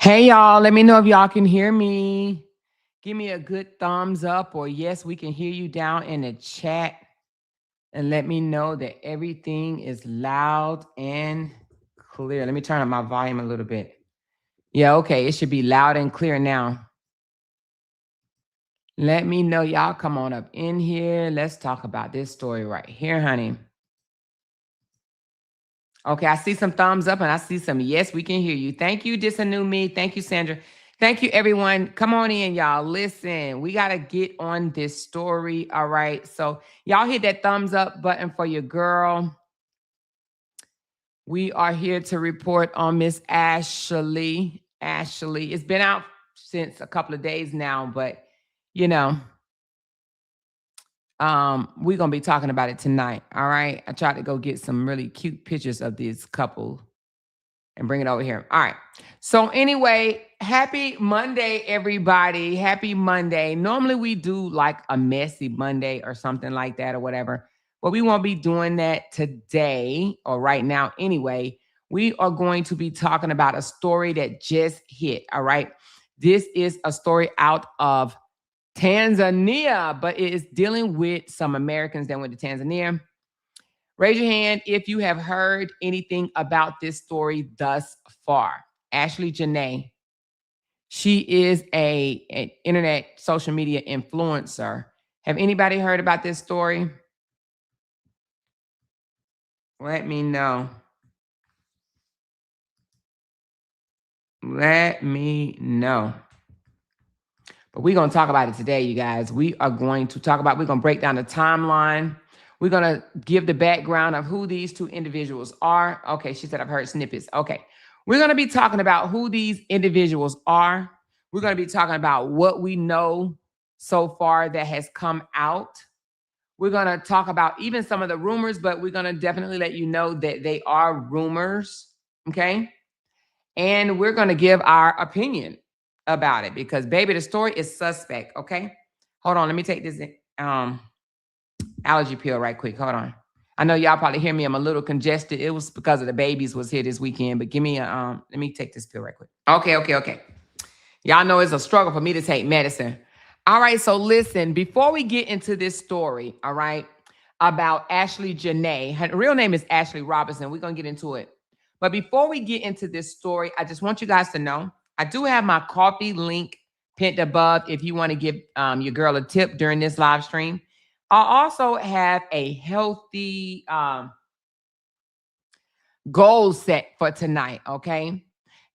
Hey y'all, let me know if y'all can hear me. Give me a good thumbs up or yes, we can hear you down in the chat and let me know that everything is loud and clear. Let me turn up my volume a little bit. Yeah, okay, it should be loud and clear now. Let me know y'all come on up in here. Let's talk about this story right here, honey. Okay, I see some thumbs up and I see some yes, we can hear you. Thank you, Disanew Me. Thank you, Sandra. Thank you, everyone. Come on in, y'all. Listen, we got to get on this story. All right. So, y'all hit that thumbs up button for your girl. We are here to report on Miss Ashlee. Ashlee, it's been out since a couple of days now, but you know, we're gonna be talking about it tonight. All right. I tried to go get some really cute pictures of this couple and bring it over here. All right. So anyway, happy Monday, everybody. Happy Monday. Normally we do like a messy Monday or something like that or whatever, but we won't be doing that today or right now anyway. We are going to be talking about a story that just hit. All right. This is a story out of Tanzania, but it is dealing with some Americans that went to Tanzania. Raise your hand if you have heard anything about this story thus far. Ashlee Janae, she is an internet social media influencer. Have anybody heard about this story? Let me know. Let me know. But we're going to talk about it today, you guys. We're going to break down the timeline. We're going to give the background of who these two individuals are. Okay, she said I've heard snippets. Okay. We're going to be talking about who these individuals are. We're going to be talking about what we know so far that has come out. We're going to talk about even some of the rumors, but we're going to definitely let you know that they are rumors. Okay. And we're going to give our opinion about it because, baby, the story is suspect. Okay. Hold on. Let me take this allergy pill right quick. Hold on. I know y'all probably hear me. I'm a little congested. It was because of the babies was here this weekend, but give me let me take this pill right quick. Okay. Y'all know it's a struggle for me to take medicine. All right, so listen, before we get into this story, all right, about Ashlee Janae, her real name is Ashlee Robinson. We're going to get into it. But before we get into this story, I just want you guys to know, I do have my coffee link pinned above if you want to give your girl a tip during this live stream. I also have a healthy goal set for tonight, okay?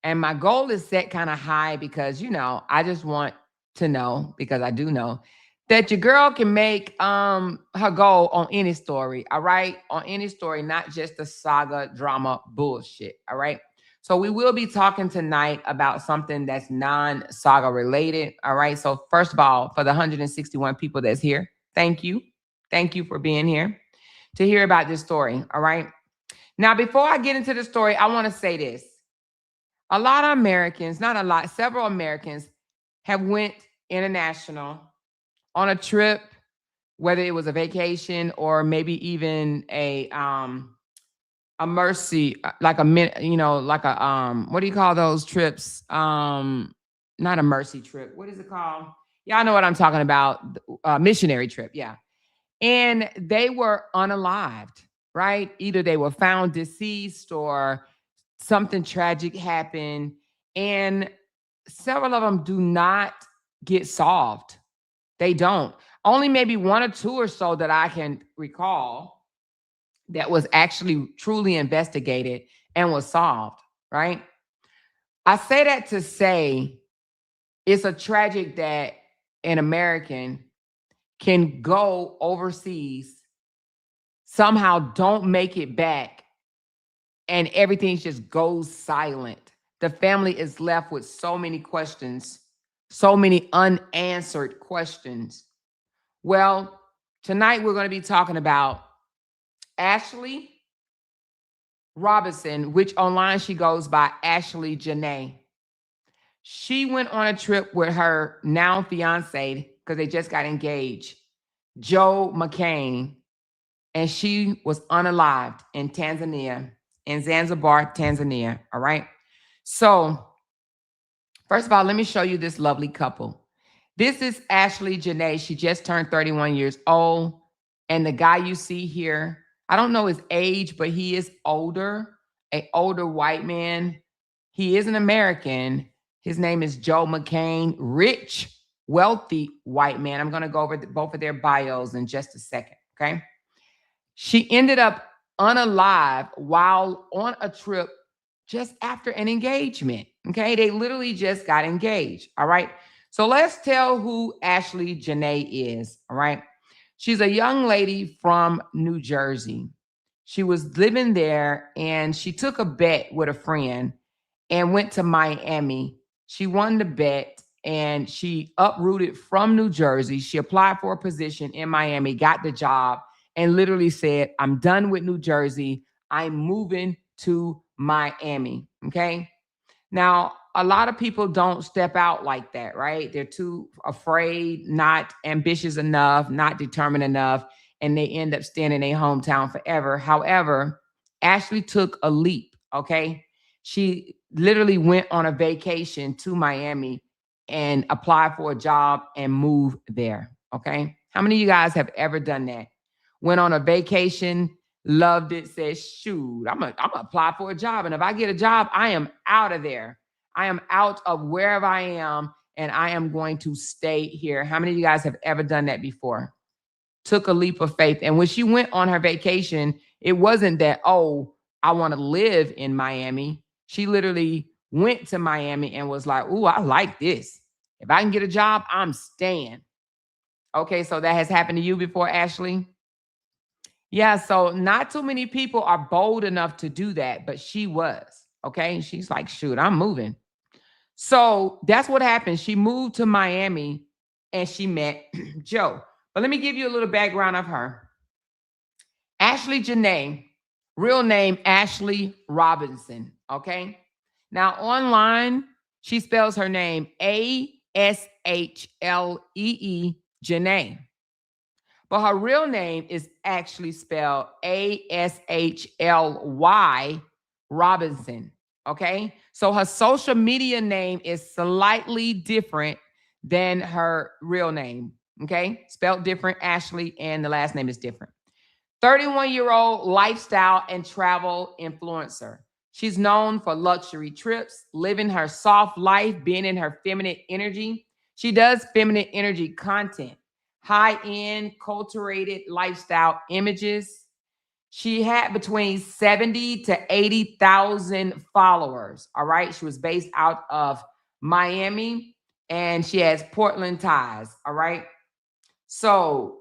And my goal is set kind of high because, I just want to know, because I do know, that your girl can make her goal on any story, all right? On any story, not just the saga drama bullshit, all right? So we will be talking tonight about something that's non-saga related, all right? So first of all, for the 161 people that's here, thank you. Thank you for being here to hear about this story, all right? Now, before I get into the story, I want to say this. A lot of Americans, not a lot, several Americans have went international on a trip, whether it was a vacation or maybe even a mercy, like what do you call those trips? Not a mercy trip. What is it called? Y'all know what I'm talking about. Missionary trip, yeah. And they were unalived, right? Either they were found deceased or something tragic happened. And several of them do not get solved. They don't. Only maybe one or two or so that I can recall that was actually truly investigated and was solved, right? I say that to say it's a tragic that an American can go overseas, somehow don't make it back, and everything just goes silent. The family is left with so many questions, so many unanswered questions. Well, tonight we're going to be talking about Ashlee Robinson, which online she goes by Ashlee Janae. She went on a trip with her now fiance, because they just got engaged, Joe McCain, and she was unalived in Tanzania, in Zanzibar, Tanzania. All right. So First of all, let me show you this lovely couple. This is Ashlee Janae. She just turned 31 years old. And the guy you see here, I don't know his age, but he is older, an older white man. He is an American. His name is Joe McCain, rich, wealthy white man. I'm going to go over both of their bios in just a second, okay? She ended up unalive while on a trip just after an engagement. Okay. They literally just got engaged. All right. So let's tell who Ashlee Janae is. All right. She's a young lady from New Jersey. She was living there and she took a bet with a friend and went to Miami. She won the bet and she uprooted from New Jersey. She applied for a position in Miami, got the job, and literally said, I'm done with New Jersey. I'm moving to Miami. Okay. Now, a lot of people don't step out like that, right? They're too afraid, not ambitious enough, not determined enough, and they end up staying in their hometown forever. However, Ashlee took a leap. Okay. She literally went on a vacation to Miami and applied for a job and moved there. Okay. How many of you guys have ever done that? Went on a vacation, loved it, said, shoot, I'm gonna apply for a job. And if I get a job, I am out of there. I am out of wherever I am, and I am going to stay here. How many of you guys have ever done that before? Took a leap of faith. And when she went on her vacation, it wasn't that, oh, I want to live in Miami. She literally went to Miami and was like, ooh, I like this. If I can get a job, I'm staying. Okay, so that has happened to you before, Ashlee? Yeah, so not too many people are bold enough to do that, but she was. Okay, she's like, shoot, I'm moving. So that's what happened. She moved to Miami and she met Joe. But let me give you a little background of her. Ashlee Janae, real name Ashlee Robinson. Okay. Now online, she spells her name Ashlee Janae. But her real name is actually spelled Ashly Robinson. Okay. So her social media name is slightly different than her real name. Okay. Spelled different, Ashlee, and the last name is different. 31-year-old lifestyle and travel influencer. She's known for luxury trips, living her soft life, being in her feminine energy. She does feminine energy content, high-end, cultivated lifestyle images. She had between 70 to 80,000 followers. All right. She was based out of Miami and she has Portland ties. All right. So,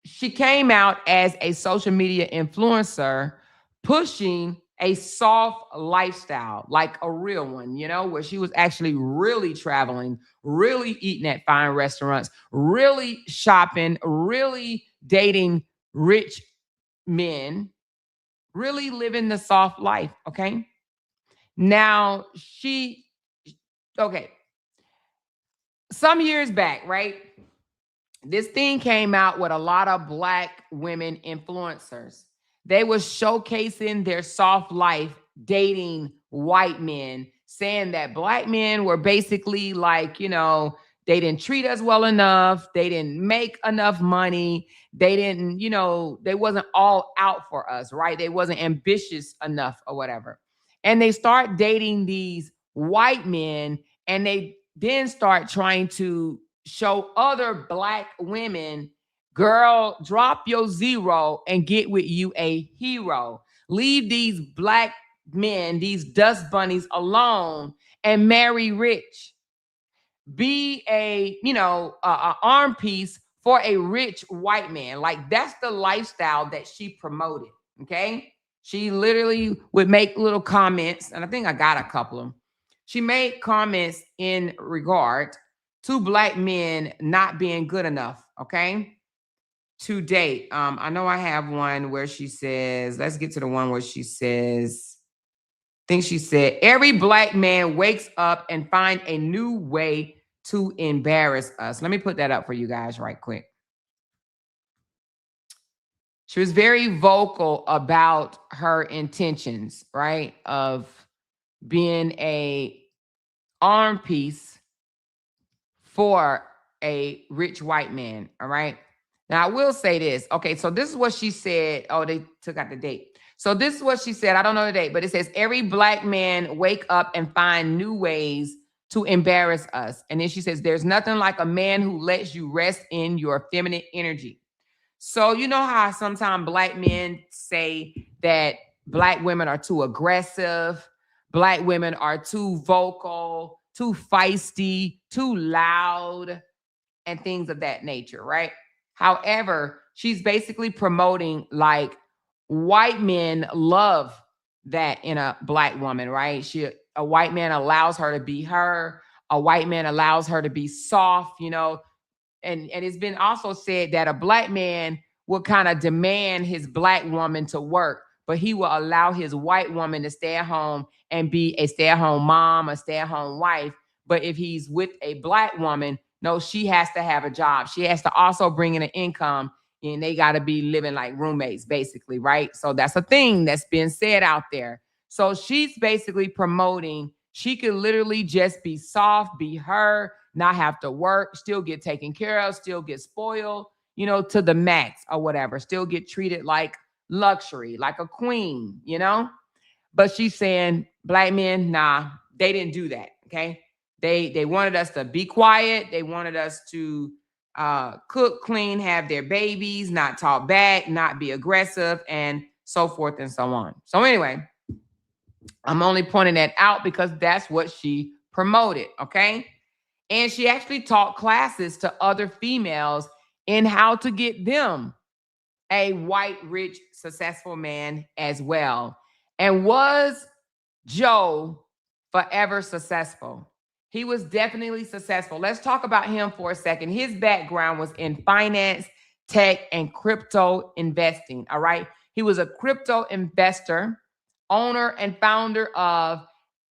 she came out as a social media influencer pushing a soft lifestyle, like a real one, where she was actually really traveling, really eating at fine restaurants, really shopping, really dating rich men, really living the soft life. Okay. Now okay. Some years back, right? This thing came out with a lot of Black women influencers. They were showcasing their soft life, dating white men, saying that Black men were basically like, they didn't treat us well enough. They didn't make enough money. They didn't, they wasn't all out for us, right? They wasn't ambitious enough or whatever. And they start dating these white men and they then start trying to show other Black women, girl, drop your zero and get with you a hero. Leave these Black men, these dust bunnies alone and marry rich. Be a arm piece for a rich white man. Like that's the lifestyle that she promoted. Okay. She literally would make little comments, and I think I got a couple of them. She made comments in regard to Black men not being good enough, okay, to date. I know I have one where she says, let's get to the one where she says, I think she said, every Black man wakes up and find a new way to embarrass us. Let me put that up for you guys right quick. She was very vocal about her intentions, right, of being a arm piece for a rich white man. All right. Now, I will say this. Okay. So this is what she said. Oh, they took out the date. So this is what she said. I don't know the date, but it says every black man wake up and find new ways to embarrass us. And then she says, there's nothing like a man who lets you rest in your feminine energy. So you know how sometimes black men say that black women are too aggressive, black women are too vocal, too feisty, too loud, and things of that nature, right? However, she's basically promoting like white men love that in a black woman, right? A white man allows her to be her, a white man allows her to be soft, and it's been also said that a black man will kind of demand his black woman to work, but he will allow his white woman to stay at home and be a stay-at-home mom, a stay-at-home wife. But if he's with a black woman, no, she has to have a job. She has to also bring in an income, and they got to be living like roommates, basically, right? So that's a thing that's been said out there. So she's basically promoting she could literally just be soft, be her, not have to work, still get taken care of, still get spoiled, to the max or whatever, still get treated like luxury, like a queen. But she's saying black men, nah, they didn't do that. Okay. They wanted us to be quiet. They wanted us to cook, clean, have their babies, not talk back, not be aggressive, and so forth and so on. So anyway, I'm only pointing that out because that's what she promoted. Okay. And she actually taught classes to other females in how to get them a white, rich, successful man as well. And was Joe forever successful? He was definitely successful. Let's talk about him for a second. His background was in finance, tech, and crypto investing. All right. He was a crypto investor, owner, and founder of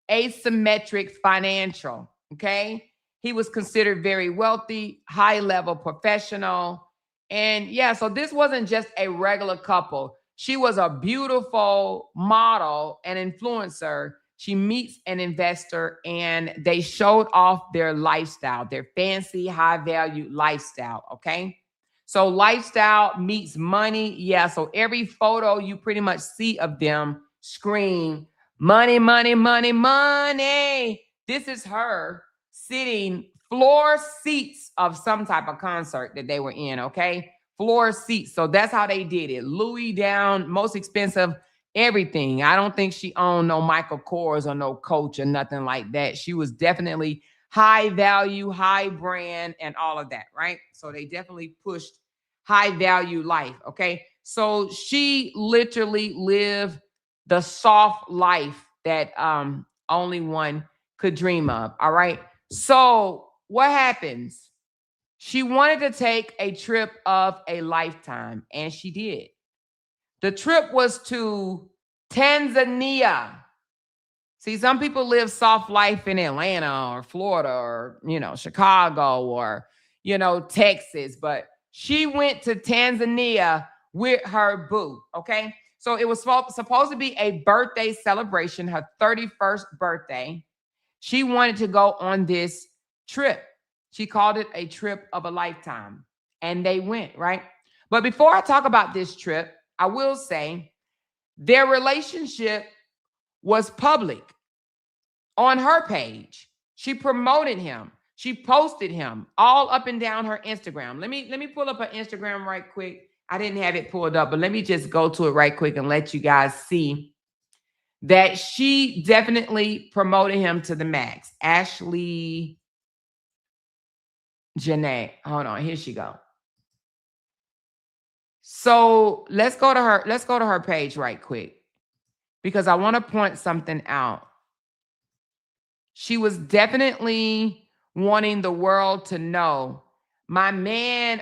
Asymmetric Financial. Okay. He was considered very wealthy, high level professional. And yeah, so this wasn't just a regular couple. She was a beautiful model and influencer. She meets an investor and they showed off their lifestyle, their fancy, high value lifestyle. Okay. So lifestyle meets money. Yeah. So every photo you pretty much see of them scream money, money, money, money. This is her sitting floor seats of some type of concert that they were in, okay? Floor seats. So that's how they did it. Louis down, most expensive, everything. I don't think she owned no Michael Kors or no Coach or nothing like that. She was definitely high value, high brand, and all of that, right? So they definitely pushed high value life, okay? So she literally lived the soft life that only one could dream of, all right? So what happens? She wanted to take a trip of a lifetime, and she did. The trip was to Tanzania. See, some people live soft life in Atlanta or Florida or, Chicago or, Texas, but she went to Tanzania with her boo, okay? So it was supposed to be a birthday celebration, her 31st birthday. She wanted to go on this trip. She called it a trip of a lifetime. And they went, right? But before I talk about this trip, I will say their relationship was public on her page. She promoted him. She posted him all up and down her Instagram. Let me pull up her Instagram right quick. I didn't have it pulled up, but let me just go to it right quick and let you guys see that she definitely promoted him to the max. Ashlee Janae. Hold on, here she go. So let's go to her page right quick because I want to point something out. She was definitely wanting the world to know my man,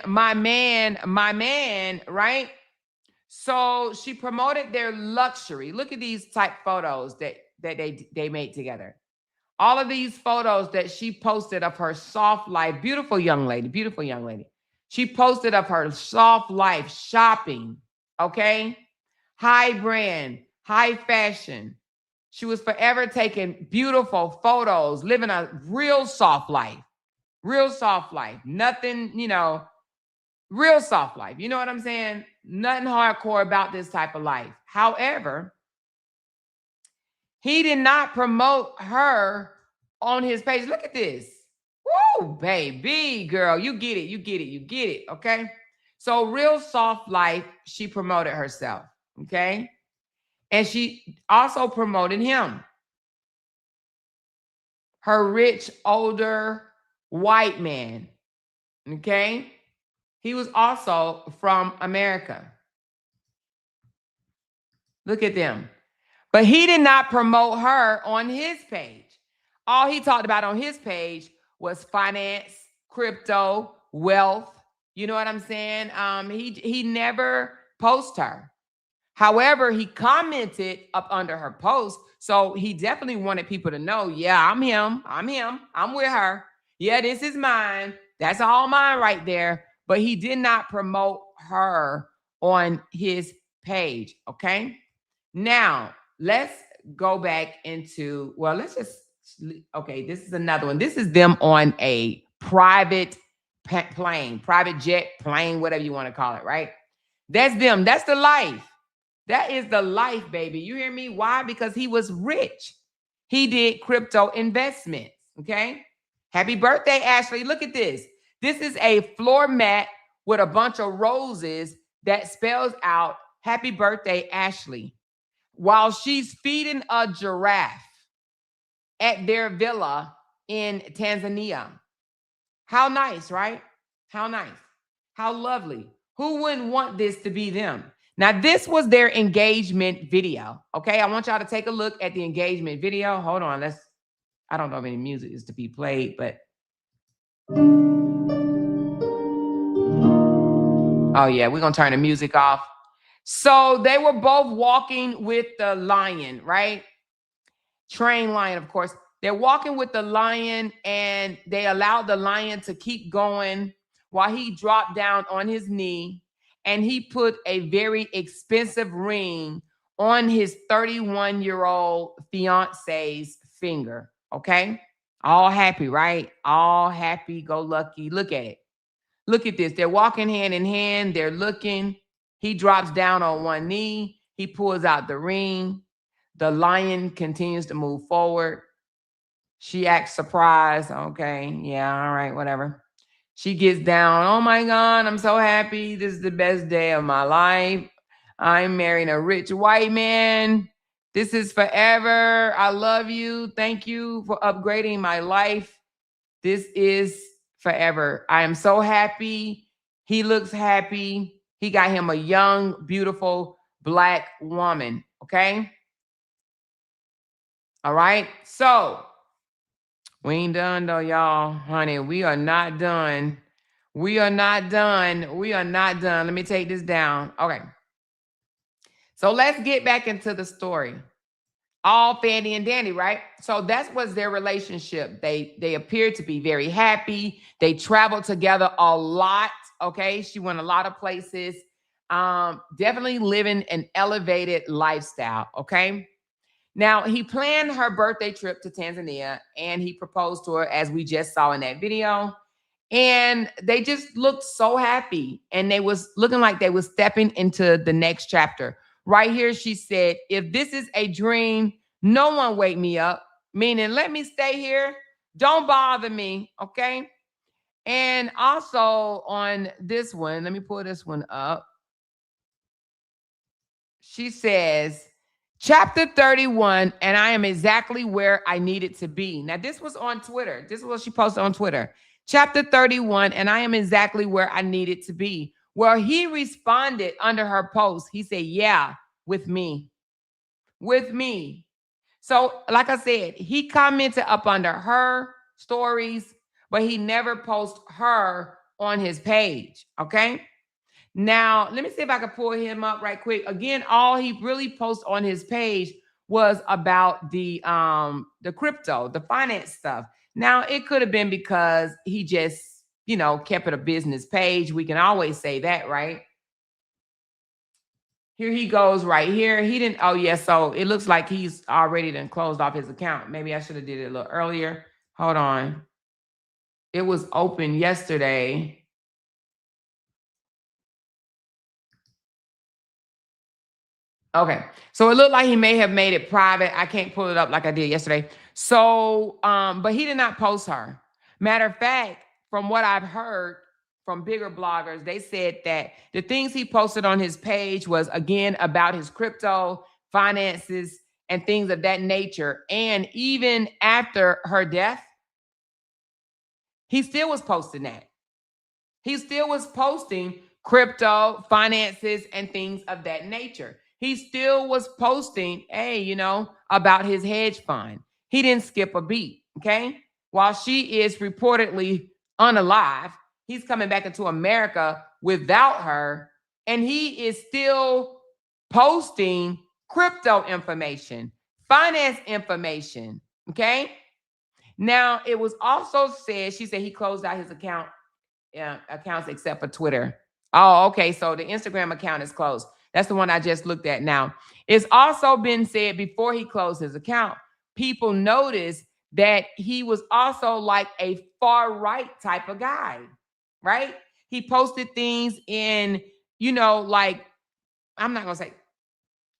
right? So she promoted their luxury. Look at these type photos that they made together. All of these photos that she posted of her soft life, beautiful young lady. She posted of her soft life shopping, okay? High brand, high fashion. She was forever taking beautiful photos, living a real soft life. Real soft life. Nothing, real soft life. You know what I'm saying? Nothing hardcore about this type of life. However, he did not promote her on his page. Look at this. Woo, baby girl. You get it. You get it. You get it. Okay. So, real soft life, she promoted herself. Okay. And she also promoted him. Her rich, older, white man. Okay. He was also from America. Look at them. But he did not promote her on his page. All he talked about on his page was finance, crypto, wealth. You know what I'm saying? He never posted her. However, he commented up under her post. So he definitely wanted people to know, yeah, I'm him. I'm him. I'm with her. Yeah, this is mine. That's all mine right there. But he did not promote her on his page. Okay. Now, let's go back into, well, this is another one. This is them on a private plane, private jet plane, whatever you want to call it, right? That's them. That's the life. That is the life, baby. You hear me? Why? Because he was rich. He did crypto investments, okay? Happy birthday, Ashlee. Look at this. This is a floor mat with a bunch of roses that spells out happy birthday, Ashlee, while she's feeding a giraffe at their villa in Tanzania. How nice, right? How nice. How lovely. Who wouldn't want this to be them? Now, this was their engagement video. Okay, I want y'all to take a look at the engagement video. Hold on, I don't know if any music is to be played, but oh yeah, we're gonna turn the music off. So they were both walking with the lion, right? Trained lion, of course. They're walking with the lion, and they allowed the lion to keep going while he dropped down on his knee, and he put a very expensive ring on his 31-year-old fiance's finger. Okay. All happy, right? All happy, go lucky. Look at it. Look at this. They're walking hand in hand. They're looking. He drops down on one knee. He pulls out the ring. The lion continues to move forward. She acts surprised. Okay. Yeah. All right. Whatever. She gets down. Oh my God. I'm so happy. This is the best day of my life. I'm marrying a rich white man. This is forever. I love you. Thank you for upgrading my life. This is forever. I am so happy. He looks happy. He got him a young, beautiful Black woman. Okay. All right. So we ain't done though, y'all. Honey, we are not done. We are not done. We are not done. Let me take this down. Okay. So let's get back into the story. All Fanny and Danny, right? So that was their relationship. They appeared to be very happy. They traveled together a lot. Okay. She went a lot of places. Definitely living an elevated lifestyle. Okay. Now, he planned her birthday trip to Tanzania, and he proposed to her, as we just saw in that video. And they just looked so happy, and they was looking like they was stepping into the next chapter. Right here, she said, if this is a dream, no one wake me up, meaning let me stay here. Don't bother me, okay? And also on this one, let me pull this one up. She says, Chapter 31, and I am exactly where I needed to be. Now, this was on Twitter. This is what she posted on Twitter. Chapter 31, and I am exactly where I needed to be. Well, he responded under her post. He said, yeah, with me. With me. So, like I said, he commented up under her stories, but he never posted her on his page. Okay. Now, let me see if I can pull him up right quick. Again, all he really posted on his page was about the crypto, the finance stuff. Now, it could have been because he just, kept it a business page. We can always say that, right? Here he goes right here. He didn't, oh yeah, so it looks like he's already done closed off his account. Maybe I should have did it a little earlier. Hold on. It was open yesterday. Okay. So it looked like he may have made it private. I can't pull it up like I did yesterday. So, but he did not post her. Matter of fact, from what I've heard from bigger bloggers, they said that the things he posted on his page was again about his crypto, finances, and things of that nature. And even after her death, he still was posting that. He still was posting crypto, finances, and things of that nature. He still was posting, hey, about his hedge fund. He didn't skip a beat, okay? While she is reportedly unalive, he's coming back into America without her, and he is still posting crypto information, finance information, okay? Now, it was also said, she said he closed out his accounts except for Twitter. Oh, okay. So the Instagram account is closed. That's the one I just looked at now. It's also been said before he closed his account, people noticed that he was also like a far right type of guy, right? He posted things in, like, I'm not going to say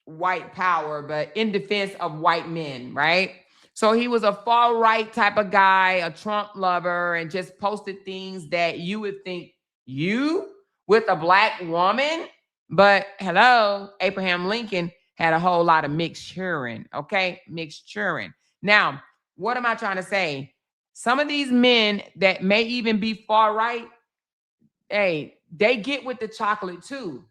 white power, but in defense of white men, right? So he was a far right type of guy, a Trump lover, and just posted things that you would think you with a black woman. But hello, Abraham Lincoln had a whole lot of mixturing, okay? Mixturing. Now, what am I trying to say? Some of these men that may even be far right, hey, they get with the chocolate too.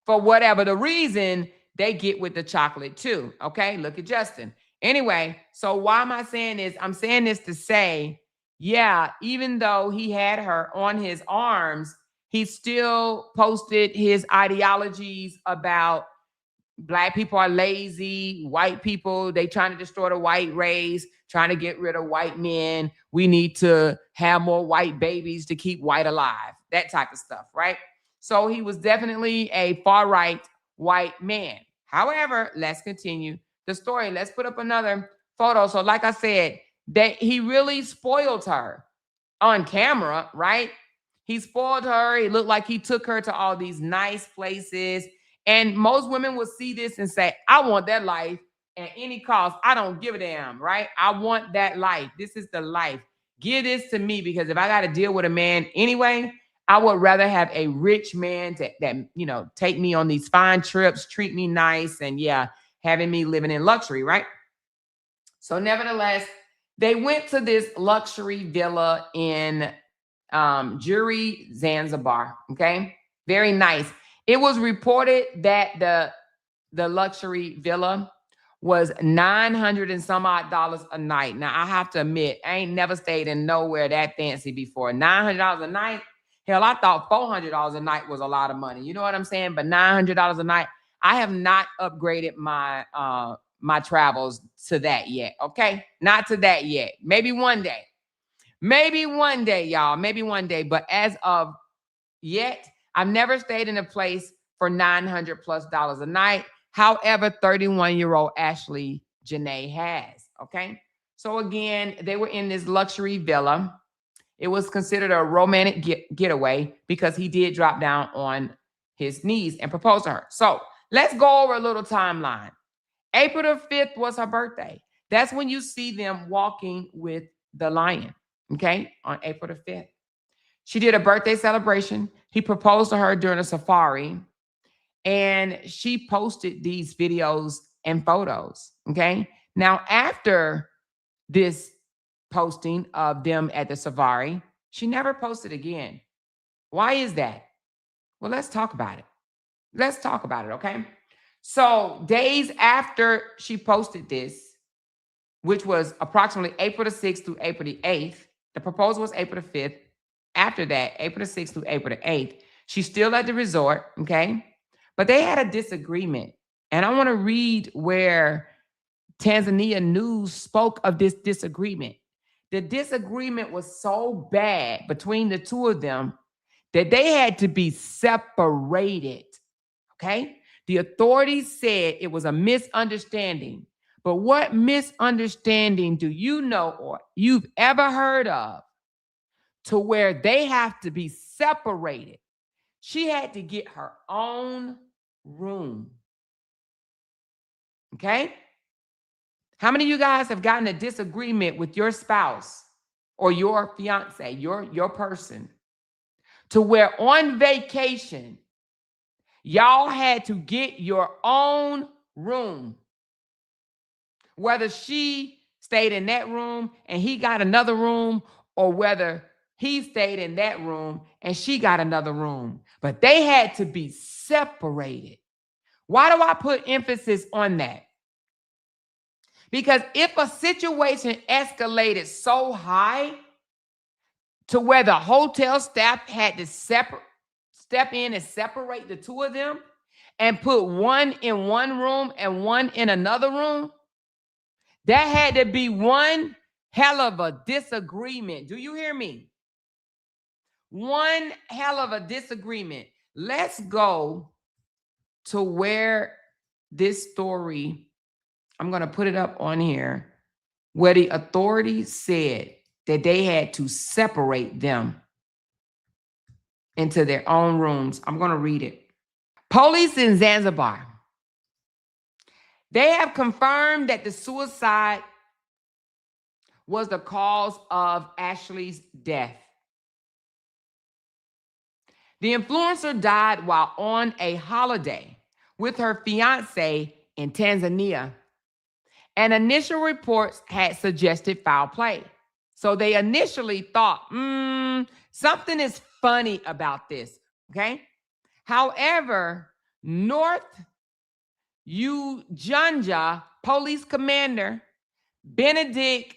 For whatever the reason, they get with the chocolate too. Okay, look at Justin. Anyway, so why am I saying this? I'm saying this to say, yeah, even though he had her on his arms, he still posted his ideologies about black people are lazy, white people, they trying to destroy the white race, trying to get rid of white men. We need to have more white babies to keep white alive. That type of stuff, right? So he was definitely a far right white man. However, let's continue the story. Let's put up another photo. So, like I said, that he really spoiled her on camera, right? He spoiled her. He looked like he took her to all these nice places. And most women will see this and say, I want that life at any cost. I don't give a damn, right? I want that life. This is the life. Give this to me, because if I got to deal with a man anyway, I would rather have a rich man that take me on these fine trips, treat me nice, and yeah, having me living in luxury, right? So nevertheless, they went to this luxury villa in Jury, Zanzibar. Okay, very nice. It was reported that the luxury villa was $900 and some odd dollars a night. Now I have to admit, I ain't never stayed in nowhere that fancy before. $900 a night. Hell, I thought $400 a night was a lot of money. You know what I'm saying? But $900 a night. I have not upgraded my travels to that yet. Okay, not to that yet. Maybe one day. Maybe one day, y'all. Maybe one day. But as of yet, I've never stayed in a place for $900+ a night. However, 31-year-old Ashlee Janae has. Okay. So again, they were in this luxury villa. It was considered a romantic getaway because he did drop down on his knees and propose to her. So let's go over a little timeline. April the 5th was her birthday. That's when you see them walking with the lion. Okay. On April the 5th. She did a birthday celebration. He proposed to her during a safari, and she posted these videos and photos. Okay. Now, after this posting of them at the safari, she never posted again. Why is that? Well, let's talk about it. Let's talk about it. Okay. So, days after she posted this, which was approximately April the 6th through April the 8th, the proposal was April the 5th. After that, April the 6th through April the 8th, she's still at the resort, okay? But they had a disagreement. And I want to read where Tanzania News spoke of this disagreement. The disagreement was so bad between the two of them that they had to be separated, okay? The authorities said it was a misunderstanding. But what misunderstanding do you know or you've ever heard of to where they have to be separated? She had to get her own room. Okay? How many of you guys have gotten a disagreement with your spouse or your fiance, your person, to where on vacation, y'all had to get your own room? Whether she stayed in that room and he got another room, or whether he stayed in that room and she got another room. But they had to be separated. Why do I put emphasis on that? Because if a situation escalated so high to where the hotel staff had to step in and separate the two of them and put one in one room and one in another room, that had to be one hell of a disagreement. Do you hear me? One hell of a disagreement. Let's go to where this story, I'm going to put it up on here, where the authorities said that they had to separate them into their own rooms. I'm going to read it. Police in Zanzibar, they have confirmed that the suicide was the cause of Ashlee's death. The influencer died while on a holiday with her fiancé in Tanzania, and initial reports had suggested foul play. So they initially thought, something is funny about this, okay? However, North Ujanja Police Commander Benedict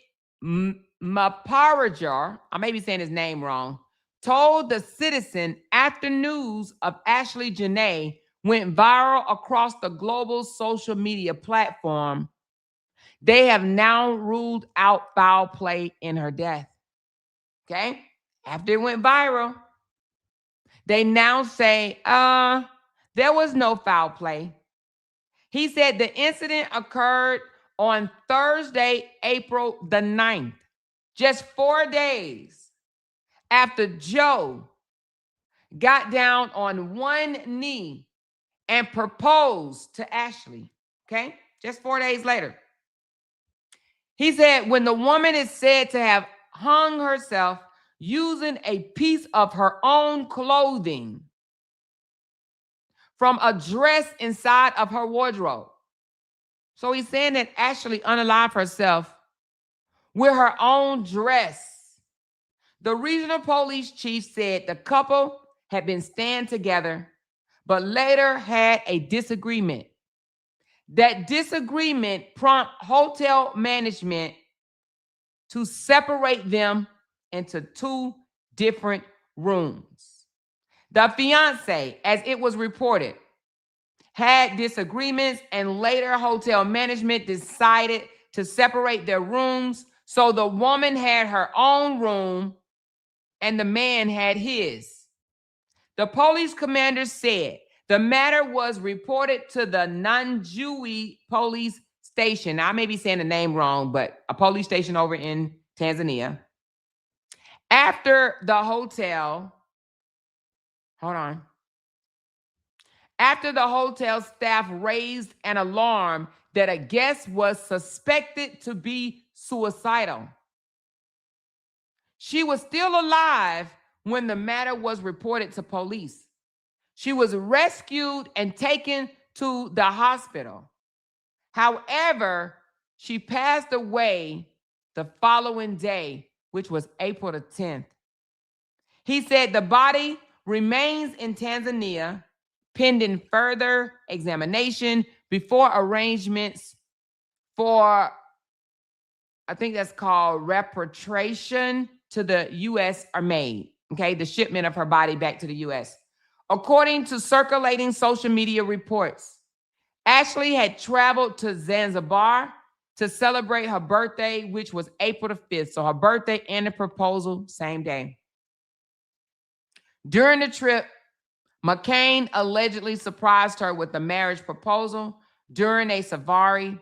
Maparajar, I may be saying his name wrong, told the Citizen after news of Ashlee Janae went viral across the global social media platform, they have now ruled out foul play in her death. Okay? After it went viral, they now say, there was no foul play. He said the incident occurred on Thursday, April the 9th, just 4 days after Joe got down on one knee and proposed to Ashlee. Okay? Just 4 days later. He said when the woman is said to have hung herself using a piece of her own clothing from a dress inside of her wardrobe. So he's saying that Ashlee unalived herself with her own dress. The regional police chief said the couple had been staying together, but later had a disagreement. That disagreement prompted hotel management to separate them into two different rooms. The fiancé, as it was reported, had disagreements, and later hotel management decided to separate their rooms. So the woman had her own room and the man had his. The police commander said the matter was reported to the Nanjui police station. I may be saying the name wrong, but a police station over in Tanzania. After the hotel staff raised an alarm that a guest was suspected to be suicidal. She was still alive when the matter was reported to police. She was rescued and taken to the hospital. However, she passed away the following day, which was April the 10th. He said the body remains in Tanzania pending further examination before arrangements for, I think that's called repatriation to the U.S. are made. Okay, the shipment of her body back to the U.S. According to circulating social media reports, Ashlee had traveled to Zanzibar to celebrate her birthday, which was April the 5th. So her birthday and the proposal, same day. During the trip, McCain allegedly surprised her with a marriage proposal during a safari,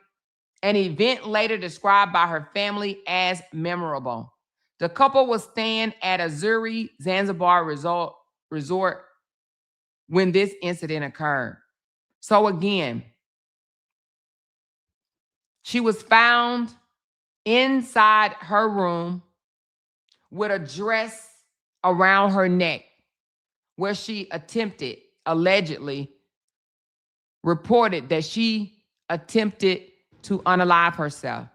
an event later described by her family as memorable. The couple was staying at a Zuri Zanzibar resort when this incident occurred. So again, she was found inside her room with a dress around her neck where she allegedly reported that she attempted to unalive herself.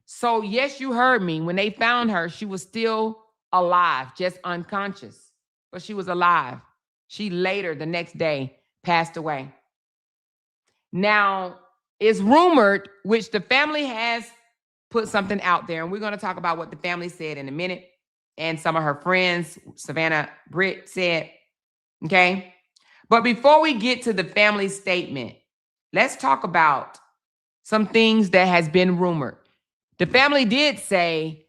So yes, you heard me. When they found her, she was still alive, just unconscious, but she was alive. She later, the next day, passed away. Now, it's rumored, which the family has put something out there, and we're going to talk about what the family said in a minute, and some of her friends, Savannah Britt, said, okay? But before we get to the family statement, let's talk about some things that has been rumored. The family did say,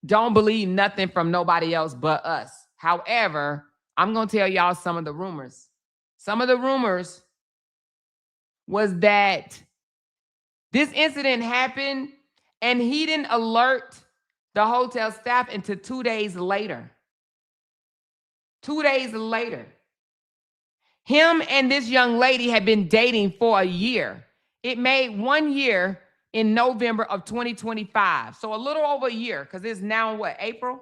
don't believe nothing from nobody else but us. However, I'm going to tell y'all some of the rumors. Some of the rumors was that this incident happened and he didn't alert the hotel staff until 2 days later. 2 days later. Him and this young lady had been dating for a year. It made 1 year in November of 2025. So a little over a year, because it's now what, April?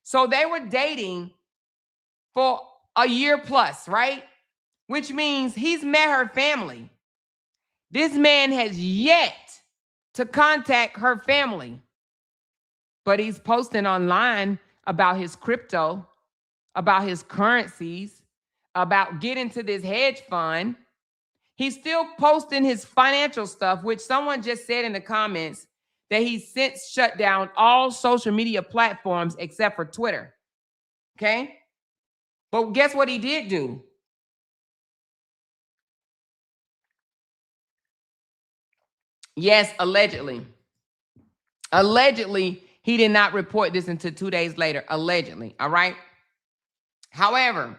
So they were dating for a year plus, right? Which means he's met her family. This man has yet to contact her family, but he's posting online about his crypto, about his currencies, about getting to this hedge fund. He's still posting his financial stuff, which someone just said in the comments that he's since shut down all social media platforms except for Twitter. Okay? But guess what he did do? Yes, allegedly. Allegedly, he did not report this until 2 days later. Allegedly. All right? However,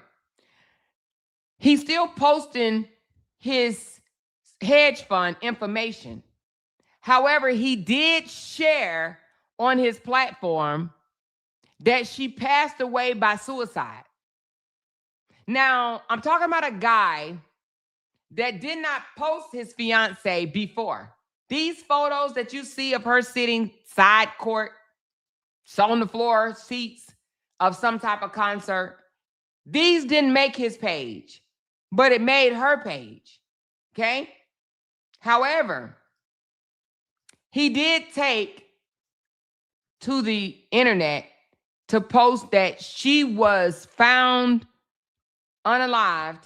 he's still posting his hedge fund information. However, he did share on his platform that she passed away by suicide. Now, I'm talking about a guy that did not post his fiancé before. These photos that you see of her sitting side court, on the floor, seats of some type of concert, these didn't make his page, but it made her page, okay? However, he did take to the internet to post that she was found unalived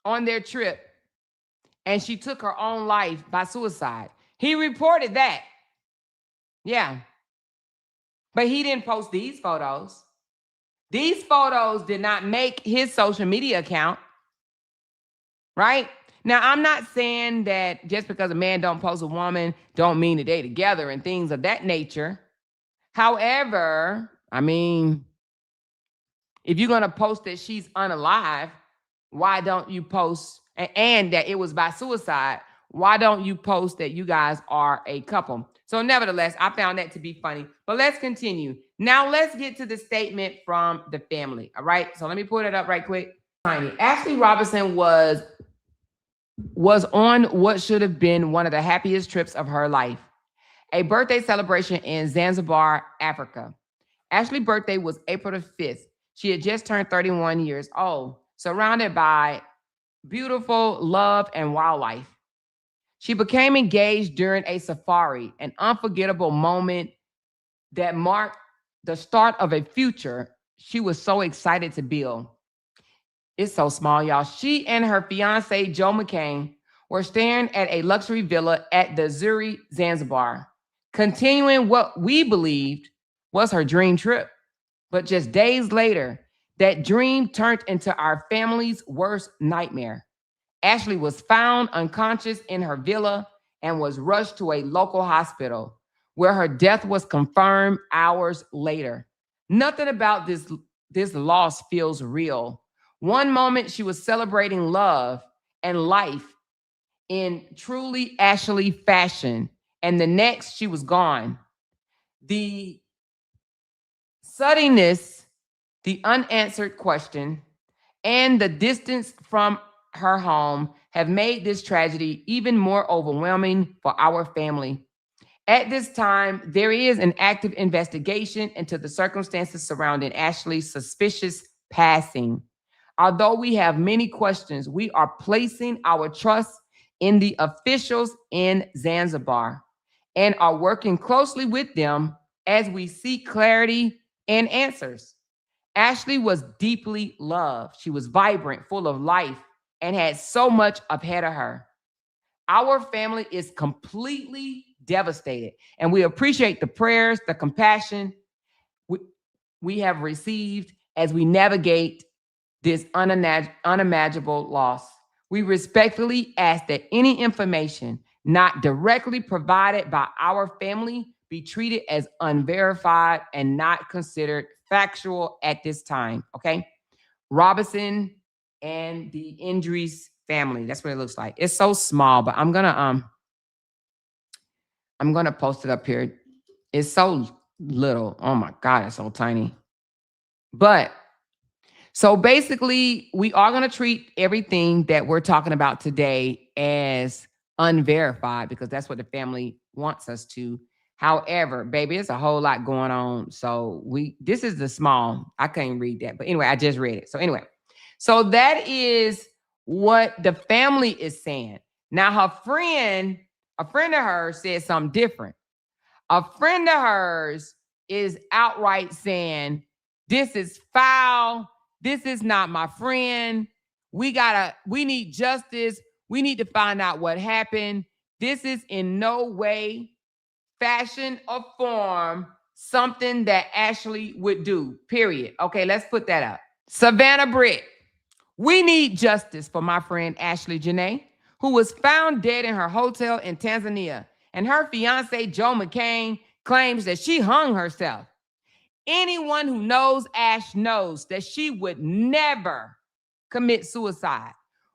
on their trip and she took her own life by suicide. He reported that. Yeah. But he didn't post these photos. These photos did not make his social media account. Right? Now, I'm not saying that just because a man don't post a woman don't mean that they together and things of that nature. However, I mean, if you're going to post that she's unalive, why don't you post, and that it was by suicide, why don't you post that you guys are a couple? So nevertheless, I found that to be funny. But let's continue. Now let's get to the statement from the family. All right. So let me pull it up right quick. Ashlee Robinson was on what should have been one of the happiest trips of her life, a birthday celebration in Zanzibar, Africa. Ashley's birthday was April the 5th. She had just turned 31 years old, surrounded by beautiful love and wildlife. She became engaged during a safari, an unforgettable moment that marked the start of a future she was so excited to build. It's so small, y'all. She and her fiancé, Joe McCain, were staying at a luxury villa at the Zuri, Zanzibar, continuing what we believed was her dream trip. But just days later, that dream turned into our family's worst nightmare. Ashlee was found unconscious in her villa and was rushed to a local hospital where her death was confirmed hours later. Nothing about this loss feels real. One moment she was celebrating love and life in truly Ashlee fashion, and the next she was gone. The suddenness, the unanswered question, and the distance from her home have made this tragedy even more overwhelming for our family. At this time, there is an active investigation into the circumstances surrounding Ashlee's suspicious passing. Although we have many questions, we are placing our trust in the officials in Zanzibar and are working closely with them as we seek clarity and answers. Ashlee was deeply loved. She was vibrant, full of life, and had so much ahead of her. Our family is completely devastated, and we appreciate the prayers, the compassion we have received as we navigate this unimaginable loss. We respectfully ask that any information not directly provided by our family be treated as unverified and not considered factual at this time. Okay. Robinson and the Injuries family. That's what it looks like. It's so small, but I'm gonna post it up here. It's so little. Oh my God, it's so tiny. But so basically, we are going to treat everything that we're talking about today as unverified because that's what the family wants us to. However, baby, it's a whole lot going on. So this is the small. I can't read that. But anyway, I just read it. So anyway, so that is what the family is saying. Now, a friend of hers said something different. A friend of hers is outright saying, this is foul. This is not my friend. We need justice. We need to find out what happened. This is in no way, fashion, or form something that Ashlee would do, period. Okay, let's put that up. Savannah Britt, we need justice for my friend Ashlee Janae, who was found dead in her hotel in Tanzania, and her fiancé, Joe McCain, claims that she hung herself. Anyone who knows Ash knows that she would never commit suicide.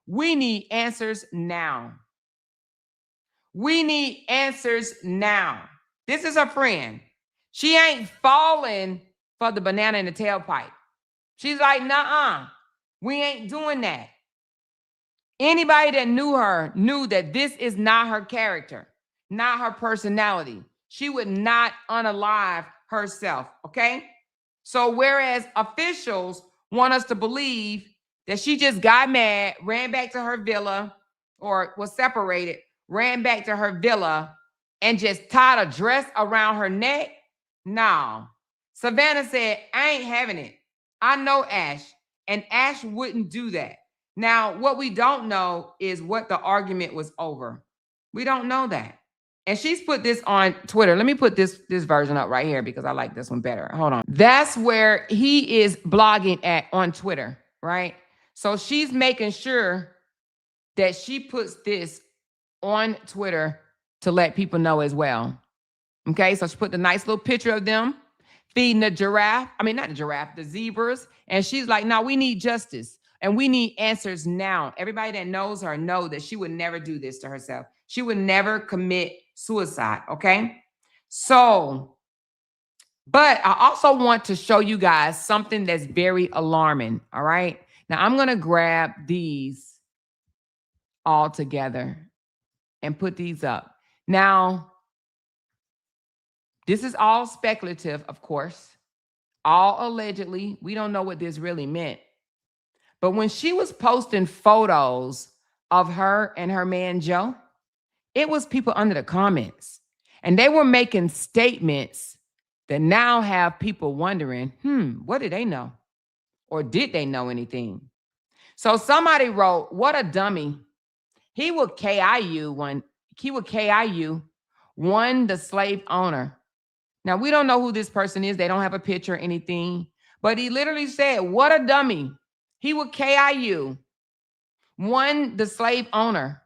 We need answers now. We need answers now. This is her friend. She ain't falling for the banana in the tailpipe. She's like, nuh-uh, we ain't doing that. Anybody that knew her knew that this is not her character, not her personality. She would not unalive herself, okay? So whereas officials want us to believe that she just got mad, ran back to her villa, or was separated, ran back to her villa, and just tied a dress around her neck, no. Savannah said, I ain't having it. I know Ash, and Ash wouldn't do that. Now, what we don't know is what the argument was over. We don't know that. And she's put this on Twitter. Let me put this version up right here because I like this one better. Hold on. That's where he is blogging at on Twitter, right? So she's making sure that she puts this on Twitter to let people know as well. Okay, so she put the nice little picture of them feeding the giraffe. I mean, not the giraffe, the zebras. And she's like, no, we need justice. And we need answers now. Everybody that knows her know that she would never do this to herself. She would never commit suicide, okay? So, but I also want to show you guys something that's very alarming, all right? Now, I'm going to grab these all together and put these up. Now, this is all speculative, of course. All allegedly. We don't know what this really meant. But when she was posting photos of her and her man, Joe, it was people under the comments. And they were making statements that now have people wondering, what did they know? Or did they know anything? So somebody wrote, what a dummy. He would KIU one, the slave owner. Now, we don't know who this person is. They don't have a picture or anything. But he literally said, what a dummy. He would KIU one, the slave owner,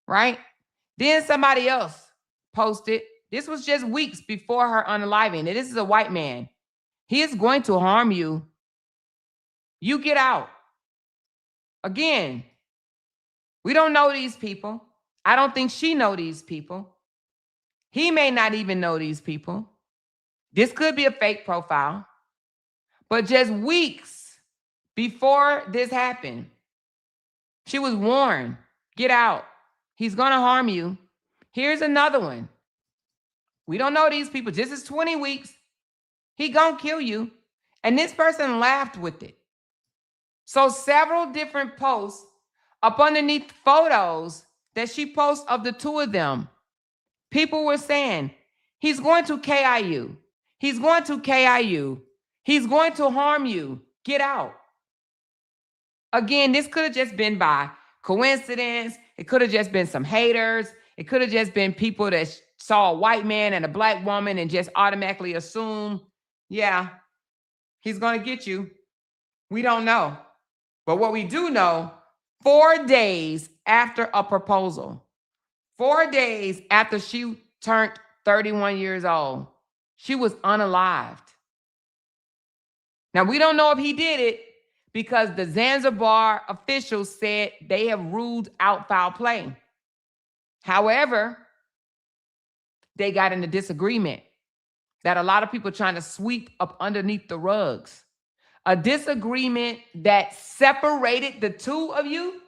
right? Then somebody else posted, this was just weeks before her unaliving. This is a white man. He is going to harm you. You get out. Again, we don't know these people. I don't think she know these people. He may not even know these people. This could be a fake profile. But just weeks before this happened, she was warned, get out. He's going to harm you. Here's another one. We don't know these people. This is 20 weeks. He going to kill you. And this person laughed with it. So several different posts up underneath photos that she posts of the two of them, people were saying, he's going to KI you. He's going to KI you. He's going to harm you. Get out. Again, this could have just been by coincidence. It could have just been some haters. It could have just been people that saw a white man and a black woman and just automatically assume, yeah, he's going to get you. We don't know. But what we do know, 4 days after a proposal, 4 days after she turned 31 years old, she was unalived. Now, we don't know if he did it because the Zanzibar officials said they have ruled out foul play. However, they got in a disagreement that a lot of people are trying to sweep up underneath the rugs. A disagreement that separated the two of you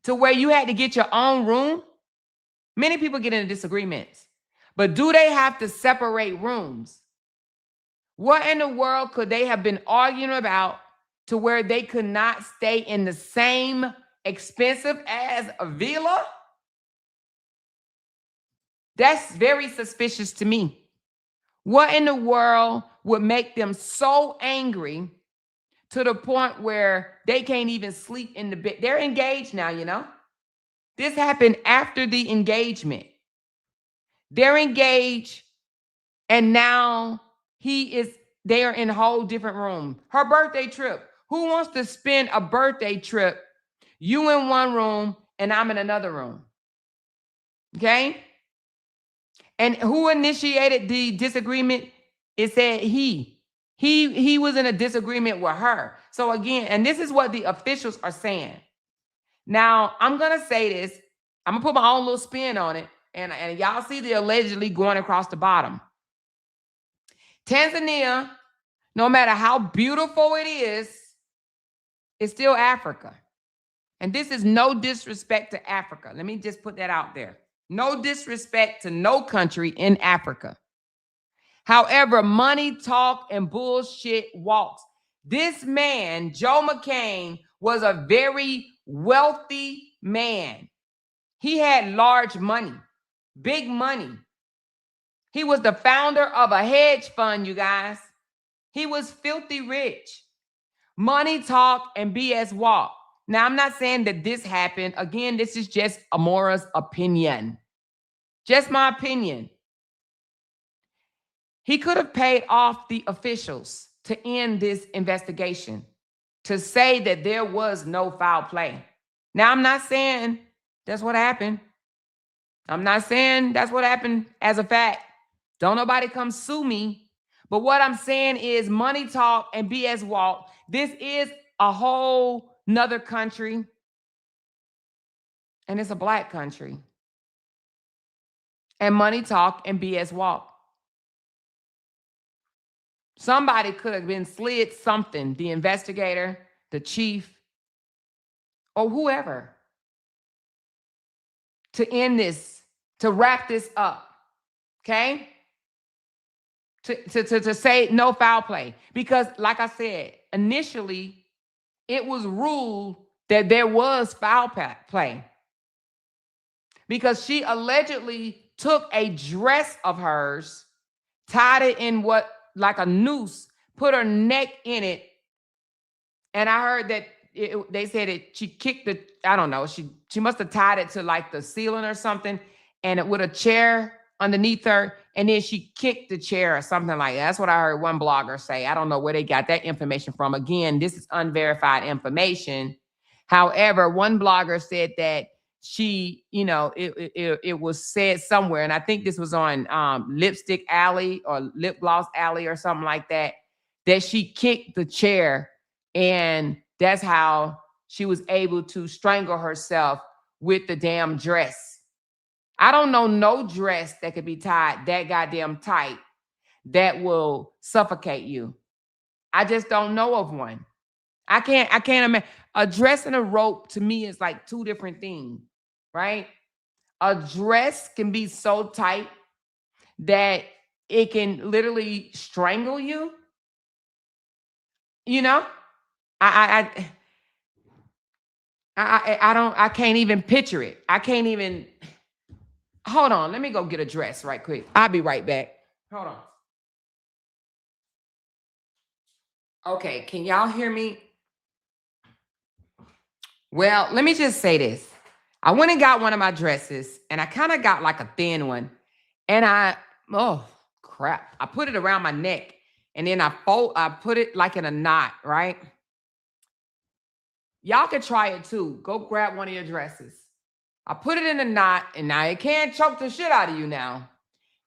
to where you had to get your own room. Many people get into disagreements, but do they have to separate rooms? What in the world could they have been arguing about to where they could not stay in the same expensive as a villa? That's very suspicious to me. What in the world would make them so angry to the point where they can't even sleep in the bed? They're engaged now, you know. This happened after the engagement. They're engaged, and now they are in a whole different room. Her birthday trip. Who wants to spend a birthday trip, you in one room and I'm in another room? Okay? And who initiated the disagreement? It said he was in a disagreement with her. So again, and this is what the officials are saying. Now, I'm going to say this. I'm going to put my own little spin on it. And y'all see the allegedly going across the bottom. Tanzania, no matter how beautiful it is, it's still Africa. And this is no disrespect to Africa. Let me just put that out there. No disrespect to no country in Africa. However, money talk and bullshit walks. This man, Joe McCain, was a very wealthy man. He had large money, big money. He was the founder of a hedge fund, you guys. He was filthy rich. Money talk and BS walk. Now, I'm not saying that this happened. Again, this is just Amora's opinion. Just my opinion. He could have paid off the officials to end this investigation, to say that there was no foul play. Now, I'm not saying that's what happened. I'm not saying that's what happened as a fact. Don't nobody come sue me. But what I'm saying is money talk and BS walk. This is a whole nother country. And it's a black country. And money talk and BS walk. Somebody could have been slid something, the investigator, the chief, or whoever, to end this, to wrap this up, okay? To say no foul play. Because like I said, initially, it was ruled that there was foul play. Because she allegedly took a dress of hers, tied it in like a noose, put her neck in it. And I heard that they said that she kicked I don't know, she must have tied it to like the ceiling or something, and it with a chair underneath her, and then she kicked the chair or something like that. That's what I heard one blogger say. I don't know where they got that information from. Again, this is unverified information. However, one blogger said that she, it was said somewhere, and I think this was on Lipstick Alley or Lip Gloss Alley or something like that, that she kicked the chair, and that's how she was able to strangle herself with the damn dress. I don't know no dress that could be tied that goddamn tight that will suffocate you. I just don't know of one. I can't imagine. A dress and a rope to me is like two different things, right? A dress can be so tight that it can literally strangle you. You know, I I can't even picture it. I can't even. Hold on, let me go get a dress right quick. I'll be right back. Hold on. Okay, can y'all hear me? Well, let me just say this. I went and got one of my dresses, and I kind of got like a thin one. And oh crap, I put it around my neck, and then I put it like in a knot, right? Y'all can try it too. Go grab one of your dresses. I put it in a knot, and now it can't choke the shit out of you now.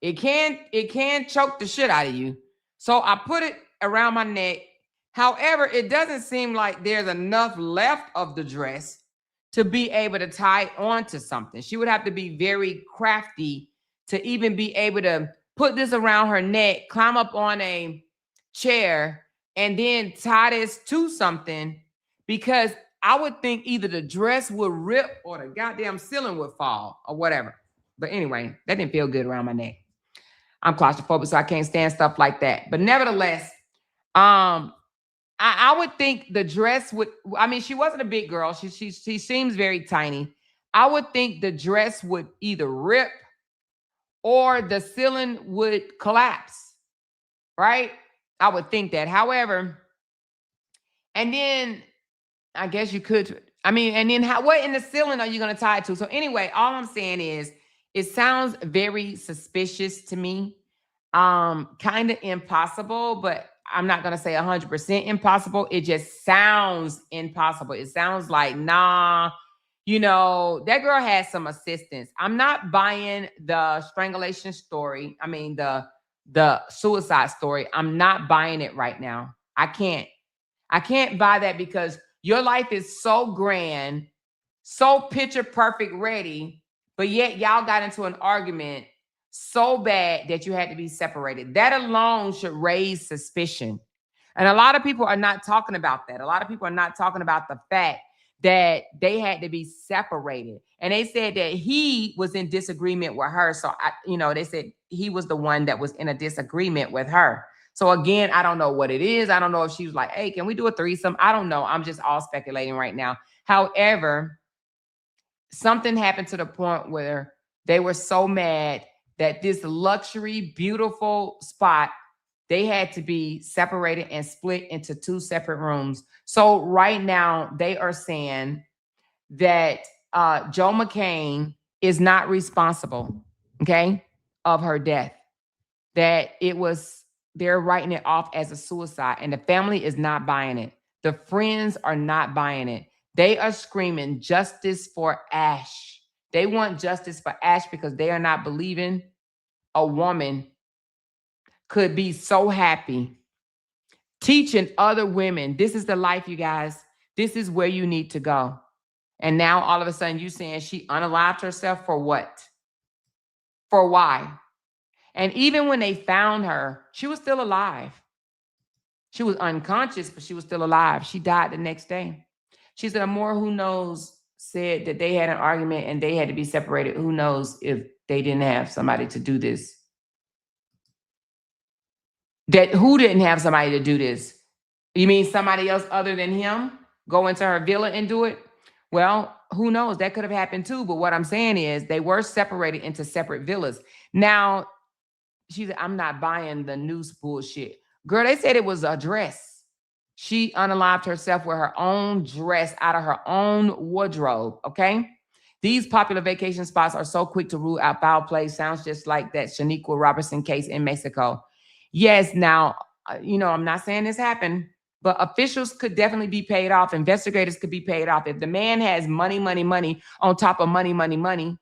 It can't choke the shit out of you. So I put it around my neck. However, it doesn't seem like there's enough left of the dress to be able to tie onto something. She would have to be very crafty to even be able to put this around her neck, climb up on a chair, and then tie this to something, because I would think either the dress would rip or the goddamn ceiling would fall or whatever. But anyway, that didn't feel good around my neck. I'm claustrophobic, so I can't stand stuff like that. But nevertheless, I would think the dress would, I mean, she wasn't a big girl. She seems very tiny. I would think the dress would either rip or the ceiling would collapse, right? I would think that. However, and then I guess you could, I mean, and then what in the ceiling are you going to tie it to? So anyway, all I'm saying is it sounds very suspicious to me. Kind of impossible, but I'm not going to say 100% impossible. It just sounds impossible. It sounds like, nah, that girl has some assistance. I'm not buying the strangulation story. I mean, the suicide story. I'm not buying it right now. I can't buy that, because your life is so grand, so picture perfect ready, but yet y'all got into an argument so bad that you had to be separated. That alone should raise suspicion. And a lot of people are not talking about that. A lot of people are not talking about the fact that they had to be separated. And they said that he was in disagreement with her. So, they said he was the one that was in a disagreement with her. So again, I don't know what it is. I don't know if she was like, hey, can we do a threesome? I don't know. I'm just all speculating right now. However, something happened to the point where they were so mad that this luxury, beautiful spot, they had to be separated and split into two separate rooms. So right now they are saying that Joe McCain is not responsible, okay, of her death. That they're writing it off as a suicide, and the family is not buying it. The friends are not buying it. They are screaming justice for Ash. They want justice for Ash because they are not believing a woman could be so happy teaching other women, this is the life, you guys. This is where you need to go. And now all of a sudden you saying she unalived herself for what? For why? And even when they found her, she was still alive. She was unconscious, but she was still alive. She died the next day. She said, Amor, who knows, said that they had an argument and they had to be separated. Who knows if they didn't have somebody to do this? Who didn't have somebody to do this? You mean somebody else other than him go into her villa and do it? Well, who knows? That could have happened too. But what I'm saying is they were separated into separate villas. Now, she said, I'm not buying the noose bullshit. Girl, they said it was a dress. She unalived herself with her own dress out of her own wardrobe, okay? These popular vacation spots are so quick to rule out foul play. Sounds just like that Shaniqua Robertson case in Mexico. Yes, now, I'm not saying this happened, but officials could definitely be paid off. Investigators could be paid off. If the man has money on top of money. Let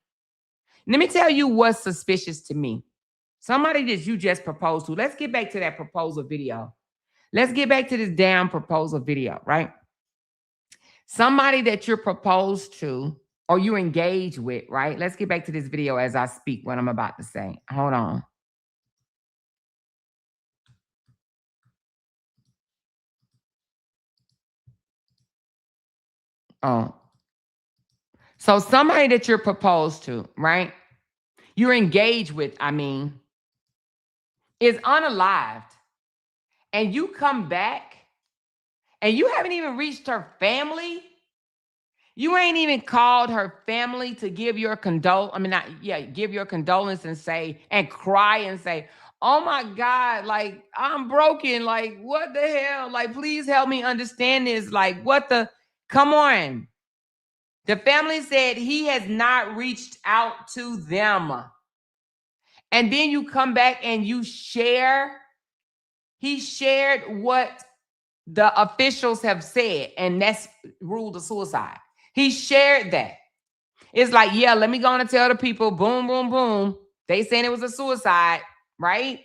me tell you what's suspicious to me. Somebody that you just proposed to. Let's get back to that proposal video. Let's get back to this damn proposal video, right? Somebody that you're proposed to or you're engaged with, right? Let's get back to this video as I speak what I'm about to say. Hold on. Oh. So somebody that you're proposed to, right? You're engaged with, I mean, is unalived. And you come back and you haven't even reached her family. You ain't even called her family to give your give your condolence and say, and cry and say, oh my God, like I'm broken. Like, what the hell? Like, please help me understand this. Like, come on. The family said he has not reached out to them. And then you come back and he shared what the officials have said, and that's ruled a suicide. He shared that. It's like, yeah, let me go on and tell the people, boom, boom, boom. They saying it was a suicide, right?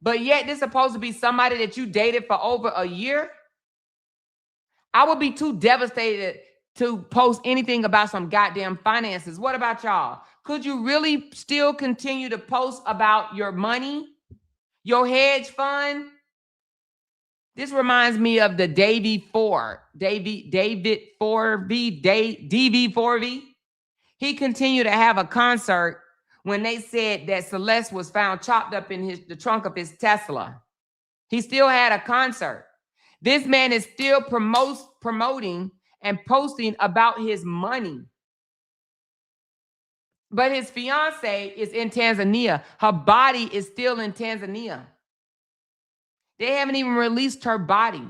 But yet this supposed to be somebody that you dated for over a year. I would be too devastated to post anything about some goddamn finances. What about y'all? Could you really still continue to post about your money, your hedge fund? This reminds me of the David 4V, DV4V. He continued to have a concert when they said that Celeste was found chopped up in the trunk of his Tesla. He still had a concert. This man is still promoting and posting about his money. But his fiance is in Tanzania. Her body is still in Tanzania. They haven't even released her body.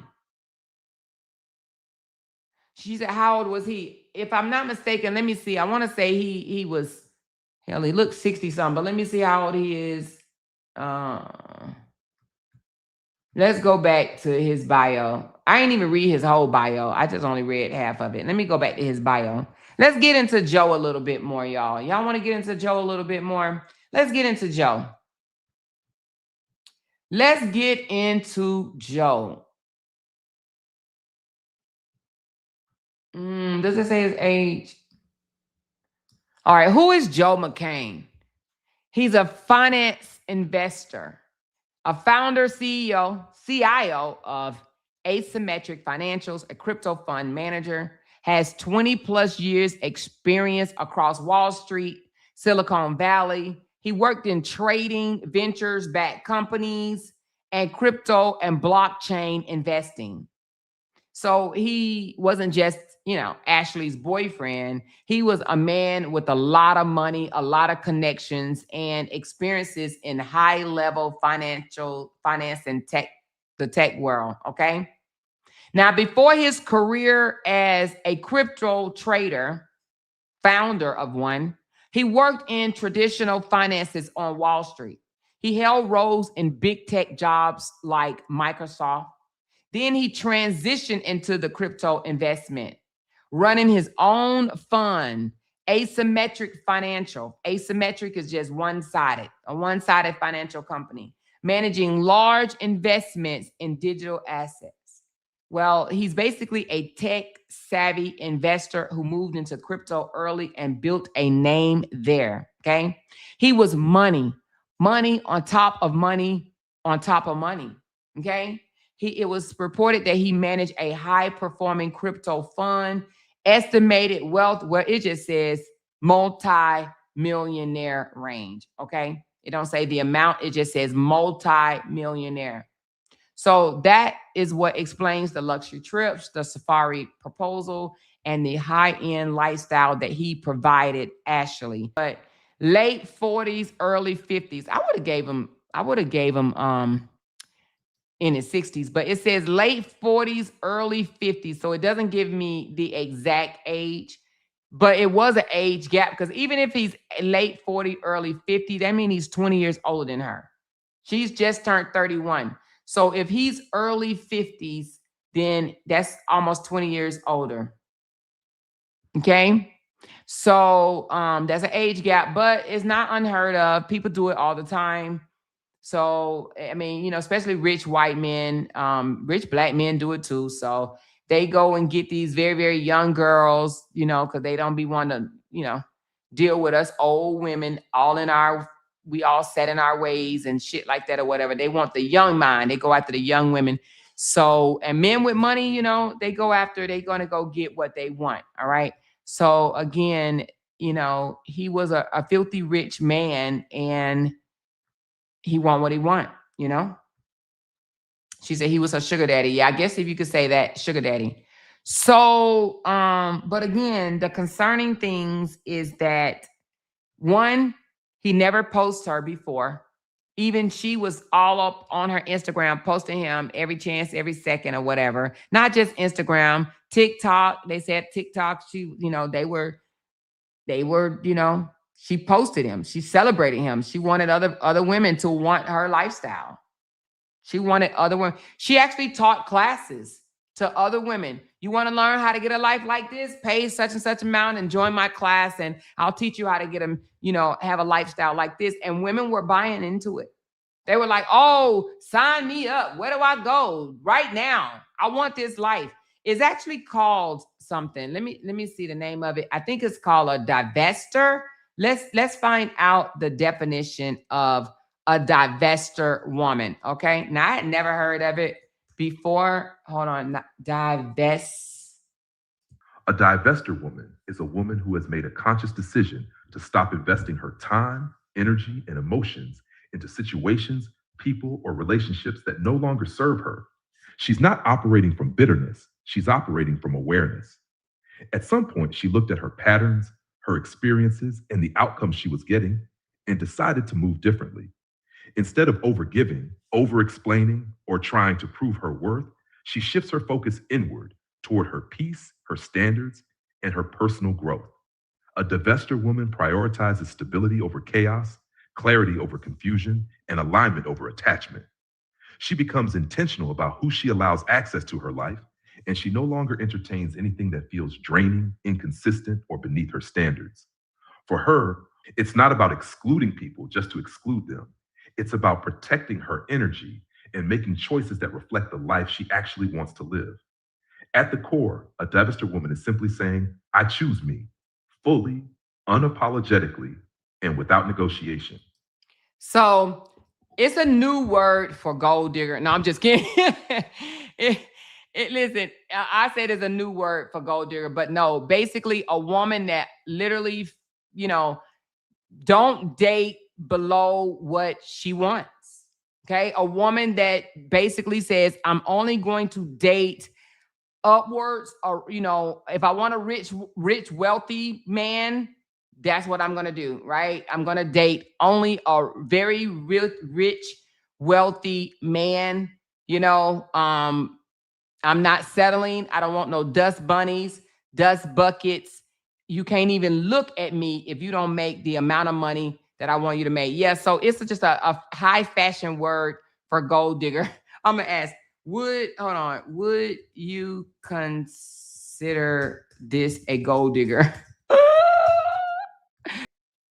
She said, how old was he? If I'm not mistaken, let me see. I want to say he was, hell, he looked 60-something, but let me see how old he is. Let's go back to his bio. I ain't even read his whole bio. I just only read half of it. Let me go back to his bio. Let's get into Joe a little bit more, y'all. Y'all want to get into Joe a little bit more? Let's get into Joe. Let's get into Joe. Does it say his age? All right, who is Joe McCain? He's a finance investor, a founder, CIO of Asymmetric Financials, a crypto fund manager, has 20 plus years experience across Wall Street, Silicon Valley. He worked in trading, ventures-backed companies, and crypto and blockchain investing. So he wasn't just, Ashlee's boyfriend. He was a man with a lot of money, a lot of connections, and experiences in high-level finance and the tech world, okay? Now, before his career as a crypto trader, founder of one, he worked in traditional finances on Wall Street. He held roles in big tech jobs like Microsoft. Then he transitioned into the crypto investment, running his own fund, Asymmetric Financial. Asymmetric is just one-sided, a one-sided financial company, managing large investments in digital assets. Well, he's basically a tech-savvy investor who moved into crypto early and built a name there, okay? He was money on top of money on top of money, okay? It was reported that he managed a high-performing crypto fund, estimated wealth, where it just says multi-millionaire range, okay? It don't say the amount, it just says multi-millionaire. So that is what explains the luxury trips, the safari proposal, and the high-end lifestyle that he provided Ashlee. But late 40s, early 50s, I would have gave him in his 60s, but it says late 40s, early 50s. So it doesn't give me the exact age, but it was an age gap, because even if he's late 40, early 50, that means he's 20 years older than her. She's just turned 31. So if he's early 50s, then that's almost 20 years older. Okay. So that's an age gap, but it's not unheard of. People do it all the time. So, I mean, especially rich white men, rich black men do it too. So they go and get these very, very young girls, because they don't be wanting to, deal with us old women we all set in our ways and shit like that or whatever. They want the young mind. They go after the young women. So, and men with money, they're going to go get what they want. All right. So again, he was a filthy rich man and he want what he want, She said he was a sugar daddy. Yeah, I guess if you could say that, sugar daddy. So, but again, the concerning things is that one, he never posted her before. Even she was all up on her Instagram, posting him every chance, every second or whatever. Not just Instagram, TikTok. They said TikTok, she posted him. She celebrated him. She wanted other women to want her lifestyle. She wanted other women. She actually taught classes to other women. You want to learn how to get a life like this? Pay such and such amount and join my class, and I'll teach you how to get them, have a lifestyle like this. And women were buying into it. They were like, oh, sign me up. Where do I go right now? I want this life. It's actually called something. Let me see the name of it. I think it's called a divester. Let's find out the definition of a divester woman. Okay. Now I had never heard of it before. Hold on. Divest. A divester woman is a woman who has made a conscious decision to stop investing her time, energy, and emotions into situations, people, or relationships that no longer serve her. She's not operating from bitterness. She's operating from awareness. At some point, she looked at her patterns, her experiences, and the outcomes she was getting, and decided to move differently. Instead of overgiving, over-explaining, or trying to prove her worth, she shifts her focus inward toward her peace, her standards, and her personal growth. A divester woman prioritizes stability over chaos, clarity over confusion, and alignment over attachment. She becomes intentional about who she allows access to her life, and she no longer entertains anything that feels draining, inconsistent, or beneath her standards. For her, it's not about excluding people just to exclude them. It's about protecting her energy and making choices that reflect the life she actually wants to live. At the core, a divester woman is simply saying, I choose me, fully, unapologetically, and without negotiation. So it's a new word for gold digger. No, I'm just kidding. Listen, I said it's a new word for gold digger, but no, basically a woman that literally, don't date below what she wants. Okay. A woman that basically says, I'm only going to date upwards, or, if I want a rich, wealthy man, that's what I'm going to do. Right. I'm going to date only a very rich, wealthy man. I'm not settling. I don't want no dust bunnies, dust buckets. You can't even look at me if you don't make the amount of money that I want you to make. Yeah, so it's just a high fashion word for gold digger. I'm going to ask, would you consider this a gold digger?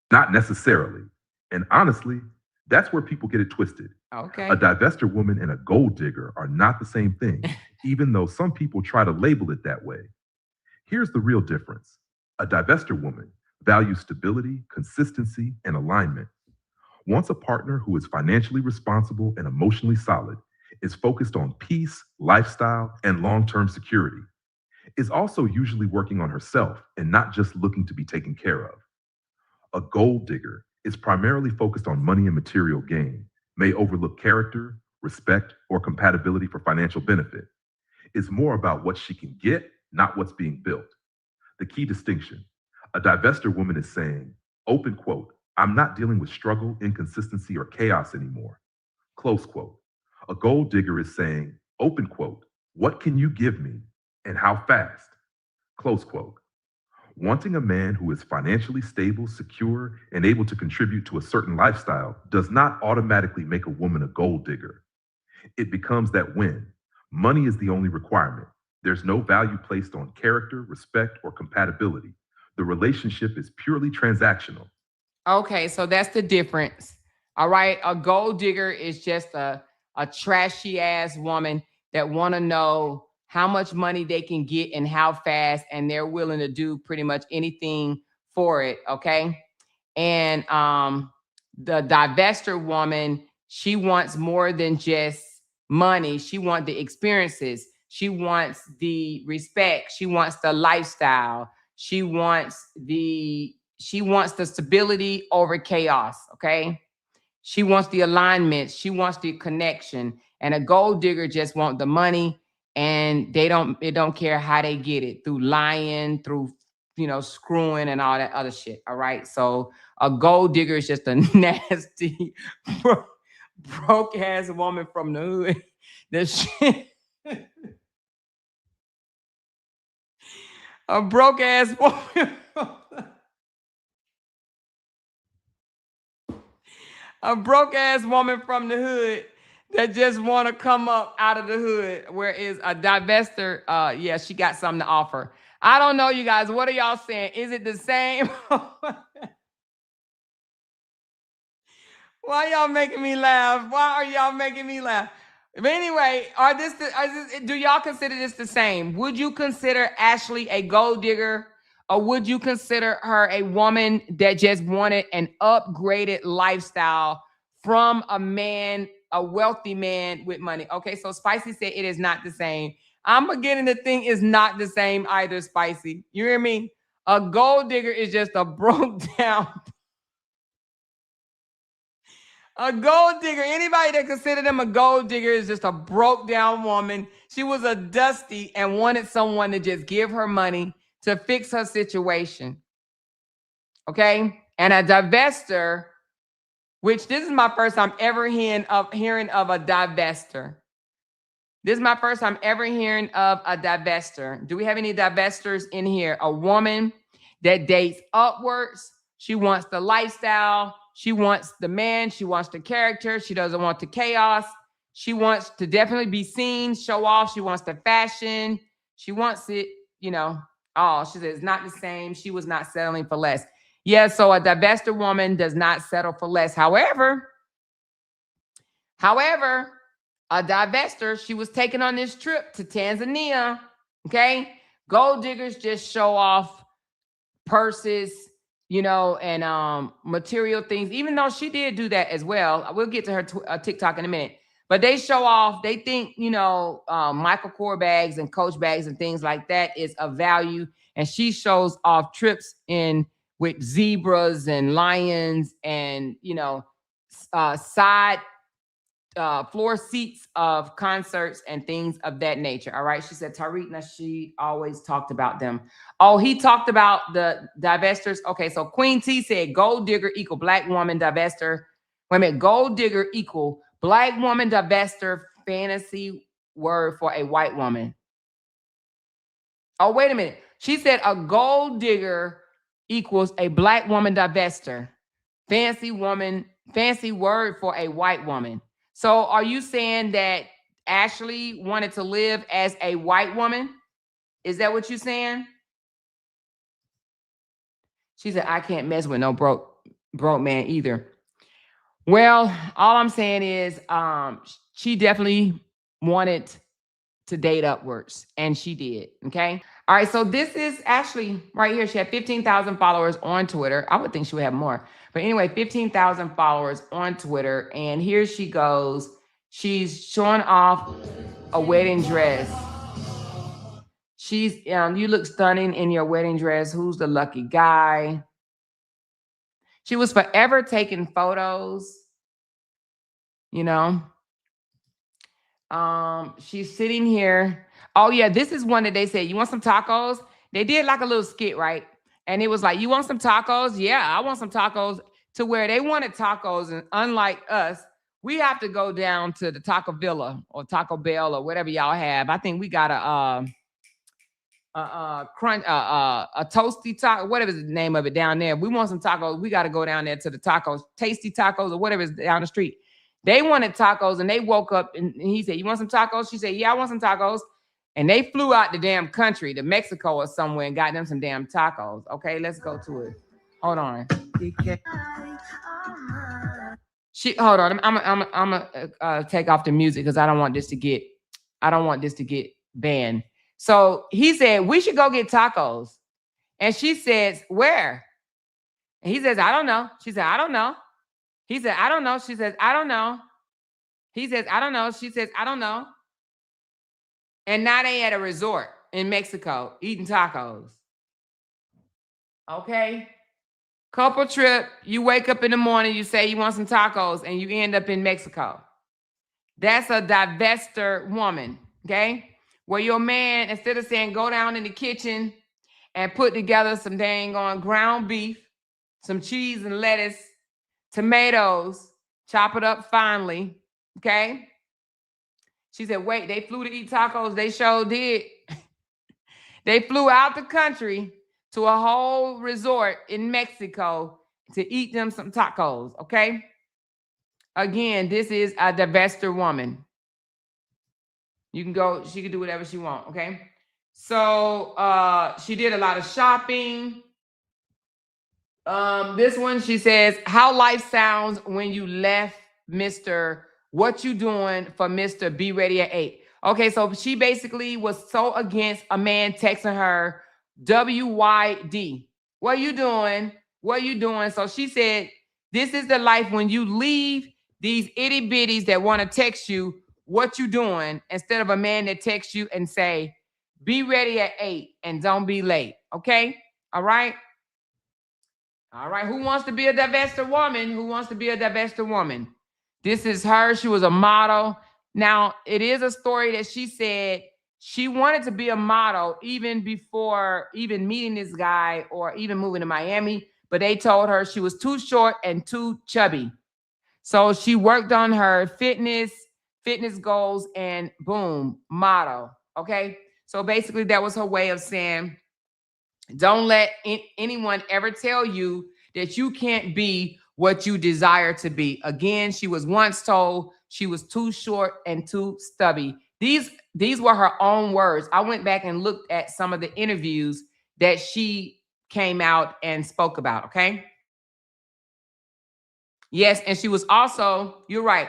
Not necessarily. And honestly, that's where people get it twisted. Okay. A divester woman and a gold digger are not the same thing, even though some people try to label it that way. Here's the real difference. A divester woman values stability, consistency, and alignment. Wants a partner who is financially responsible and emotionally solid, is focused on peace, lifestyle, and long-term security. Is also usually working on herself and not just looking to be taken care of. A gold digger is primarily focused on money and material gain, may overlook character, respect, or compatibility for financial benefit. It's more about what she can get, not what's being built. The key distinction, a divester woman is saying, open quote, I'm not dealing with struggle, inconsistency, or chaos anymore. Close quote. A gold digger is saying, open quote, what can you give me and how fast? Close quote. Wanting a man who is financially stable, secure, and able to contribute to a certain lifestyle does not automatically make a woman a gold digger. It becomes that when money is the only requirement, there's no value placed on character, respect, or compatibility. The relationship is purely transactional. Okay, so that's the difference. All right, a gold digger is just a trashy ass woman that want to know how much money they can get and how fast, and they're willing to do pretty much anything for it, okay? And the divester woman, she wants more than just money. She wants the experiences. She wants the respect. She wants the lifestyle. She wants the stability over chaos, okay? She wants the alignment. She wants the connection. And a gold digger just wants the money, and it don't care how they get it, through lying, through screwing and all that other shit. All right. So a gold digger is just a nasty, broke ass woman from the hood. That shit. A broke ass woman. A broke ass woman from the hood that just want to come up out of the hood. Whereas a divester, yeah, she got something to offer. I don't know, you guys. What are y'all saying? Is it the same? Why y'all making me laugh? Why are y'all making me laugh? But anyway, do y'all consider this the same? Would you consider Ashlee a gold digger, or would you consider her a woman that just wanted an upgraded lifestyle from a man, a wealthy man with money? Okay, so Spicy said it is not the same. I'm beginning to think it's not the same either, Spicy. You hear me? A gold digger is just a broke down. A gold digger, anybody that considered them a gold digger is just a broke down woman. She was a dusty and wanted someone to just give her money to fix her situation. Okay? And a divester, which this is my first time ever hearing of a divester. This is my first time ever hearing of a divester. Do we have any divestors in here? A woman that dates upwards. She wants the lifestyle. She wants the man. She wants the character. She doesn't want the chaos. She wants to definitely be seen, show off. She wants the fashion. She wants it, all. She says it's not the same. She was not settling for less. Yeah, so a divester woman does not settle for less. However, a divester, she was taken on this trip to Tanzania, okay? Gold diggers just show off purses, and material things, even though she did do that as well. We'll get to her TikTok in a minute. But they show off, they think, Michael Kors bags and Coach bags and things like that is of value. And she shows off trips with zebras and lions and, side floor seats of concerts and things of that nature. All right. She said Tariq Nasheed always talked about them. Oh, he talked about the divestors. Okay. So Queen T said gold digger equal black woman divester. Wait a minute. Gold digger equal black woman divester, fantasy word for a white woman. Oh, wait a minute. She said a gold digger equals a black woman divester. Fancy word for a white woman. So are you saying that Ashlee wanted to live as a white woman? Is that what you're saying? She said, I can't mess with no broke man either. Well, all I'm saying is she definitely wanted to date upwards, and she did, okay? All right, so this is Ashlee right here. She had 15,000 followers on Twitter. I would think she would have more. But anyway, 15,000 followers on Twitter. And here she goes. She's showing off a wedding dress. She's, you look stunning in your wedding dress. Who's the lucky guy? She was forever taking photos, She's sitting here. Oh yeah, this is one that they said, you want some tacos? They did like a little skit, right? And it was like, you want some tacos? Yeah, I want some tacos. To where they wanted tacos, and unlike us, we have to go down to the Taco Villa or Taco Bell or whatever y'all have. I think we got a toasty taco, whatever is the name of it down there. We want some tacos. We got to go down there to the tacos, tasty tacos or whatever is down the street. They wanted tacos, and they woke up and he said, you want some tacos? She said, yeah, I want some tacos. And they flew out the damn country to Mexico or somewhere and got them some damn tacos. Okay, let's go to it. Hold on. Hold on. I'm gonna take off the music because I don't want this to get ban. So he said, we should go get tacos. And she says, where? And he says, I don't know. She said, I don't know. He said, I don't know. She says, I don't know. He says, I don't know. She says, I don't know. And now they at a resort in Mexico eating tacos. Okay. Couple trip, you wake up in the morning, you say you want some tacos, and you end up in Mexico. That's a divester woman, okay? Where your man, instead of saying go down in the kitchen and put together some dang on ground beef, some cheese and lettuce, tomatoes, chop it up finely, okay? She said, wait, they flew to eat tacos. They sure did. They flew out the country to a whole resort in Mexico to eat them some tacos, okay? Again, this is a divester woman. You can go, she can do whatever she wants, okay? So she did a lot of shopping. This one, she says, how life sounds when you left Mr. What you doing for Mr. Be Ready at 8. Okay, so she basically was so against a man texting her WYD. What you doing? What you doing? So she said, this is the life when you leave these itty bitties that want to text you, what you doing, instead of a man that texts you and say, be ready at 8 and don't be late. Okay? All right? All right. Who wants to be a divester woman? Who wants to be a divester woman? This is her. She was a model. Now, it is a story that she said she wanted to be a model even before even meeting this guy or even moving to Miami, but they told her she was too short and too chubby. So she worked on her fitness goals, and boom, model. Okay. So basically that was her way of saying, don't let anyone ever tell you that you can't be what you desire to be. Again, she was once told she was too short and too stubby. These were her own words. I went back and looked at some of the interviews that she came out and spoke about, okay? Yes, and she was also, you're right,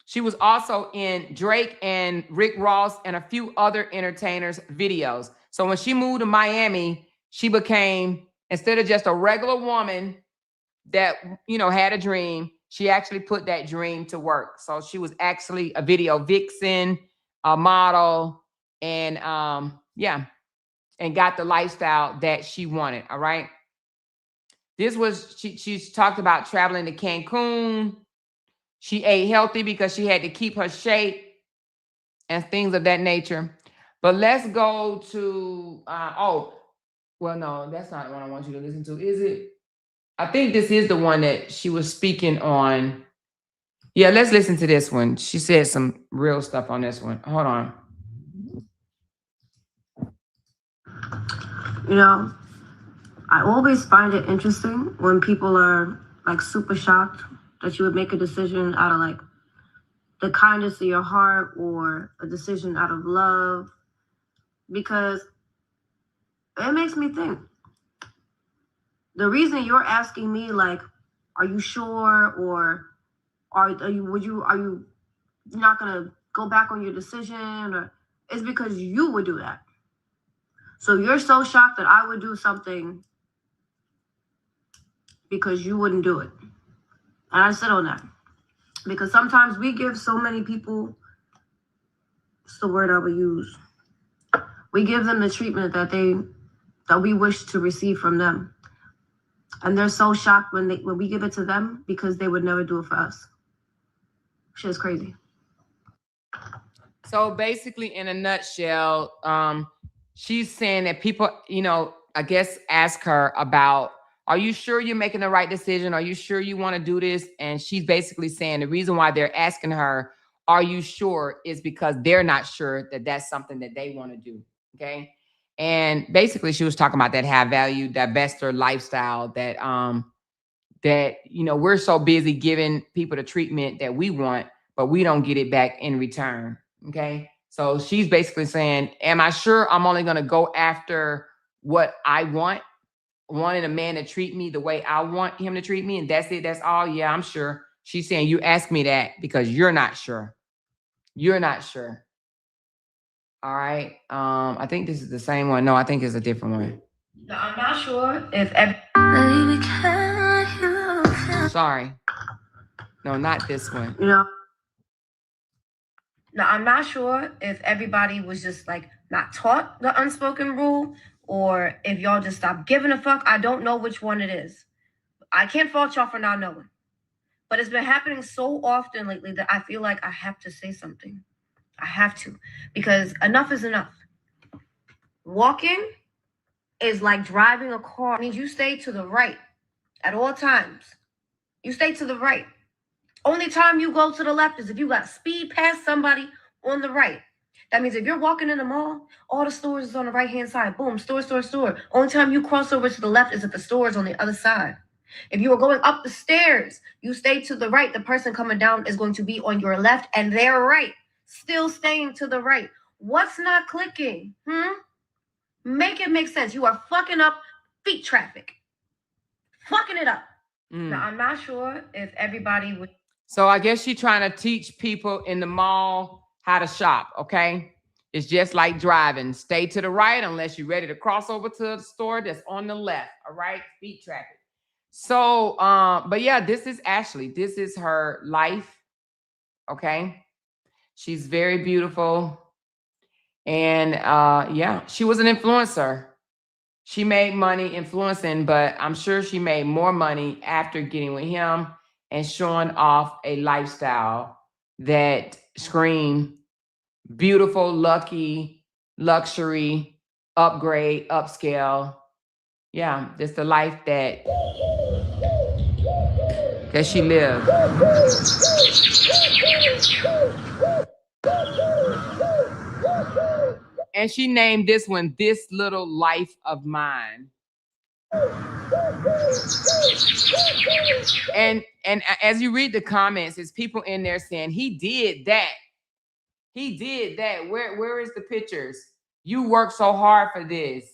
she was also in Drake and Rick Ross and a few other entertainers' videos. So when she moved to Miami, she became, instead of just a regular woman that, you know, had a dream, she actually put that dream to work. So she was actually a video vixen, a model, and yeah, and got the lifestyle that she wanted. All right. This was, she's talked about traveling to Cancun. She ate healthy because she had to keep her shape and things of that nature. But let's go to, oh, well, no, that's not the one I want you to listen to, is it? I think this is the one that she was speaking on. Yeah, let's listen to this one. She said some real stuff on this one. Hold on. You know, I always find it interesting when people are like super shocked that you would make a decision out of like the kindness of your heart or a decision out of love, because it makes me think. The reason you're asking me like, are you sure, or are you not gonna go back on your decision, or it's because you would do that. So you're so shocked that I would do something because you wouldn't do it. And I sit on that. Because sometimes we give so many people, it's the word I would use, we give them the treatment that we wish to receive from them. And they're so shocked when we give it to them because they would never do it for us. Shit's crazy. So basically, in a nutshell, she's saying that people, you know, I guess ask her about, are you sure you're making the right decision? Are you sure you want to do this? And she's basically saying the reason why they're asking her, are you sure, is because they're not sure that that's something that they want to do. Okay. And basically she was talking about that high value, divester lifestyle that, that, you know, we're so busy giving people the treatment that we want, but we don't get it back in return. Okay. So she's basically saying, am I sure I'm only going to go after what I want? Wanting a man to treat me the way I want him to treat me, and that's it, that's all? Yeah, I'm sure. She's saying, you ask me that because you're not sure. You're not sure. All right. I think this is the same one. No, I think it's a different one. Now, I'm not sure if Sorry. No, not this one. Now, I'm not sure if everybody was just like not taught the unspoken rule or if y'all just stopped giving a fuck. I don't know which one it is. I can't fault y'all for not knowing. But it's been happening so often lately that I feel like I have to say something. I have to. Because enough is enough. Walking is like driving a car. It means you stay to the right at all times. You stay to the right. Only time you go to the left is if you got to speed past somebody on the right. That means if you're walking in the mall, all the stores is on the right-hand side. Boom, store, store, store. Only time you cross over to the left is if the store is on the other side. If you are going up the stairs, you stay to the right. The person coming down is going to be on your left and their right. Still staying to the right. What's not clicking? Make it make sense. You are fucking up feet traffic. Fucking it up. Now, I'm not sure if everybody would. So I guess she's trying to teach people in the mall how to shop, okay? It's just like driving. Stay to the right unless you're ready to cross over to the store that's on the left, all right? Feet traffic. So, but yeah, this is Ashlee. This is her life, okay? She's very beautiful. And yeah, she was an influencer. She made money influencing, but I'm sure she made more money after getting with him and showing off a lifestyle that screamed beautiful, lucky, luxury, upgrade, upscale. Yeah, that's the life that she lived. And she named this one, This Little Life of Mine. And as you read the comments, there's people in there saying, he did that. He did that. Where is the pictures? You worked so hard for this.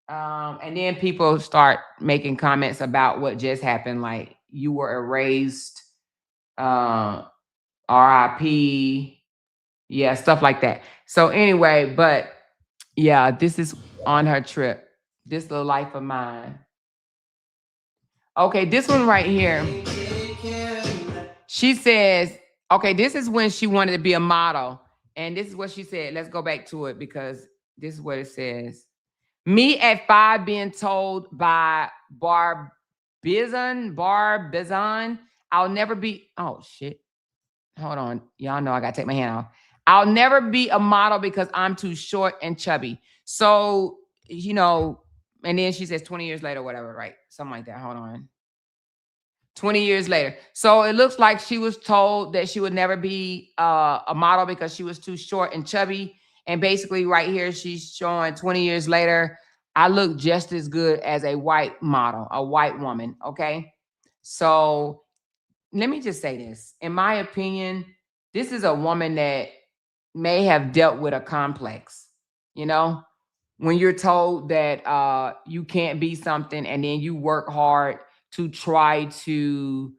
And then people start making comments about what just happened, like you were erased, RIP, yeah, stuff like that. So anyway, but yeah, this is on her trip. This Little Life of Mine. Okay, this one right here. She says, okay, this is when she wanted to be a model. And this is what she said. Let's go back to it because this is what it says. Me at 5 being told by Barbizon, I'll never be, oh shit. Hold on. Y'all know I got to take my hand off. I'll never be a model because I'm too short and chubby. So, you know, and then she says 20 years later, whatever, right? Something like that. Hold on. 20 years later. So it looks like she was told that she would never be a model because she was too short and chubby. And basically right here, she's showing 20 years later, I look just as good as a white model, a white woman, okay? So let me just say this. In my opinion, this is a woman that may have dealt with a complex, you know? When you're told that you can't be something and then you work hard to try to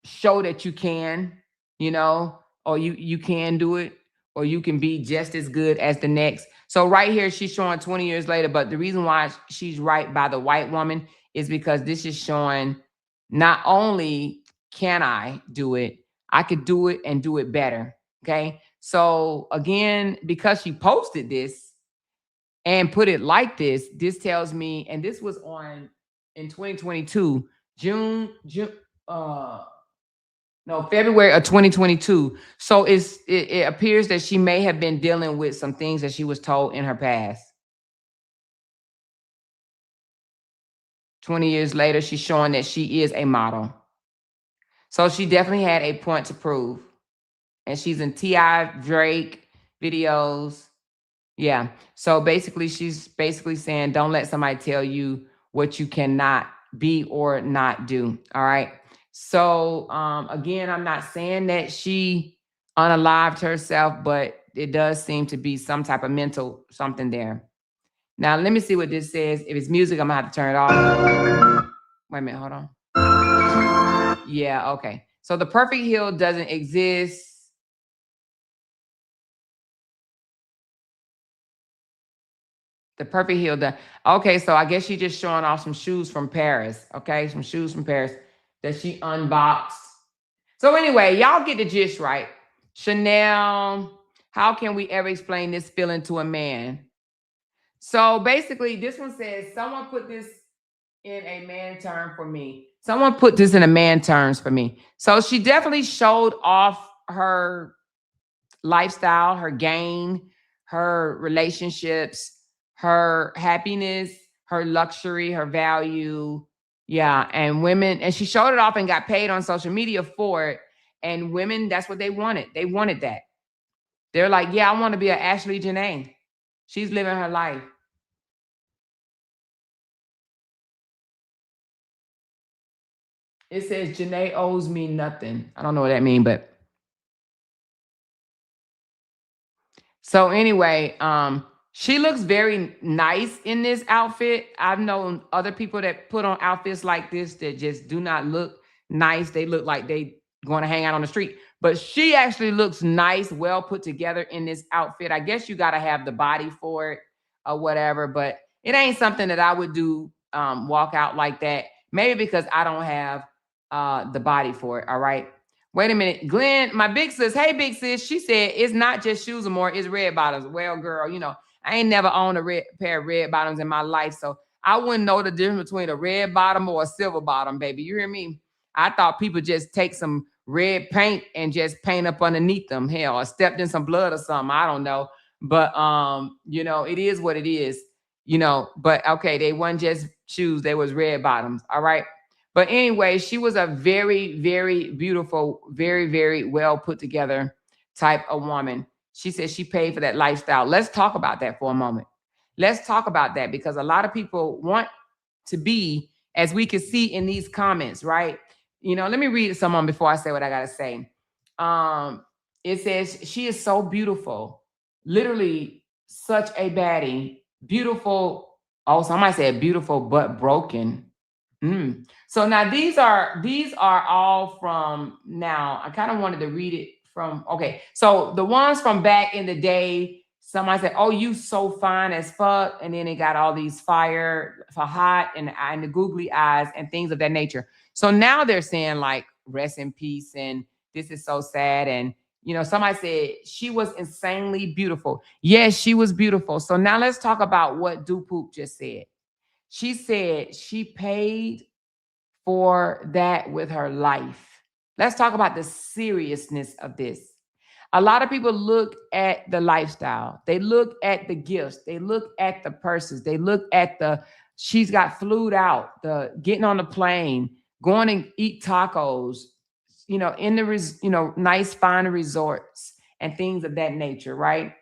show that you can, you know, or you can do it, or you can be just as good as the next. So right here, she's showing 20 years later, but the reason why she's right by the white woman is because this is showing not only can I do it, I could do it and do it better, okay? So again, because she posted this and put it like this, this tells me, and this was on in 2022, February of 2022. So it appears that she may have been dealing with some things that she was told in her past. 20 years later, she's showing that she is a model. So she definitely had a point to prove. And she's in T.I. Drake videos. Yeah. So basically, she's basically saying, don't let somebody tell you what you cannot be or not do. All right. So again, I'm not saying that she unalived herself, but it does seem to be some type of mental something there. Now, let me see what this says. If it's music, I'm going to have to turn it off. Wait a minute. Hold on. Yeah. Okay. So the perfect heel doesn't exist. The perfect heel done. Okay, so I guess she just showing off some shoes from Paris. Okay, some shoes from Paris that she unboxed. So anyway, y'all get the gist, right? Chanel, how can we ever explain this feeling to a man? So basically, this one says, someone put this in a man term for me. Someone put this in a man terms for me. So she definitely showed off her lifestyle, her gain, her relationships, her happiness, her luxury, her value. Yeah. And women, and she showed it off and got paid on social media for it. And women, that's what they wanted. They wanted that. They're like, yeah, I want to be an Ashlee Janae. She's living her life. It says Janae owes me nothing. I don't know what that means, but so anyway, she looks very nice in this outfit. I've known other people that put on outfits like this that just do not look nice. They look like they going to hang out on the street. But she actually looks nice, well put together in this outfit. I guess you got to have the body for it or whatever, but it ain't something that I would do, walk out like that. Maybe because I don't have the body for it, all right? Wait a minute. Glenn, my big sis, hey, big sis, she said it's not just shoes anymore, it's red bottoms. Well, girl, you know, I ain't never owned a pair of red bottoms in my life, so I wouldn't know the difference between a red bottom or a silver bottom, baby. You hear me? I thought people just take some red paint and just paint up underneath them, hell, or stepped in some blood or something. I don't know. But, you know, it is what it is, you know. But, okay, they weren't just shoes. They was red bottoms, all right? But anyway, she was a very, very beautiful, very, very well put together type of woman. She said she paid for that lifestyle. Let's talk about that for a moment. Let's talk about that because a lot of people want to be, as we can see in these comments, right? You know, let me read someone before I say what I got to say. It says, she is so beautiful, literally such a baddie, beautiful. Oh, somebody said beautiful but broken. So now these are all from now. I kind of wanted to read it from, okay. So the ones from back in the day, somebody said, oh, you so fine as fuck. And then it got all these fire for hot and the googly eyes and things of that nature. So now they're saying like, rest in peace. And this is so sad. And, you know, somebody said she was insanely beautiful. Yes, she was beautiful. So now let's talk about what Dupoop just said. She said she paid for that with her life. Let's talk about the seriousness of this. A lot of people look at the lifestyle. They look at the gifts. They look at the purses. They look at she's got flued out, the getting on the plane, going and eat tacos, you know, in the, you know, nice, fine resorts and things of that nature, right?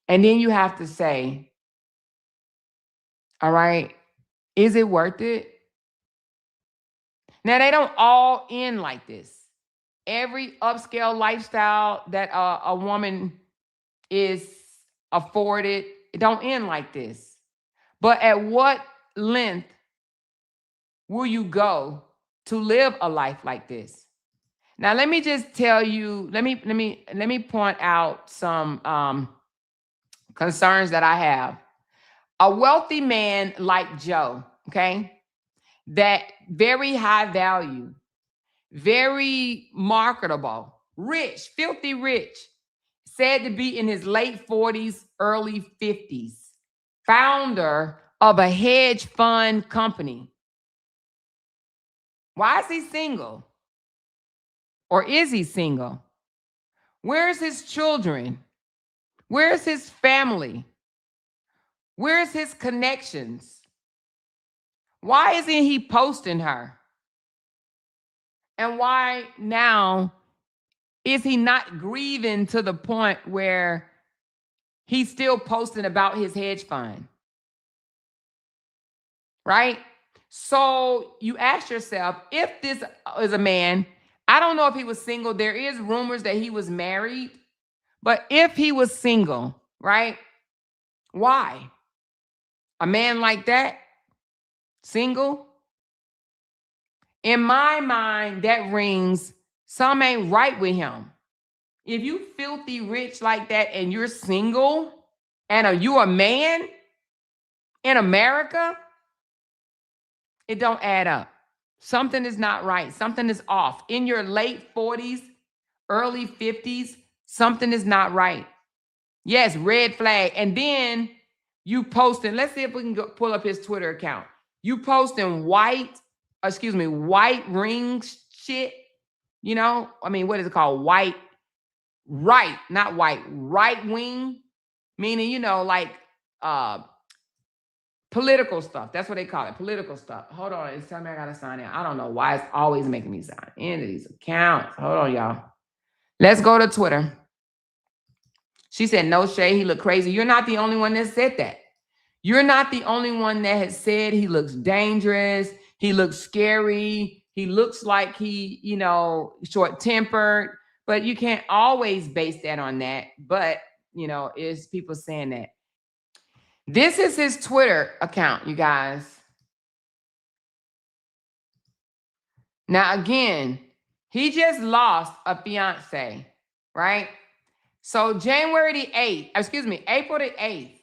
And then you have to say, all right, is it worth it? Now, they don't all end like this. Every upscale lifestyle that a woman is afforded, it don't end like this. But at what length will you go to live a life like this? Now, let me just tell you, let me point out some concerns that I have. A wealthy man like Joe, okay, that very high value, very marketable, rich, filthy rich, said to be in his late 40s, early 50s, founder of a hedge fund company. Why is he single? Or is he single? Where's his children? Where's his family? Where's his connections? Why isn't he posting her? And why now is he not grieving to the point where he's still posting about his hedge fund? Right? So you ask yourself, if this is a man, I don't know if he was single. There is rumors that he was married, but if he was single, right? Why? A man like that, single? In my mind, that rings, some ain't right with him. If you filthy rich like that and you're single and you a man, in America, it don't add up. Something is not right. Something is off. In your late 40s, early 50s, something is not right. Yes, red flag. And then you posting, let's see if we can pull up his Twitter account. You posting white ring shit. You know, I mean, what is it called? Right wing, meaning, you know, like political stuff. That's what they call it, political stuff. Hold on, it's telling me I gotta sign in. I don't know why it's always making me sign into these accounts. Hold on, y'all. Let's go to Twitter. She said, no shade, he looked crazy. You're not the only one that said that. You're not the only one that has said he looks dangerous. He looks scary. He looks like he, you know, short-tempered. But you can't always base that on that. But, you know, it's people saying that. This is his Twitter account, you guys. Now, again, he just lost a fiance, right? So April the 8th,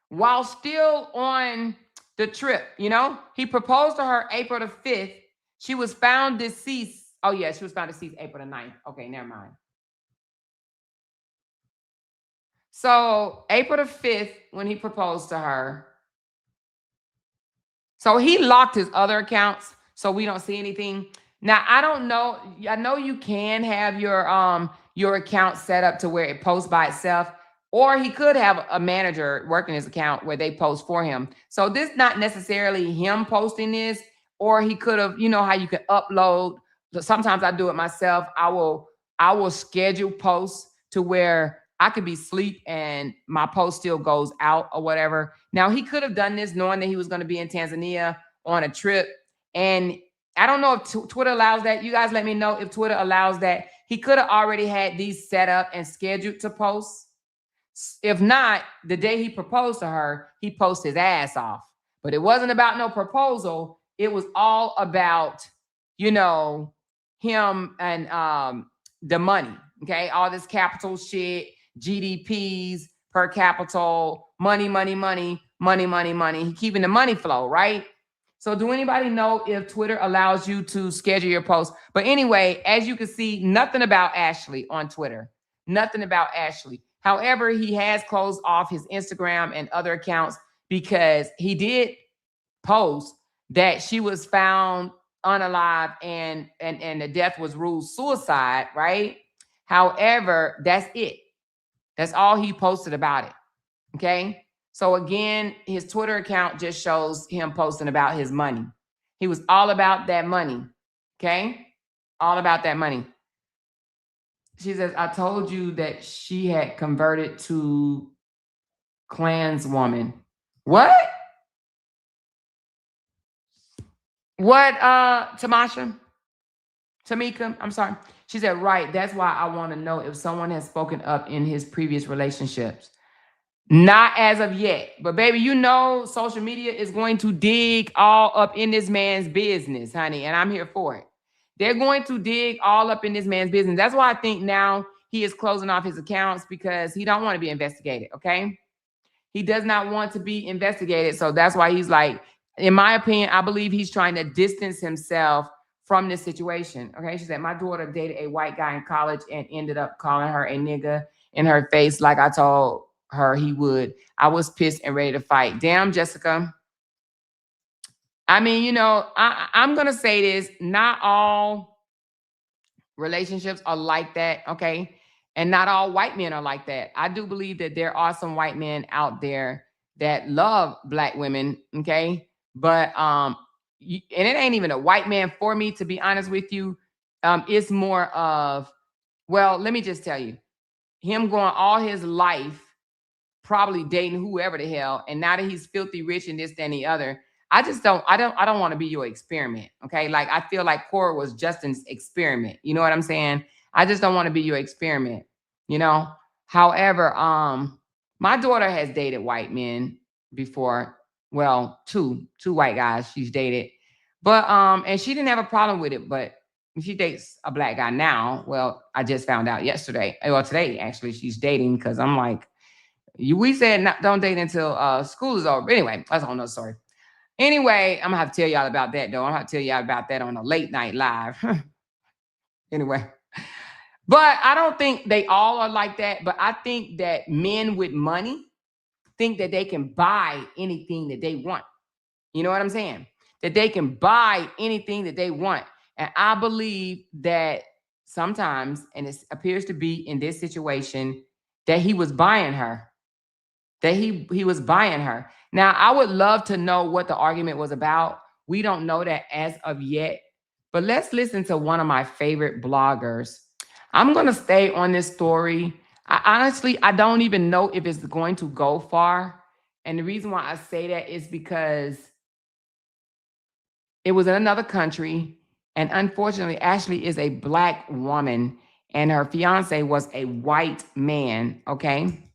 while still on the trip, you know, he proposed to her April the 5th. She was found deceased. Oh, yeah, she was found deceased April the 9th. Okay, never mind. So April the 5th, when he proposed to her. So he locked his other accounts so we don't see anything. Now, I don't know. I know you can have your account set up to where it posts by itself, or he could have a manager working his account where they post for him. So this not necessarily him posting this, or he could have, you know how you can upload. Sometimes I do it myself. I will schedule posts to where I could be asleep and my post still goes out or whatever. Now, he could have done this knowing that he was going to be in Tanzania on a trip. And I don't know if Twitter allows that. You guys let me know if Twitter allows that. He could have already had these set up and scheduled to post. If not, the day he proposed to her, he posted his ass off. But it wasn't about no proposal. It was all about, you know, him and the money. Okay, all this capital shit, GDPs per capital, money. He keeping the money flow, right? So do anybody know if Twitter allows you to schedule your posts? But anyway, as you can see, nothing about Ashlee on Twitter. Nothing about Ashlee. However, he has closed off his Instagram and other accounts because he did post that she was found unalive and the death was ruled suicide, right? However, that's it. That's all he posted about it. Okay. So again, his Twitter account just shows him posting about his money. He was all about that money. Okay. All about that money. She says, I told you that she had converted to Klanswoman. What? What, Tamika, I'm sorry. She said, right. That's why I want to know if someone has spoken up in his previous relationships. Not as of yet. But baby, you know, social media is going to dig all up in this man's business, honey. And I'm here for it. They're going to dig all up in this man's business. That's why I think now he is closing off his accounts because he don't want to be investigated, okay? He does not want to be investigated. So that's why he's like, in my opinion, I believe he's trying to distance himself from this situation, okay? She said, my daughter dated a white guy in college and ended up calling her a nigga in her face like I told her he would. I was pissed and ready to fight. Damn, Jessica. I mean, you know, I'm going to say this. Not all relationships are like that, okay? And not all white men are like that. I do believe that there are some white men out there that love black women, okay? But, and it ain't even a white man for me, to be honest with you. It's more of, well, let me just tell you, him going all his life probably dating whoever the hell, and now that he's filthy rich and this, that, and the other, I don't want to be your experiment, okay? Like, I feel like Cora was Justin's experiment. You know what I'm saying? I just don't want to be your experiment, you know? However, my daughter has dated white men before. Well, two white guys she's dated. But, and she didn't have a problem with it, but she dates a black guy now. Well, I just found out yesterday, or today, actually, she's dating, because I'm like, We said don't date until school is over. Anyway, that's a whole nother story. Anyway, I'm gonna have to tell y'all about that though. I'm gonna have to tell y'all about that on a late night live. Anyway. But I don't think they all are like that. But I think that men with money think that they can buy anything that they want. You know what I'm saying? That they can buy anything that they want. And I believe that sometimes, and it appears to be in this situation, that he was buying her. That he was buying her. Now, I would love to know what the argument was about. We don't know that as of yet. But let's listen to one of my favorite bloggers. I'm going to stay on this story. I don't even know if it's going to go far. And the reason why I say that is because it was in another country. And unfortunately, Ashlee is a Black woman and her fiance was a white man. Okay.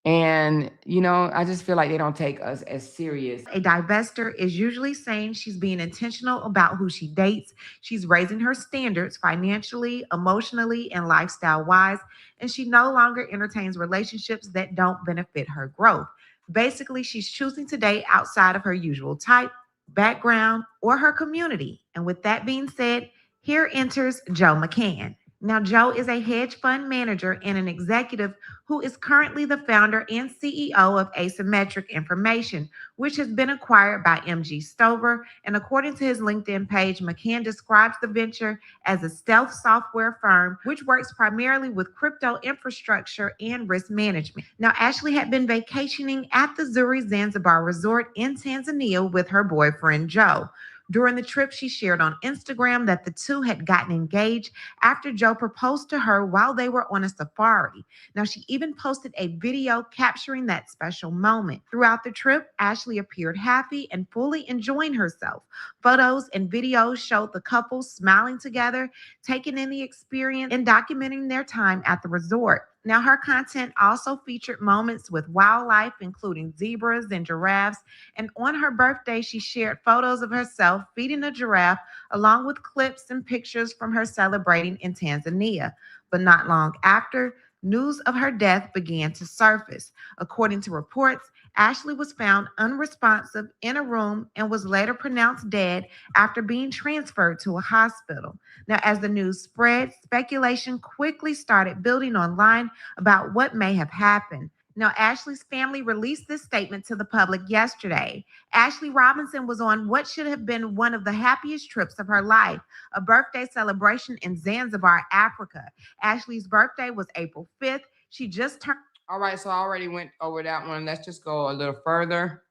And, you know, I just feel like they don't take us as serious. A divester is usually saying she's being intentional about who she dates. She's raising her standards financially, emotionally, and lifestyle-wise, and she no longer entertains relationships that don't benefit her growth. Basically, she's choosing to date outside of her usual type, background, or her community. And with that being said, here enters Joe McCain. Now, Joe is a hedge fund manager and an executive who is currently the founder and CEO of Asymmetric Information, which has been acquired by MG Stover. And according to his LinkedIn page, McCann describes the venture as a stealth software firm, which works primarily with crypto infrastructure and risk management. Now, Ashlee had been vacationing at the Zuri Zanzibar Resort in Tanzania with her boyfriend, Joe. During the trip, she shared on Instagram that the two had gotten engaged after Joe proposed to her while they were on a safari. Now, she even posted a video capturing that special moment. Throughout the trip, Ashlee appeared happy and fully enjoying herself. Photos and videos showed the couple smiling together, taking in the experience, and documenting their time at the resort. Now, her content also featured moments with wildlife, including zebras and giraffes. And on her birthday, she shared photos of herself feeding a giraffe, along with clips and pictures from her celebrating in Tanzania. But not long after, news of her death began to surface. According to reports, Ashlee was found unresponsive in a room and was later pronounced dead after being transferred to a hospital. Now, as the news spread, speculation quickly started building online about what may have happened. Now, Ashlee's family released this statement to the public yesterday. Ashlee Robinson was on what should have been one of the happiest trips of her life, a birthday celebration in Zanzibar, Africa. Ashlee's birthday was April 5th. She just turned. All right, so I already went over that one. Let's just go a little further.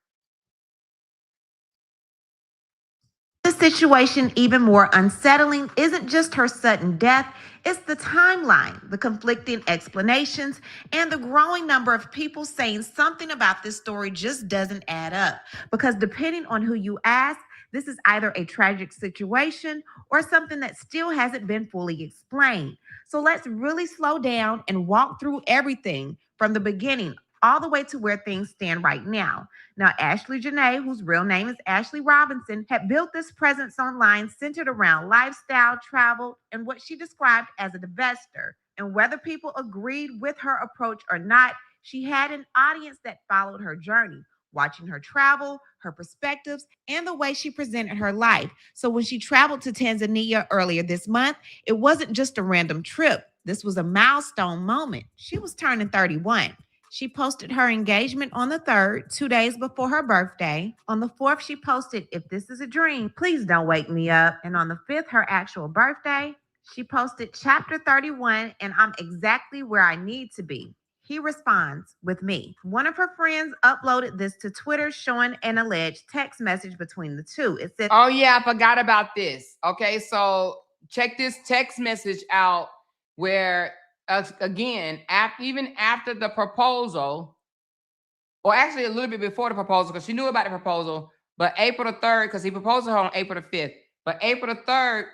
The situation even more unsettling isn't just her sudden death, it's the timeline, the conflicting explanations, and the growing number of people saying something about this story just doesn't add up. Because depending on who you ask, this is either a tragic situation or something that still hasn't been fully explained. So let's really slow down and walk through everything from the beginning all the way to where things stand right now. Now, Ashlee Janae, whose real name is Ashlee Robinson, had built this presence online centered around lifestyle, travel, and what she described as a divester. And whether people agreed with her approach or not, she had an audience that followed her journey, watching her travel, her perspectives, and the way she presented her life. So when she traveled to Tanzania earlier this month, it wasn't just a random trip. This was a milestone moment. She was turning 31. She posted her engagement on the 3rd, 2 days before her birthday. On the 4th, she posted, "If this is a dream, please don't wake me up." And on the 5th, her actual birthday, she posted chapter 31, "And I'm exactly where I need to be." He responds with me. One of her friends uploaded this to Twitter showing an alleged text message between the two. It said, "Oh yeah, I forgot about this." Okay, so check this text message out where again, even after the proposal, or actually a little bit before the proposal, because she knew about the proposal, but April the 3rd, because he proposed to her on April the 5th. But April the 3rd,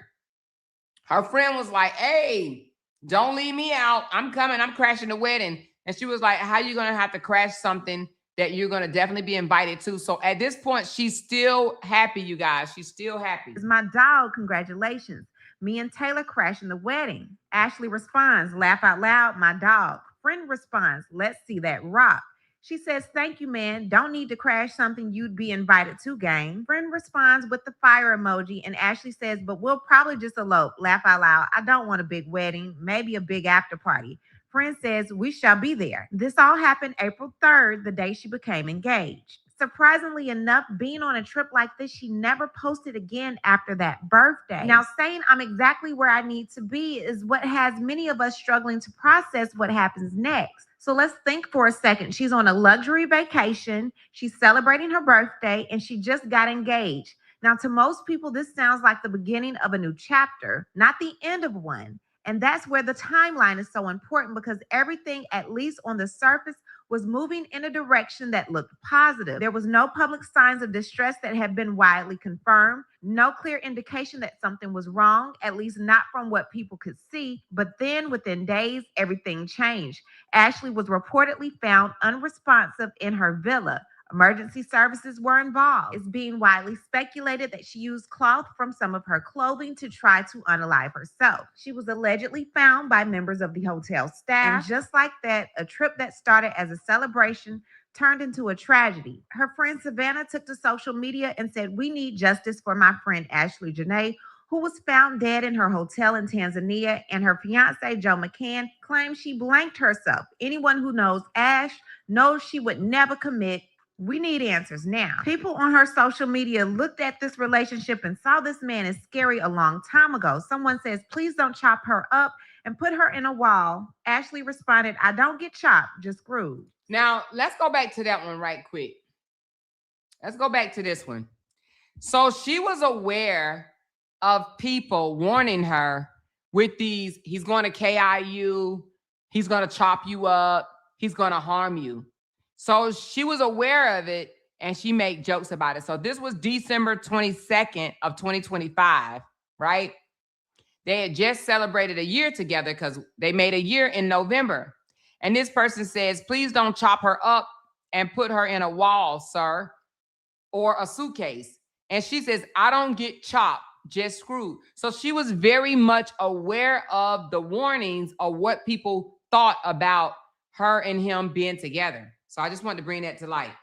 her friend was like, "Hey, don't leave me out. I'm coming. I'm crashing the wedding." And she was like, "How you going to have to crash something that you're going to definitely be invited to?" So at this point, she's still happy, you guys. She's still happy. "It's my dog. Congratulations. Me and Taylor crashing the wedding." Ashlee responds, "Laugh out loud, my dog." Friend responds, "Let's see that rock." She says, "Thank you, man. Don't need to crash something you'd be invited to, gang." Friend responds with the fire emoji, and Ashlee says, "But we'll probably just elope. Laugh out loud. I don't want a big wedding, maybe a big after party." Friend says, "We shall be there." This all happened April 3rd, the day she became engaged. Surprisingly enough, being on a trip like this, she never posted again after that birthday. Now, saying I'm exactly where I need to be is what has many of us struggling to process what happens next. So let's think for a second. She's on a luxury vacation, she's celebrating her birthday, and she just got engaged. Now, to most people, this sounds like the beginning of a new chapter, not the end of one. And that's where the timeline is so important, because everything, at least on the surface, was moving in a direction that looked positive. There was no public signs of distress that had been widely confirmed, no clear indication that something was wrong, at least not from what people could see. But then within days, everything changed. Ashlee was reportedly found unresponsive in her villa. Emergency services were involved. It's being widely speculated that she used cloth from some of her clothing to try to unalive herself. She was allegedly found by members of the hotel staff. And just like that, a trip that started as a celebration turned into a tragedy. Her friend Savannah took to social media and said, "We need justice for my friend Ashlee Janae, who was found dead in her hotel in Tanzania, and her fiancé, Joe McCain, claims she blanked herself. Anyone who knows Ash knows she would never commit. We need answers now." People on her social media looked at this relationship and saw this man as scary a long time ago. Someone says, "Please don't chop her up and put her in a wall." Ashlee responded, "I don't get chopped, just screwed." Now, let's go back to that one right quick. Let's go back to this one. So she was aware of people warning her with these, he's going to KI you, he's going to chop you up, he's going to harm you. So she was aware of it, and she made jokes about it. So this was December 22nd of 2025, right? They had just celebrated a year together because they made a year in November. And this person says, "Please don't chop her up and put her in a wall, sir, or a suitcase." And she says, "I don't get chopped, just screwed." So she was very much aware of the warnings of what people thought about her and him being together. So I just wanted to bring that to light.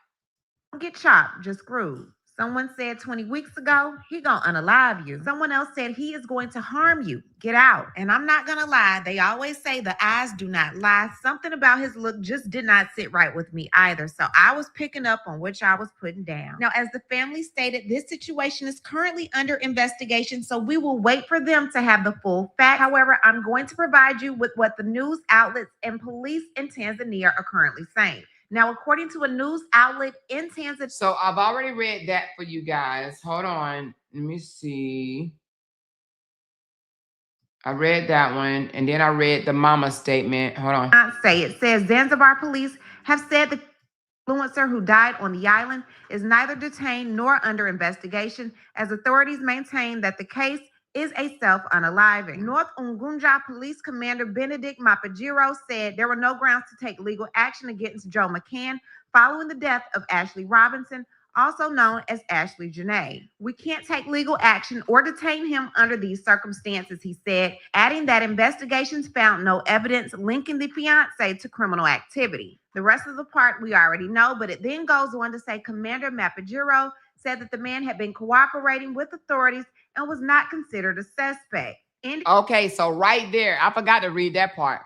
Don't get chopped, just screwed. Someone said 20 weeks ago, he gonna unalive you. Someone else said he is going to harm you. Get out. And I'm not gonna lie, they always say the eyes do not lie. Something about his look just did not sit right with me either. So I was picking up on which I was putting down. Now, as the family stated, this situation is currently under investigation, so we will wait for them to have the full facts. However, I'm going to provide you with what the news outlets and police in Tanzania are currently saying. Now, according to a news outlet in Tanzania. So I've already read that for you guys. Hold on. Let me see. I read that one, and then I read the mama statement. Hold on. It says Zanzibar police have said the influencer who died on the island is neither detained nor under investigation, as authorities maintain that the case is a self-unaliving. North Ungunja Police Commander Benedict Mapajiro said there were no grounds to take legal action against Joe McCain following the death of Ashlee Robinson, also known as Ashlee Janae. "We can't take legal action or detain him under these circumstances," he said, adding that investigations found no evidence linking the fiancé to criminal activity. The rest of the part we already know, but it then goes on to say Commander Mapajiro said that the man had been cooperating with authorities and was not considered a suspect. Okay, so right there, I forgot to read that part.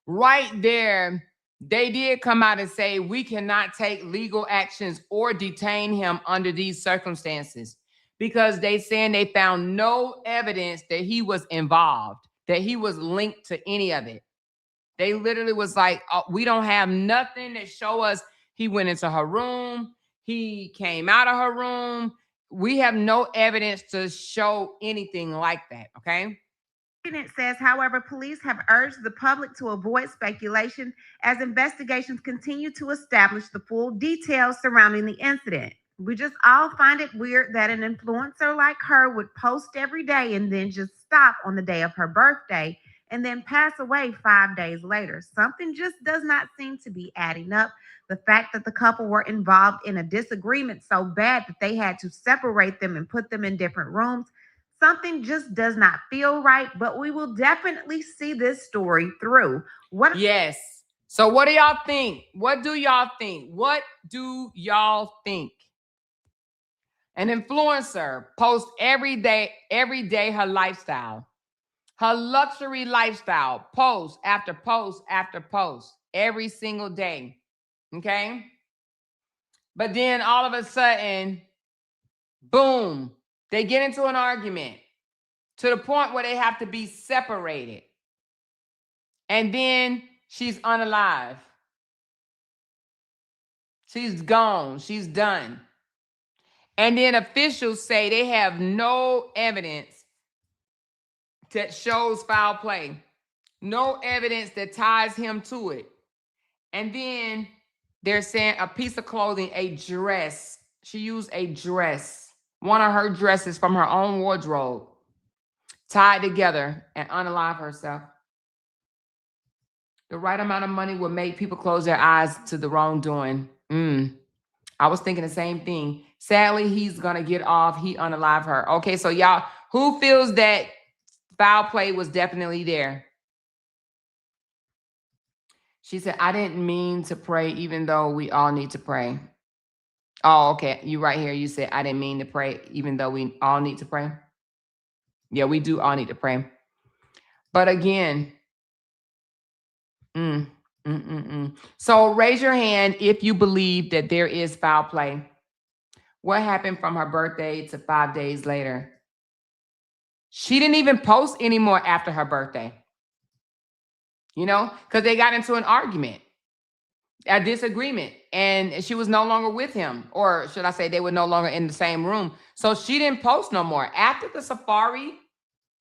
Right there, they did come out and say we cannot take legal actions or detain him under these circumstances, because they saying they found no evidence that he was involved, that he was linked to any of it. They literally was like, we don't have nothing that show us he went into her room, he came out of her room. We have no evidence to show anything like that, okay? It says, however, police have urged the public to avoid speculation as investigations continue to establish the full details surrounding the incident. We just all find it weird that an influencer like her would post every day and then just stop on the day of her birthday and then pass away 5 days later. Something just does not seem to be adding up. The fact that the couple were involved in a disagreement so bad that they had to separate them and put them in different rooms, something just does not feel right, but we will definitely see this story through. Yes. So what do y'all think? What do y'all think? What do y'all think? An influencer posts every day her lifestyle, her luxury lifestyle, post after post after post, every single day. Okay? But then all of a sudden, boom, they get into an argument to the point where they have to be separated. And then she's unalive. She's gone. She's done. And then officials say they have no evidence that shows foul play, no evidence that ties him to it. And then they're saying a piece of clothing, a dress. She used a dress, one of her dresses from her own wardrobe, tied together and unalive herself. The right amount of money will make people close their eyes to the wrongdoing. I was thinking the same thing. Sadly, he's going to get off. He unalive her. Okay, so y'all, who feels that foul play was definitely there? She said, I didn't mean to pray, even though we all need to pray. Oh, okay. You right here. You said, I didn't mean to pray, even though we all need to pray. Yeah, we do all need to pray. But again, So raise your hand if you believe that there is foul play. What happened from her birthday to 5 days later? She didn't even post anymore after her birthday. You know, because they got into an argument, a disagreement, and she was no longer with him. Or should I say they were no longer in the same room. So she didn't post no more. After the safari,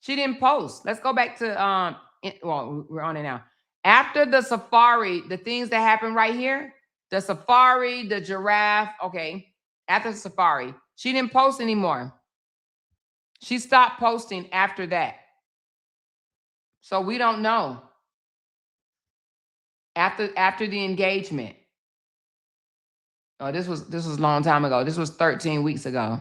she didn't post. Let's go back to, well, we're on it now. After the safari, the things that happened right here, the safari, the giraffe, okay, after the safari, she didn't post anymore. She stopped posting after that. So we don't know. After the engagement. Oh, this was a long time ago. This was 13 weeks ago.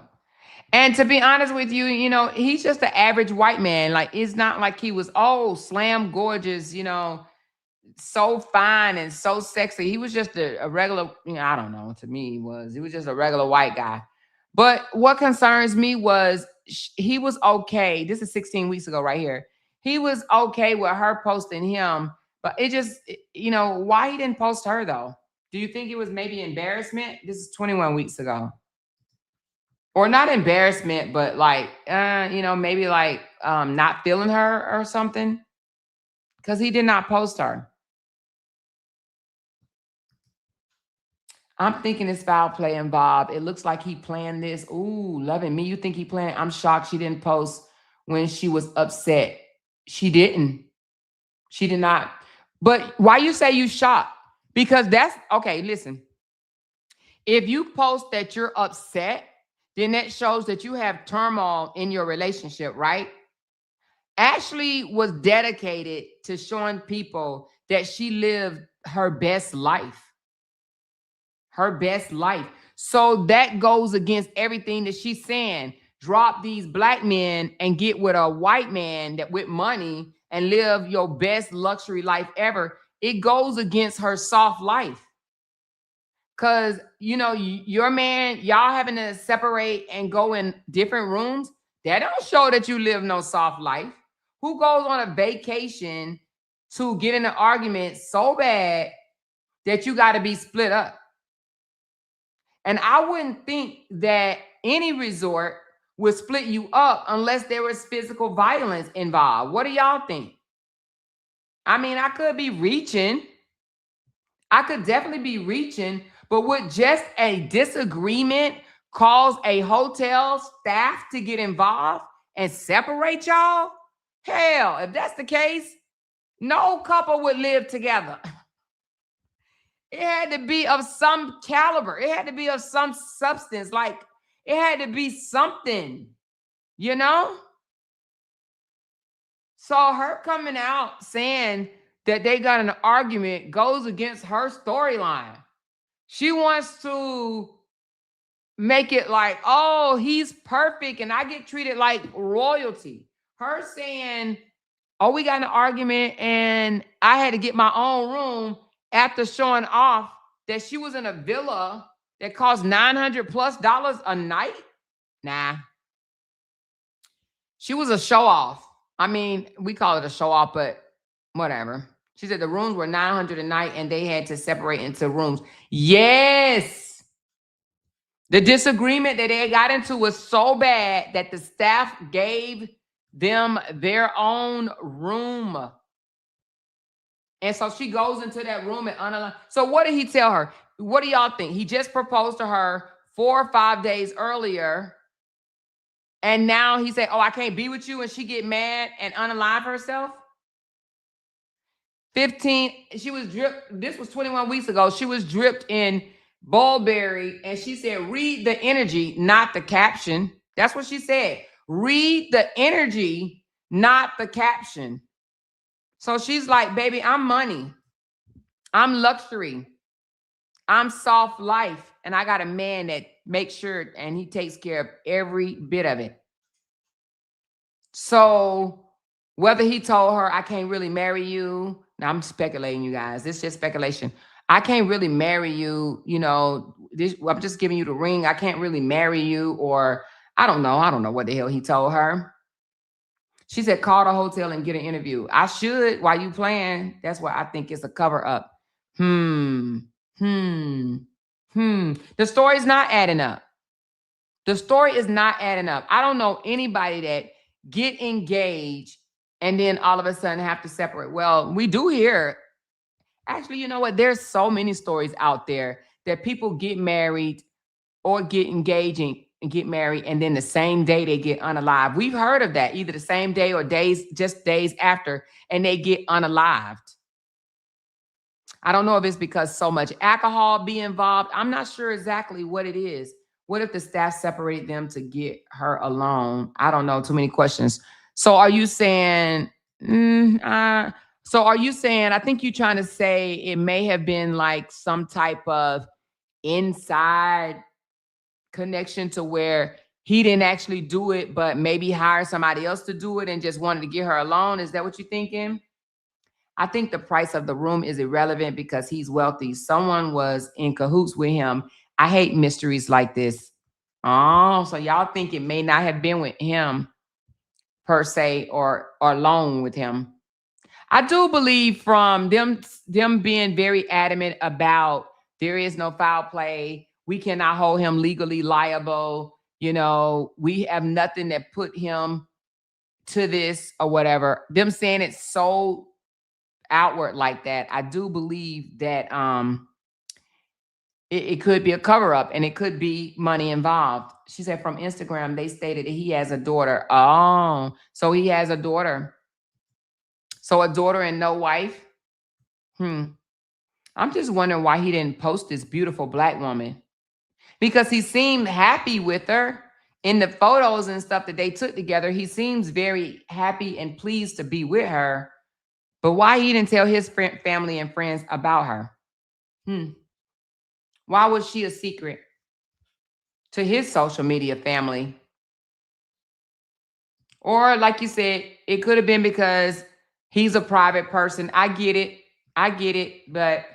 And to be honest with you, you know, he's just an average white man. Like, it's not like he was, oh, slam gorgeous, you know, so fine and so sexy. He was just a regular, you know, I don't know. To me, he was just a regular white guy. But what concerns me was he was okay. This is 16 weeks ago right here. He was okay with her posting him. But it just, you know, why he didn't post her, though? Do you think it was maybe embarrassment? This is 21 weeks ago. Or not embarrassment, but like, you know, maybe like not feeling her or something. Because he did not post her. I'm thinking it's foul play involved. It looks like he planned this. Ooh, loving me. You think he planned? I'm shocked she didn't post when she was upset. She didn't. She did not. But why you say you shocked? Because that's, okay, listen. If you post that you're upset, then that shows that you have turmoil in your relationship, right? Ashlee was dedicated to showing people that she lived her best life. Her best life. So that goes against everything that she's saying. Drop these black men and get with a white man that with money and live your best luxury life ever. It goes against her soft life. Because, you know, your man, y'all having to separate and go in different rooms, that don't show that you live no soft life. Who goes on a vacation to get in an argument so bad that you got to be split up? And I wouldn't think that any resort would split you up unless there was physical violence involved. What do y'all think? I mean, I could be reaching. I could definitely be reaching, but would just a disagreement cause a hotel staff to get involved and separate y'all? Hell, if that's the case, no couple would live together. It had to be of some caliber. It had to be of some substance. Like, it had to be something, you know? So her coming out saying that they got an argument goes against her storyline. She wants to make it like, oh, he's perfect and I get treated like royalty. Her saying, oh, we got an argument and I had to get my own room after showing off that she was in a villa that cost $900+ a night? Nah. She was a show off. I mean, we call it a show off, but whatever. She said the rooms were $900 a night and they had to separate into rooms. Yes. The disagreement that they got into was so bad that the staff gave them their own room. And so she goes into that room and unaligned. So what did he tell her? What do y'all think? He just proposed to her 4 or 5 days earlier. And now he said, oh, I can't be with you. And she get mad and unalive herself. 15, she was dripped. This was 21 weeks ago. She was dripped in Bulberry. And she said, read the energy, not the caption. That's what she said. Read the energy, not the caption. So she's like, baby, I'm money. I'm luxury. I'm soft life. And I got a man that makes sure and he takes care of every bit of it. So whether he told her, I can't really marry you. Now I'm speculating, you guys. This is just speculation. I can't really marry you. You know, I'm just giving you the ring. I can't really marry you. Or I don't know. I don't know what the hell he told her. She said, call the hotel and get an interview. I should while you playing. That's what I think is a cover up. The story's not adding up. The story is not adding up. I don't know anybody that get engaged and then all of a sudden have to separate. Well, we do hear. Actually, you know what? There's so many stories out there that people get married or get engaged and get married, and then the same day they get unalived. We've heard of that, either the same day or just days after, and they get unalived. I don't know if it's because so much alcohol be involved. I'm not sure exactly what it is. What if the staff separated them to get her alone? I don't know. Too many questions. So are you saying, I think you're trying to say it may have been like some type of inside connection to where he didn't actually do it, but maybe hire somebody else to do it and just wanted to get her alone? Is that what you're thinking? I think the price of the room is irrelevant because he's wealthy. Someone was in cahoots with him. I hate mysteries like this. Oh, so y'all think it may not have been with him per se or alone with him. I do believe from them being very adamant about there is no foul play. We cannot hold him legally liable. You know, we have nothing that put him to this or whatever. Them saying it so outward like that, I do believe that it could be a cover-up and it could be money involved. She said from Instagram, they stated that he has a daughter. Oh, so he has a daughter. So a daughter and no wife? I'm just wondering why he didn't post this beautiful black woman. Because he seemed happy with her in the photos and stuff that they took together. He seems very happy and pleased to be with her. But why he didn't tell his family and friends about her? Why was she a secret to his social media family? Or like you said, it could have been because he's a private person. I get it, but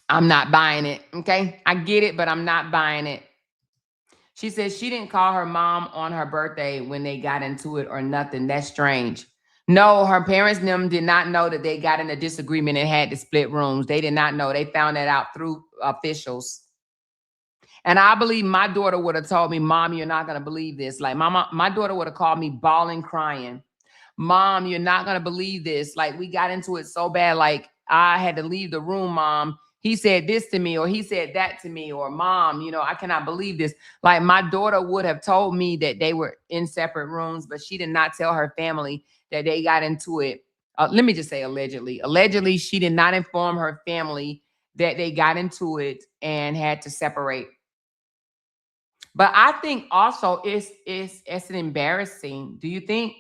I'm not buying it, okay? I get it, but I'm not buying it. She says she didn't call her mom on her birthday when they got into it or nothing. That's strange. No, her parents them did not know that they got in a disagreement and had to split rooms. They did not know. They found that out through officials. And I believe my daughter would have told me, Mom, you're not going to believe this. Like my daughter would have called me bawling, crying. Mom, you're not going to believe this. Like we got into it so bad. Like I had to leave the room, Mom. He said this to me, or he said that to me, or Mom, you know, I cannot believe this. Like my daughter would have told me that they were in separate rooms, but she did not tell her family that they got into it. Let me just say allegedly. Allegedly, she did not inform her family that they got into it and had to separate. But I think also it's an embarrassing. Do you think?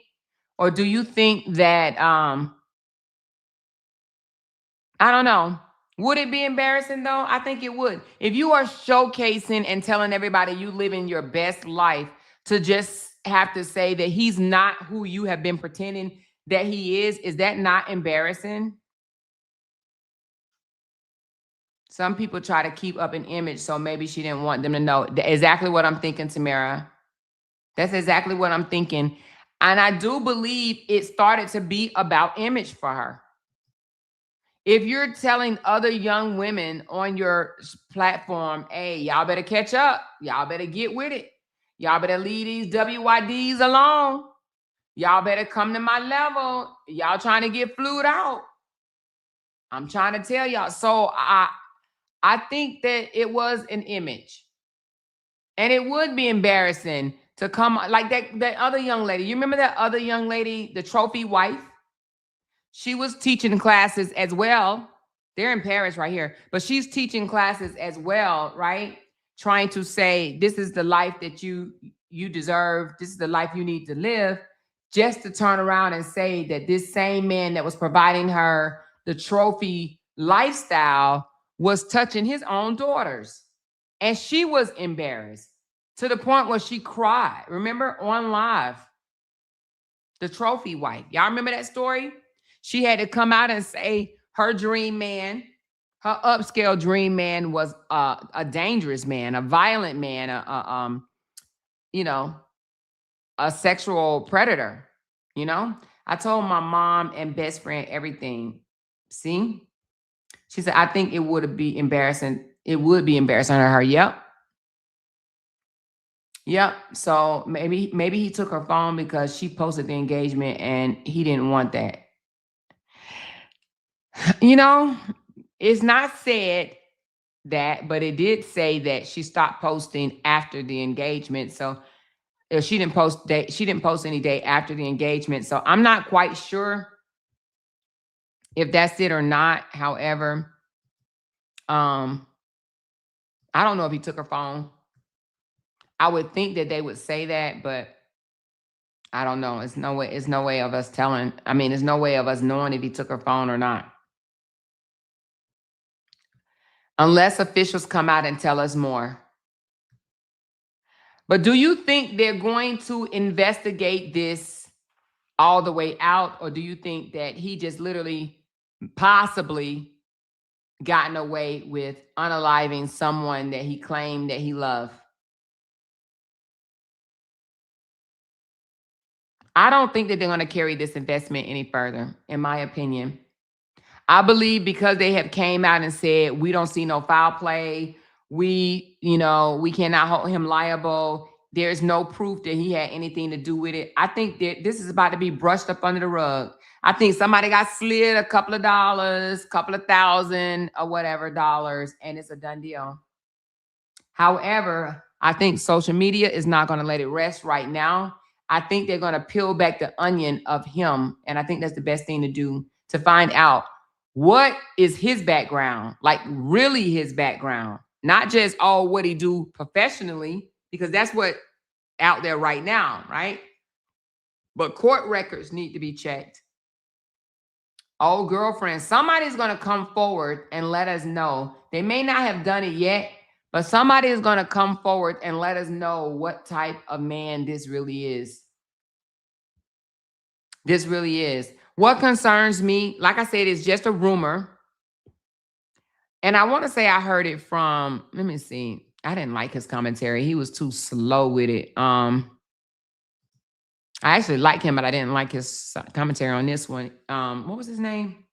Or do you think that I don't know. Would it be embarrassing though? I think it would. If you are showcasing and telling everybody you living your best life to just have to say that he's not who you have been pretending that he is that not embarrassing? Some people try to keep up an image, so maybe she didn't want them to know. Exactly what I'm thinking, Tamara. That's exactly what I'm thinking. And I do believe it started to be about image for her. If you're telling other young women on your platform, hey, y'all better catch up. Y'all better get with it. Y'all better leave these WYDs alone. Y'all better come to my level. Y'all trying to get flued out. I'm trying to tell y'all. So I think that it was an image. And it would be embarrassing to come like that other young lady. You remember that other young lady, the trophy wife? She was teaching classes as well. They're in Paris right here, but she's teaching classes as well, right? Trying to say, this is the life that you deserve. This is the life you need to live. Just to turn around and say that this same man that was providing her the trophy lifestyle was touching his own daughters. And she was embarrassed to the point where she cried. Remember on live, the trophy wife. Y'all remember that story? She had to come out and say her dream man, her upscale dream man was a dangerous man, a violent man, a sexual predator. I told my mom and best friend everything. See? She said, I think it would be embarrassing. It would be embarrassing to her. Yep. So maybe he took her phone because she posted the engagement and he didn't want that. It's not said that, but it did say that she stopped posting after the engagement. So she didn't post any day after the engagement. So I'm not quite sure if that's it or not. However, I don't know if he took her phone. I would think that they would say that, but I don't know. It's no way of us telling. I mean, there's no way of us knowing if he took her phone or not. Unless officials come out and tell us more. But do you think they're going to investigate this all the way out? Or do you think that he just literally possibly gotten away with unaliving someone that he claimed that he loved? I don't think that they're going to carry this investment any further, in my opinion. I believe because they have came out and said, we don't see no foul play. We cannot hold him liable. There's no proof that he had anything to do with it. I think that this is about to be brushed up under the rug. I think somebody got slid a couple of dollars, couple of thousand or whatever dollars, and it's a done deal. However, I think social media is not going to let it rest right now. I think they're going to peel back the onion of him. And I think that's the best thing to do, to find out what is his background, like really his background, not just what he do professionally, because that's what out there right now, right? But court records need to be checked. Old girlfriend, somebody's going to come forward and let us know. They may not have done it yet, but somebody is going to come forward and let us know what type of man this really is. This really is. What concerns me, like I said, is just a rumor. And I want to say I heard it from, let me see. I didn't like his commentary. He was too slow with it. I actually like him, but I didn't like his commentary on this one. What was his name?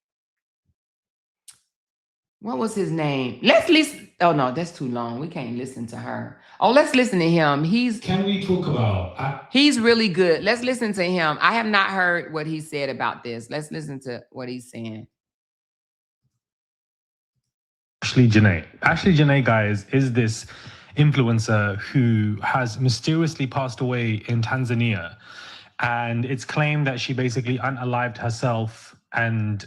Let's listen. Oh, no, that's too long. We can't listen to her. Oh, let's listen to him. Can we talk about... He's really good. Let's listen to him. I have not heard what he said about this. Let's listen to what he's saying. Ashlee Janae. Ashlee Janae, guys, is this influencer who has mysteriously passed away in Tanzania. And it's claimed that she basically unalived herself and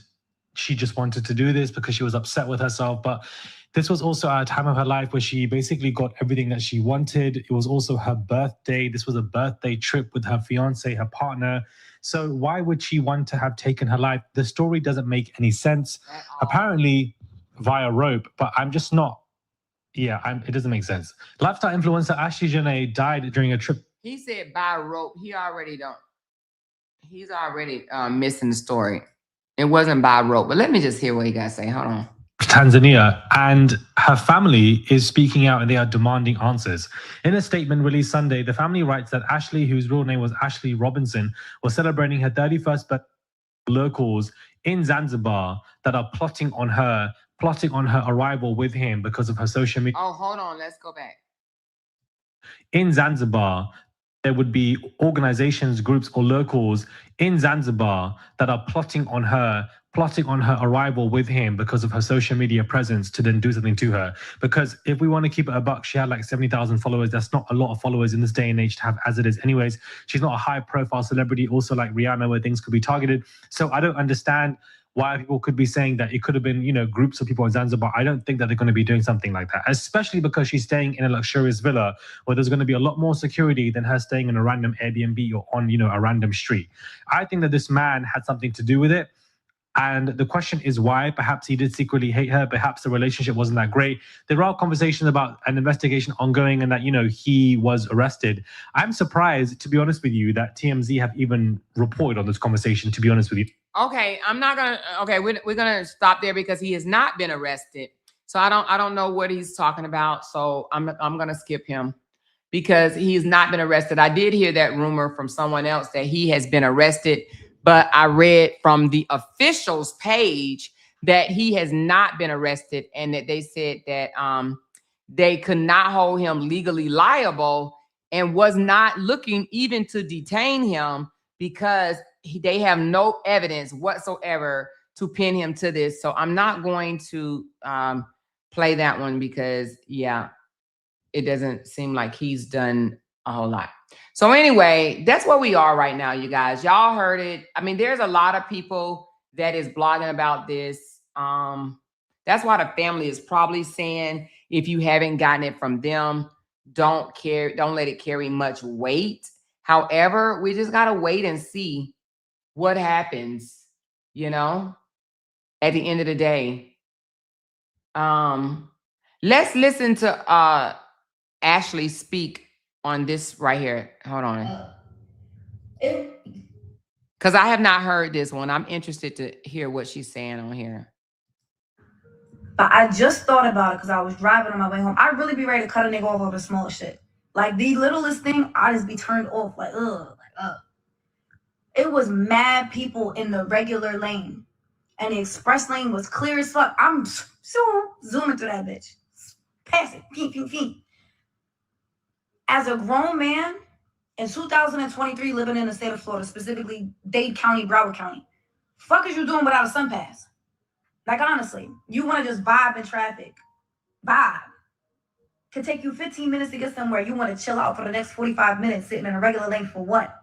she just wanted to do this because she was upset with herself. But this was also a time of her life where she basically got everything that she wanted. It was also her birthday. This was a birthday trip with her fiancé, her partner. So why would she want to have taken her life? The story doesn't make any sense. Apparently via rope, but I'm just not. Yeah, it doesn't make sense. Lifestyle influencer Ashlee Janae died during a trip. He said by rope. He's already missing the story. It wasn't by rope, but let me just hear what he got to say. Hold on. Tanzania, and her family is speaking out and they are demanding answers. In a statement released Sunday, the family writes that Ashlee, whose real name was Ashlee Robinson, was celebrating her 31st birthday with locals in Zanzibar that are plotting on her arrival with him because of her social media. Oh, hold on. Let's go back. In Zanzibar, there would be organizations, groups, or locals in Zanzibar that are plotting on her arrival with him because of her social media presence to then do something to her. Because if we want to keep it a buck, she had like 70,000 followers. That's not a lot of followers in this day and age to have as it is. Anyways, she's not a high profile celebrity, also like Rihanna, where things could be targeted. So I don't understand why people could be saying that it could have been, groups of people in Zanzibar. I don't think that they're going to be doing something like that, especially because she's staying in a luxurious villa where there's going to be a lot more security than her staying in a random Airbnb or on, a random street. I think that this man had something to do with it. And the question is why. Perhaps he did secretly hate her. Perhaps the relationship wasn't that great. There are conversations about an investigation ongoing and that, he was arrested. I'm surprised, to be honest with you, that TMZ have even reported on this conversation, to be honest with you. Okay, we're gonna stop there because he has not been arrested. So I don't know what he's talking about. So I'm gonna skip him because he's not been arrested. I did hear that rumor from someone else that he has been arrested, but I read from the official's page that he has not been arrested and that they said that they could not hold him legally liable and was not looking even to detain him because they have no evidence whatsoever to pin him to this. So I'm not going to play that one because, it doesn't seem like he's done a whole lot. So anyway, that's where we are right now, you guys. Y'all heard it. I mean, there's a lot of people that is blogging about this. That's why the family is probably saying, if you haven't gotten it from them, don't let it carry much weight. However, we just got to wait and see what happens, at the end of the day. Let's listen to Ashlee speak on this right here. Hold on. Because I have not heard this one. I'm interested to hear what she's saying on here. But I just thought about it because I was driving on my way home. I'd really be ready to cut a nigga off over the small shit. Like the littlest thing, I just be turned off. Like, ugh. It was mad people in the regular lane. And the express lane was clear as fuck. I'm zooming through that bitch. Pass it. Ping. As a grown man in 2023 living in the state of Florida, specifically Dade County, Broward County, fuck is you doing without a sun pass? Like, honestly, you want to just vibe in traffic. Vibe. Could take you 15 minutes to get somewhere. You want to chill out for the next 45 minutes sitting in a regular lane for what?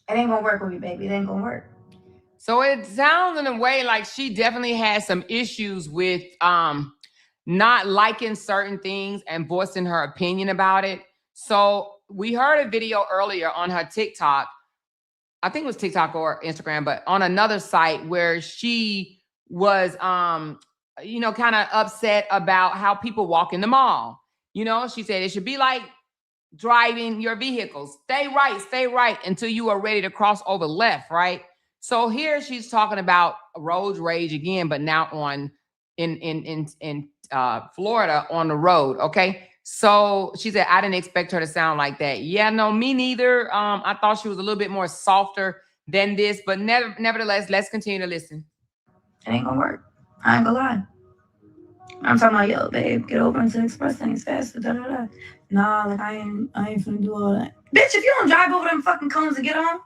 It ain't gonna work with me, baby. It ain't gonna work. So it sounds in a way like she definitely has some issues with not liking certain things and voicing her opinion about it. So we heard a video earlier on her TikTok. I think it was TikTok or Instagram, but on another site where she was, kind of upset about how people walk in the mall. She said it should be like driving your vehicles. Stay right until you are ready to cross over left, right? So here she's talking about road rage again, but now in Florida on the road. Okay. So she said, I didn't expect her to sound like that. Yeah, no, me neither. I thought she was a little bit more softer than this, but nevertheless, let's continue to listen. It ain't gonna work. I ain't gonna lie. I'm talking about, yo, babe, get over into the express lanes faster. Nah, like I ain't finna do all that. Bitch, if you don't drive over them fucking cones and get on.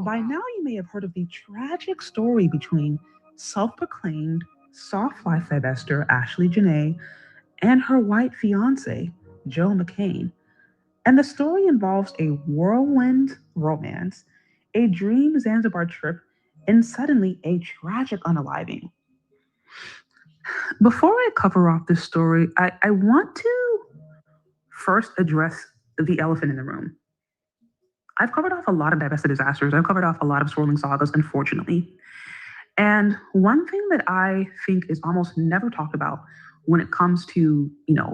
By now, you may have heard of the tragic story between self-proclaimed soft life divester Ashlee Janae and her white fiancé, Joe McCain. And the story involves a whirlwind romance, a dream Zanzibar trip, and suddenly a tragic unaliving. Before I cover off this story, I want to first address the elephant in the room. I've covered off a lot of divested disasters. I've covered off a lot of swirling sagas, unfortunately. And one thing that I think is almost never talked about when it comes to,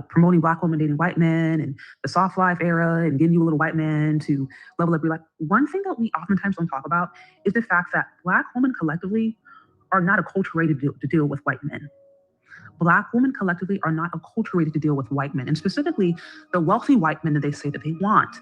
promoting Black women dating white men and the soft life era and getting you a little white man to level up your life, one thing that we oftentimes don't talk about is the fact that Black women collectively are not acculturated to deal with white men. Black women collectively are not acculturated to deal with white men, and specifically the wealthy white men that they say that they want.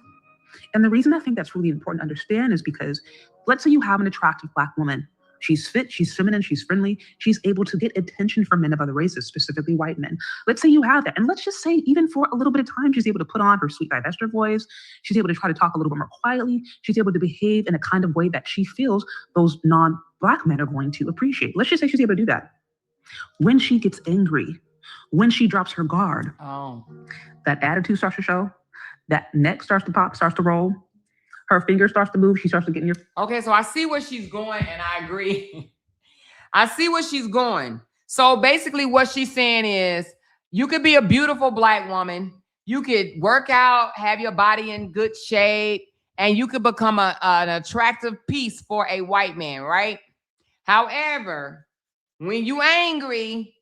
And the reason I think that's really important to understand is because let's say you have an attractive Black woman. She's fit, she's feminine, she's friendly, she's able to get attention from men of other races, specifically white men. Let's say you have that. And let's just say, even for a little bit of time, she's able to put on her sweet Divester voice. She's able to try to talk a little bit more quietly. She's able to behave in a kind of way that she feels those non-Black men are going to appreciate. Let's just say she's able to do that. When she gets angry, when she drops her guard, that attitude starts to show, that neck starts to pop, starts to roll. Her finger starts to move. She starts to get in your... Okay, so I see where she's going, and I agree. I see where she's going. So basically what she's saying is you could be a beautiful Black woman. You could work out, have your body in good shape, and you could become an attractive piece for a white man, right? However, when you angry,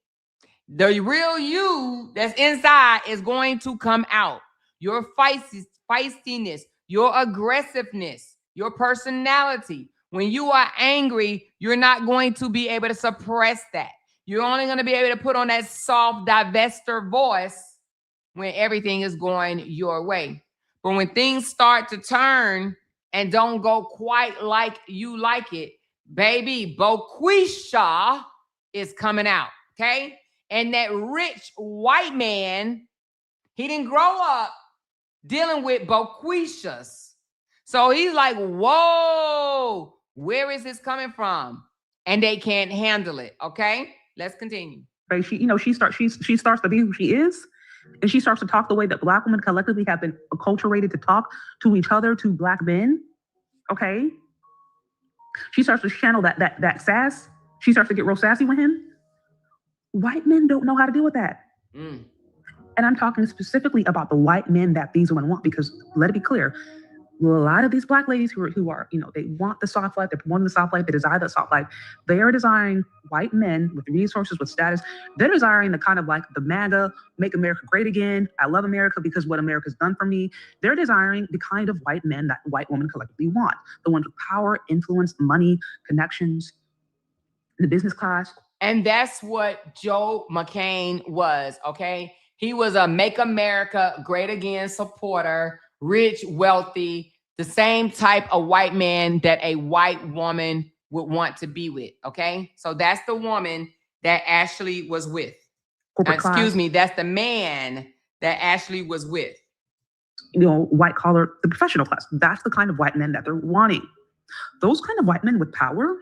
the real you that's inside is going to come out. Your feistiness, your aggressiveness, your personality. When you are angry, you're not going to be able to suppress that. You're only going to be able to put on that soft Divester voice when everything is going your way. But when things start to turn and don't go quite like you like it, baby, Boquisha is coming out, okay? And that rich white man, he didn't grow up dealing with Boquishas. So he's like, whoa, where is this coming from? And they can't handle it, okay? Let's continue. She starts to be who she is, and she starts to talk the way that Black women collectively have been acculturated to talk to each other, to Black men, okay? She starts to channel that sass. She starts to get real sassy with him. White men don't know how to deal with that. And I'm talking specifically about the white men that these women want, because let it be clear, a lot of these Black ladies who are, they want the soft life, they're wanting the soft life, they desire the soft life. They are desiring white men with resources, with status. They're desiring the kind of like the MAGA, make America great again. I love America because what America's done for me. They're desiring the kind of white men that white women collectively want. The ones with power, influence, money, connections, the business class. And that's what Joe McCain was, okay? He was a Make America Great Again supporter, rich, wealthy, the same type of white man that a white woman would want to be with, okay? So that's the woman that Ashlee was with. Excuse me, that's the man that Ashlee was with. White collar, the professional class. That's the kind of white men that they're wanting. Those kind of white men with power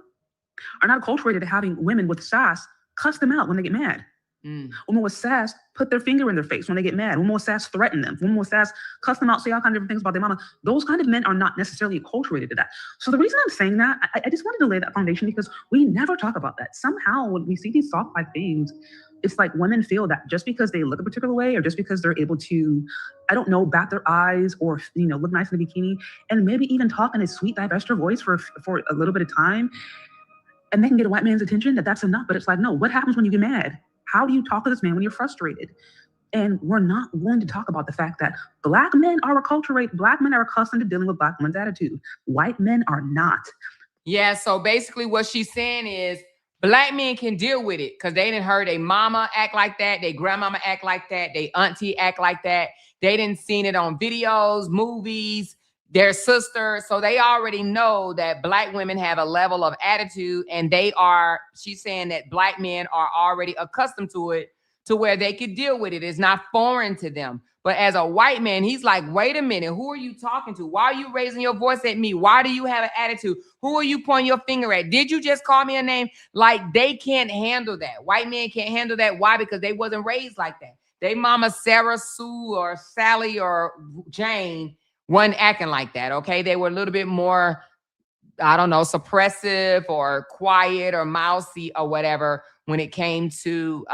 are not acculturated to having women with sass cuss them out when they get mad. Women with sass put their finger in their face when they get mad. Women with sass threaten them. Women with sass cuss them out, say all kinds of different things about their mama. Those kind of men are not necessarily acculturated to that. So the reason I'm saying that, I just wanted to lay that foundation because we never talk about that. Somehow when we see these soft life things, it's like women feel that just because they look a particular way or just because they're able to, bat their eyes or, look nice in a bikini and maybe even talk in a sweet Divester voice for a little bit of time, and they can get a white man's attention, that's enough. But it's like, no, what happens when you get mad? How do you talk to this man when you're frustrated? And we're not willing to talk about the fact that Black men are acculturated. Black men are accustomed to dealing with Black women's attitude. White men are not. Yeah, so basically what she's saying is Black men can deal with it because they didn't heard their mama act like that, their grandmama act like that, their auntie act like that. They didn't seen it on videos, movies, their sister. So they already know that Black women have a level of attitude, and she's saying that Black men are already accustomed to it to where they could deal with it. It's not foreign to them. But as a white man, he's like, wait a minute, who are you talking to? Why are you raising your voice at me? Why do you have an attitude? Who are you pointing your finger at? Did you just call me a name? Like, they can't handle that. White men can't handle that. Why? Because they wasn't raised like that. They mama Sarah, Sue, or Sally, or Jane wasn't acting like that, okay? They were a little bit more, suppressive or quiet or mousy or whatever when it came to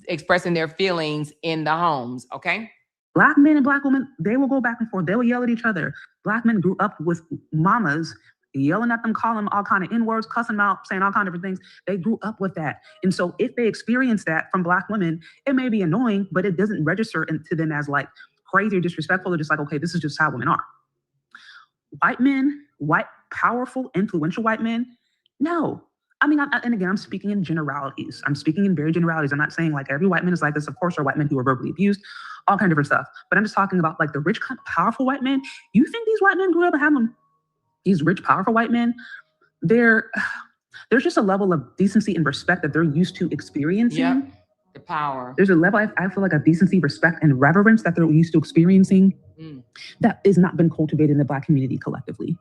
expressing their feelings in the homes, okay? Black men and Black women, they will go back and forth. They will yell at each other. Black men grew up with mamas yelling at them, calling them all kind of N-words, cussing them out, saying all kind of different things. They grew up with that. And so if they experience that from Black women, it may be annoying, but it doesn't register to them as like crazy or disrespectful. They're just like, okay, this is just how women are. White men, powerful, influential white men, no. I mean, and again, I'm speaking in generalities. I'm speaking in very generalities. I'm not saying like every white man is like this. Of course, there are white men who are verbally abused, all kind of different stuff. But I'm just talking about like the rich, powerful white men. You think these white men grew up and have them? These rich, powerful white men, there's just a level of decency and respect that they're used to experiencing. Yep. The power. There's a level, I feel like, of decency, respect, and reverence that they're used to experiencing that has not been cultivated in the Black community collectively.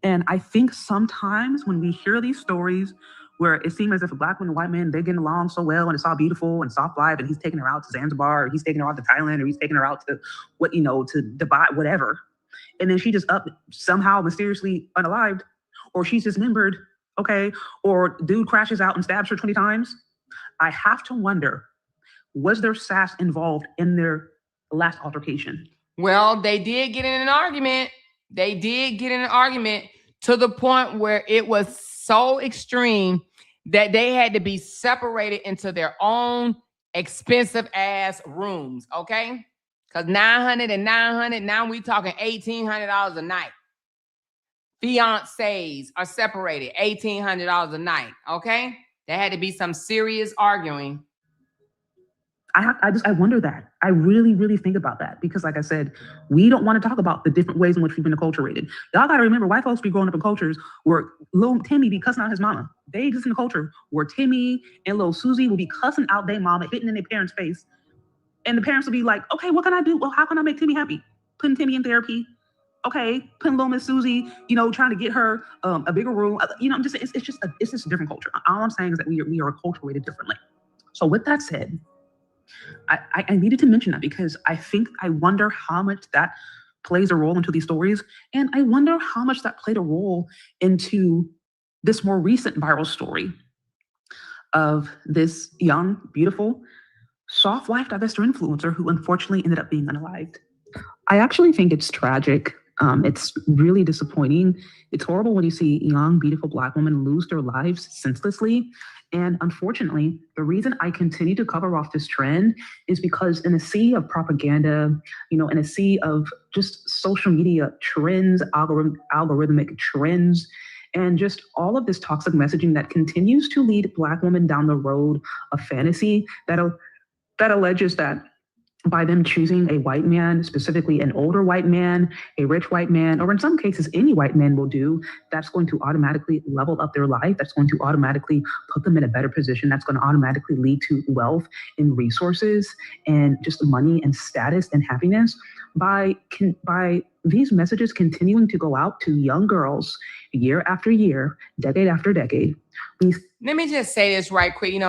And I think sometimes when we hear these stories where it seems as if a Black woman and white man, they're getting along so well and it's all beautiful and soft life, and he's taking her out to Zanzibar, or he's taking her out to Thailand, or he's taking her out to to Dubai, whatever. And then she just up somehow mysteriously unalived, or she's dismembered, okay, or dude crashes out and stabs her 20 times. I have to wonder, was there sass involved in their last altercation? Well, they did get in an argument. They did get in an argument to the point where it was so extreme that they had to be separated into their own expensive ass rooms, okay? Because 900 and 900, now we talking $1,800 a night. Fiancés are separated, $1,800 a night, okay? There had to be some serious arguing. I wonder that. I really, really think about that because, like I said, we don't want to talk about the different ways in which we've been acculturated. Y'all got to remember, white folks be growing up in cultures where little Timmy be cussing out his mama. They exist in a culture where Timmy and little Susie will be cussing out their mama, hitting in their parents' face. And the parents will be like, okay, what can I do? Well, how can I make Timmy happy? Putting Timmy in therapy. Okay, putting little Miss Susie, trying to get her a bigger room. I'm just, it's just a different culture. All I'm saying is that we are acculturated differently. So with that said, I needed to mention that because I wonder how much that plays a role into these stories. And I wonder how much that played a role into this more recent viral story of this young, beautiful, soft life divester influencer who unfortunately ended up being unalived. I actually think it's tragic. It's really disappointing. It's horrible when you see young, beautiful Black women lose their lives senselessly. And unfortunately, the reason I continue to cover off this trend is because in a sea of propaganda, in a sea of just social media trends, algorithmic trends, and just all of this toxic messaging that continues to lead Black women down the road of fantasy that alleges that by them choosing a white man, specifically an older white man, a rich white man, or in some cases, any white man will do, that's going to automatically level up their life. That's going to automatically put them in a better position. That's going to automatically lead to wealth and resources and just money and status and happiness by these messages continuing to go out to young girls year after year, decade after decade. Let me just say this right quick.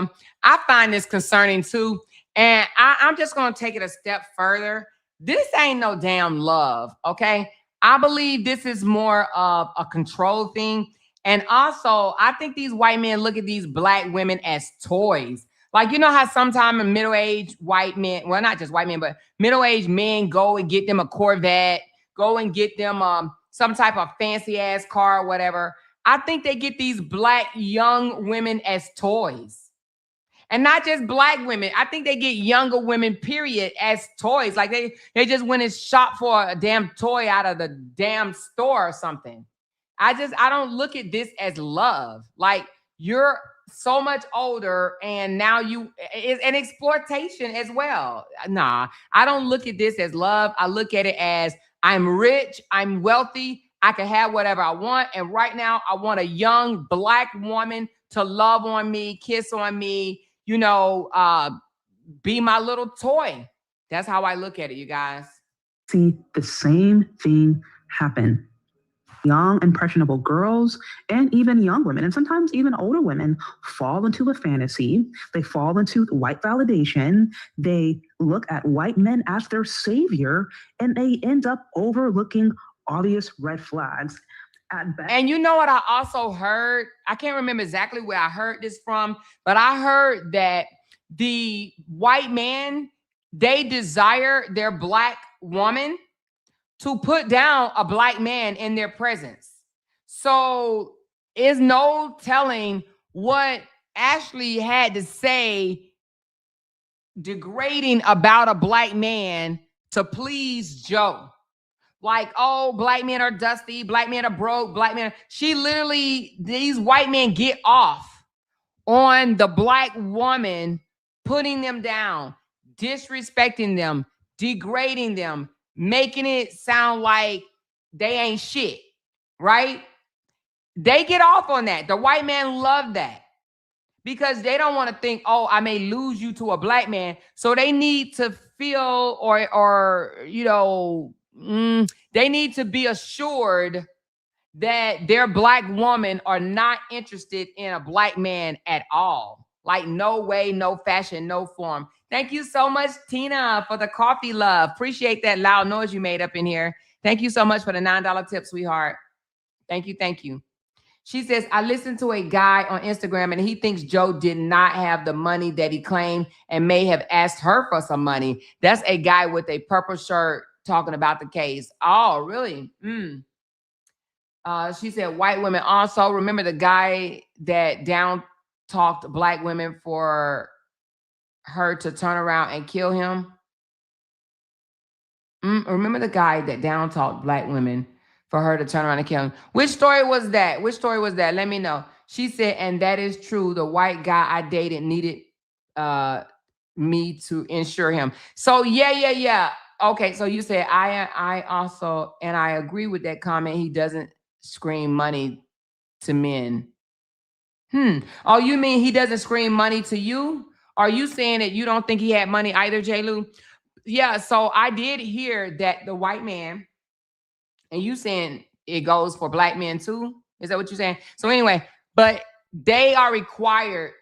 I find this concerning too. And I'm just going to take it a step further. This ain't no damn love, okay? I believe this is more of a control thing. And also, I think these white men look at these Black women as toys. Like, how sometimes middle-aged white men, well, not just white men, but middle-aged men go and get them a Corvette, go and get them some type of fancy-ass car or whatever. I think they get these Black young women as toys. And not just Black women. I think they get younger women, period, as toys. Like they just went and shop for a damn toy out of the damn store or something. I don't look at this as love. Like, you're so much older and now it's an exploitation as well. Nah, I don't look at this as love. I look at it as I'm rich, I'm wealthy, I can have whatever I want. And right now I want a young Black woman to love on me, kiss on me, be my little toy. That's how I look at it, you guys. See the same thing happen. Young, impressionable girls and even young women, and sometimes even older women, fall into a fantasy. They fall into white validation. They look at white men as their savior, and they end up overlooking obvious red flags. And you know what I also heard? I can't remember exactly where I heard this from, but I heard that the white man, they desire their Black woman to put down a Black man in their presence. So it's no telling what Ashlee had to say degrading about a Black man to please Joe. like, oh, black men are dusty, black men are broke, black men. She literally, these white men get off on the black woman, putting them down, disrespecting them, degrading them, making it sound like they ain't shit, right? They get off on that. The white man love that because they don't want to think, oh, I may lose you to a black man. So they need to feel or they need to be assured that their black woman are not interested in a black man at all. Like no way, no fashion, no form. Thank you so much, Tina, for the coffee love. Appreciate that loud noise you made up in here. Thank you so much for the $9 tip, sweetheart. Thank you, thank you. She says, I listened to a guy on Instagram and he thinks Joe did not have the money that he claimed and may have asked her for some money. That's a guy with a purple shirt talking about the case. Oh, really? She said, white women also. Remember the guy that down talked black women for her to turn around and kill him? Remember the guy that down talked black women for her to turn around and kill him? Which story was that? Which story was that? Let me know. She said, and that is true. The white guy I dated needed me to insure him. So yeah. Okay, so you said I also, and I agree with that comment. He doesn't scream money to men. Oh, you mean he doesn't scream money to you? Are you saying that you don't think he had money either, J. Lou? Yeah, so I did hear that the white man, and you saying it goes for black men too? Is that what you're saying? So anyway, but they are required,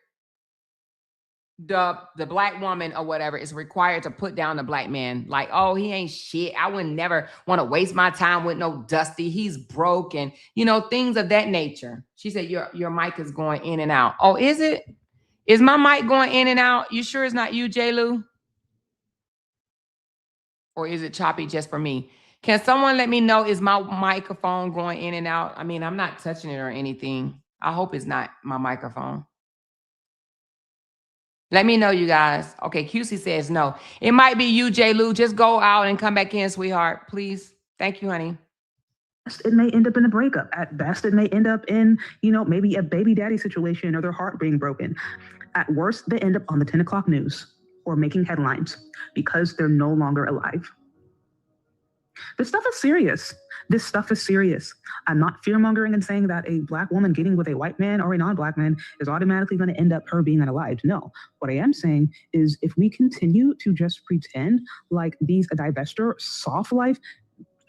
the black woman or whatever is required to put down the black man. Like, oh, he ain't shit. I would never want to waste my time with no dusty. He's broke and, things of that nature. She said, your mic is going in and out. Oh, is it? Is my mic going in and out? You sure it's not you, J. Lou? Or is it choppy just for me? Can someone let me know, is my microphone going in and out? I mean, I'm not touching it or anything. I hope it's not my microphone. Let me know, you guys. Okay, QC says no. It might be you, J. Lou. Just go out and come back in, sweetheart, please. Thank you, honey. It may end up in a breakup. At best, it may end up in, maybe a baby daddy situation or their heart being broken. At worst, they end up on the 10 o'clock news or making headlines because they're no longer alive. This stuff is serious. I'm not fear-mongering and saying that a black woman getting with a white man or a non-black man is automatically going to end up her being unalived. No. What I am saying is if we continue to just pretend like these divester, soft life,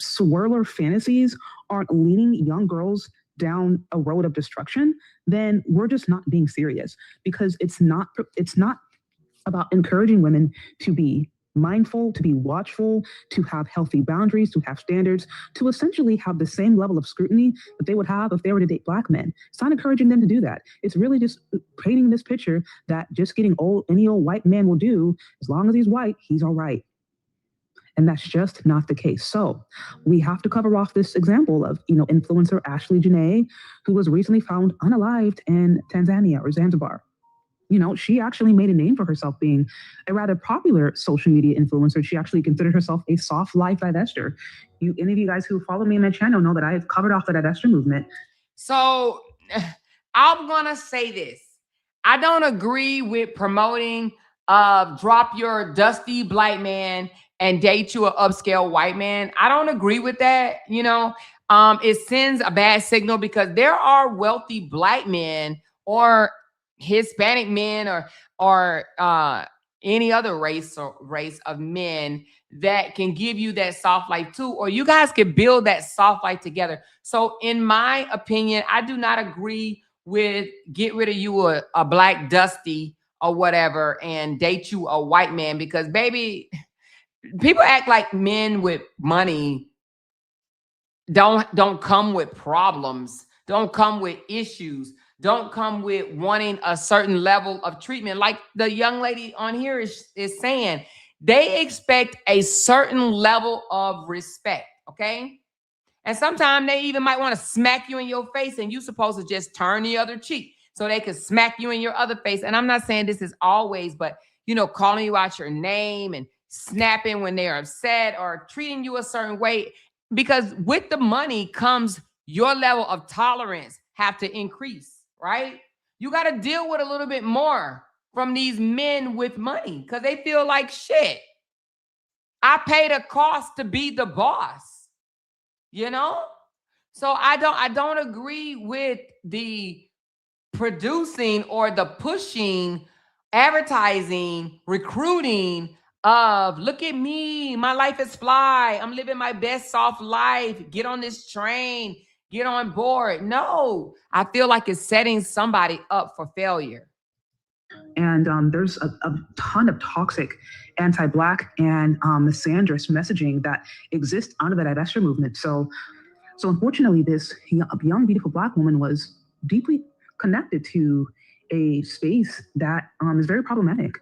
swirler fantasies aren't leading young girls down a road of destruction, then we're just not being serious, because it's not about encouraging women to be mindful, to be watchful, to have healthy boundaries, to have standards, to essentially have the same level of scrutiny that they would have if they were to date black men. It's not encouraging them to do that. It's really just painting this picture that just getting any old white man will do. As long as he's white, he's all right. And that's just not the case. So we have to cover off this example of, influencer Ashlee Janae, who was recently found unalived in Tanzania or Zanzibar. She actually made a name for herself being a rather popular social media influencer. She actually considered herself a soft life divester. Any of you guys who follow me on my channel know that I have covered off the divester movement. So I'm going to say this. I don't agree with promoting drop your dusty black man and date you an upscale white man. I don't agree with that. It sends a bad signal because there are wealthy black men or Hispanic men or any other race of men that can give you that soft life too, or you guys can build that soft life together. So in my opinion, I do not agree with get rid of you a black dusty or whatever and date you a white man, because baby, people act like men with money don't come with problems, don't come with issues, don't come with wanting a certain level of treatment. Like the young lady on here is saying, they expect a certain level of respect, okay? And sometimes they even might want to smack you in your face and you're supposed to just turn the other cheek so they can smack you in your other face. And I'm not saying this is always, but, calling you out your name and snapping when they're upset or treating you a certain way. because with the money comes your level of tolerance have to increase, right? You got to deal with a little bit more from these men with money because they feel like shit. I paid a cost to be the boss, you know? So I don't agree with the producing or the pushing, advertising, recruiting of look at me, my life is fly, I'm living my best soft life, get on this train, get on board. No, I feel like it's setting somebody up for failure. And there's a ton of toxic anti-Black and misandrous messaging that exists under the divestiture movement. So unfortunately, this young, beautiful Black woman was deeply connected to a space that is very problematic.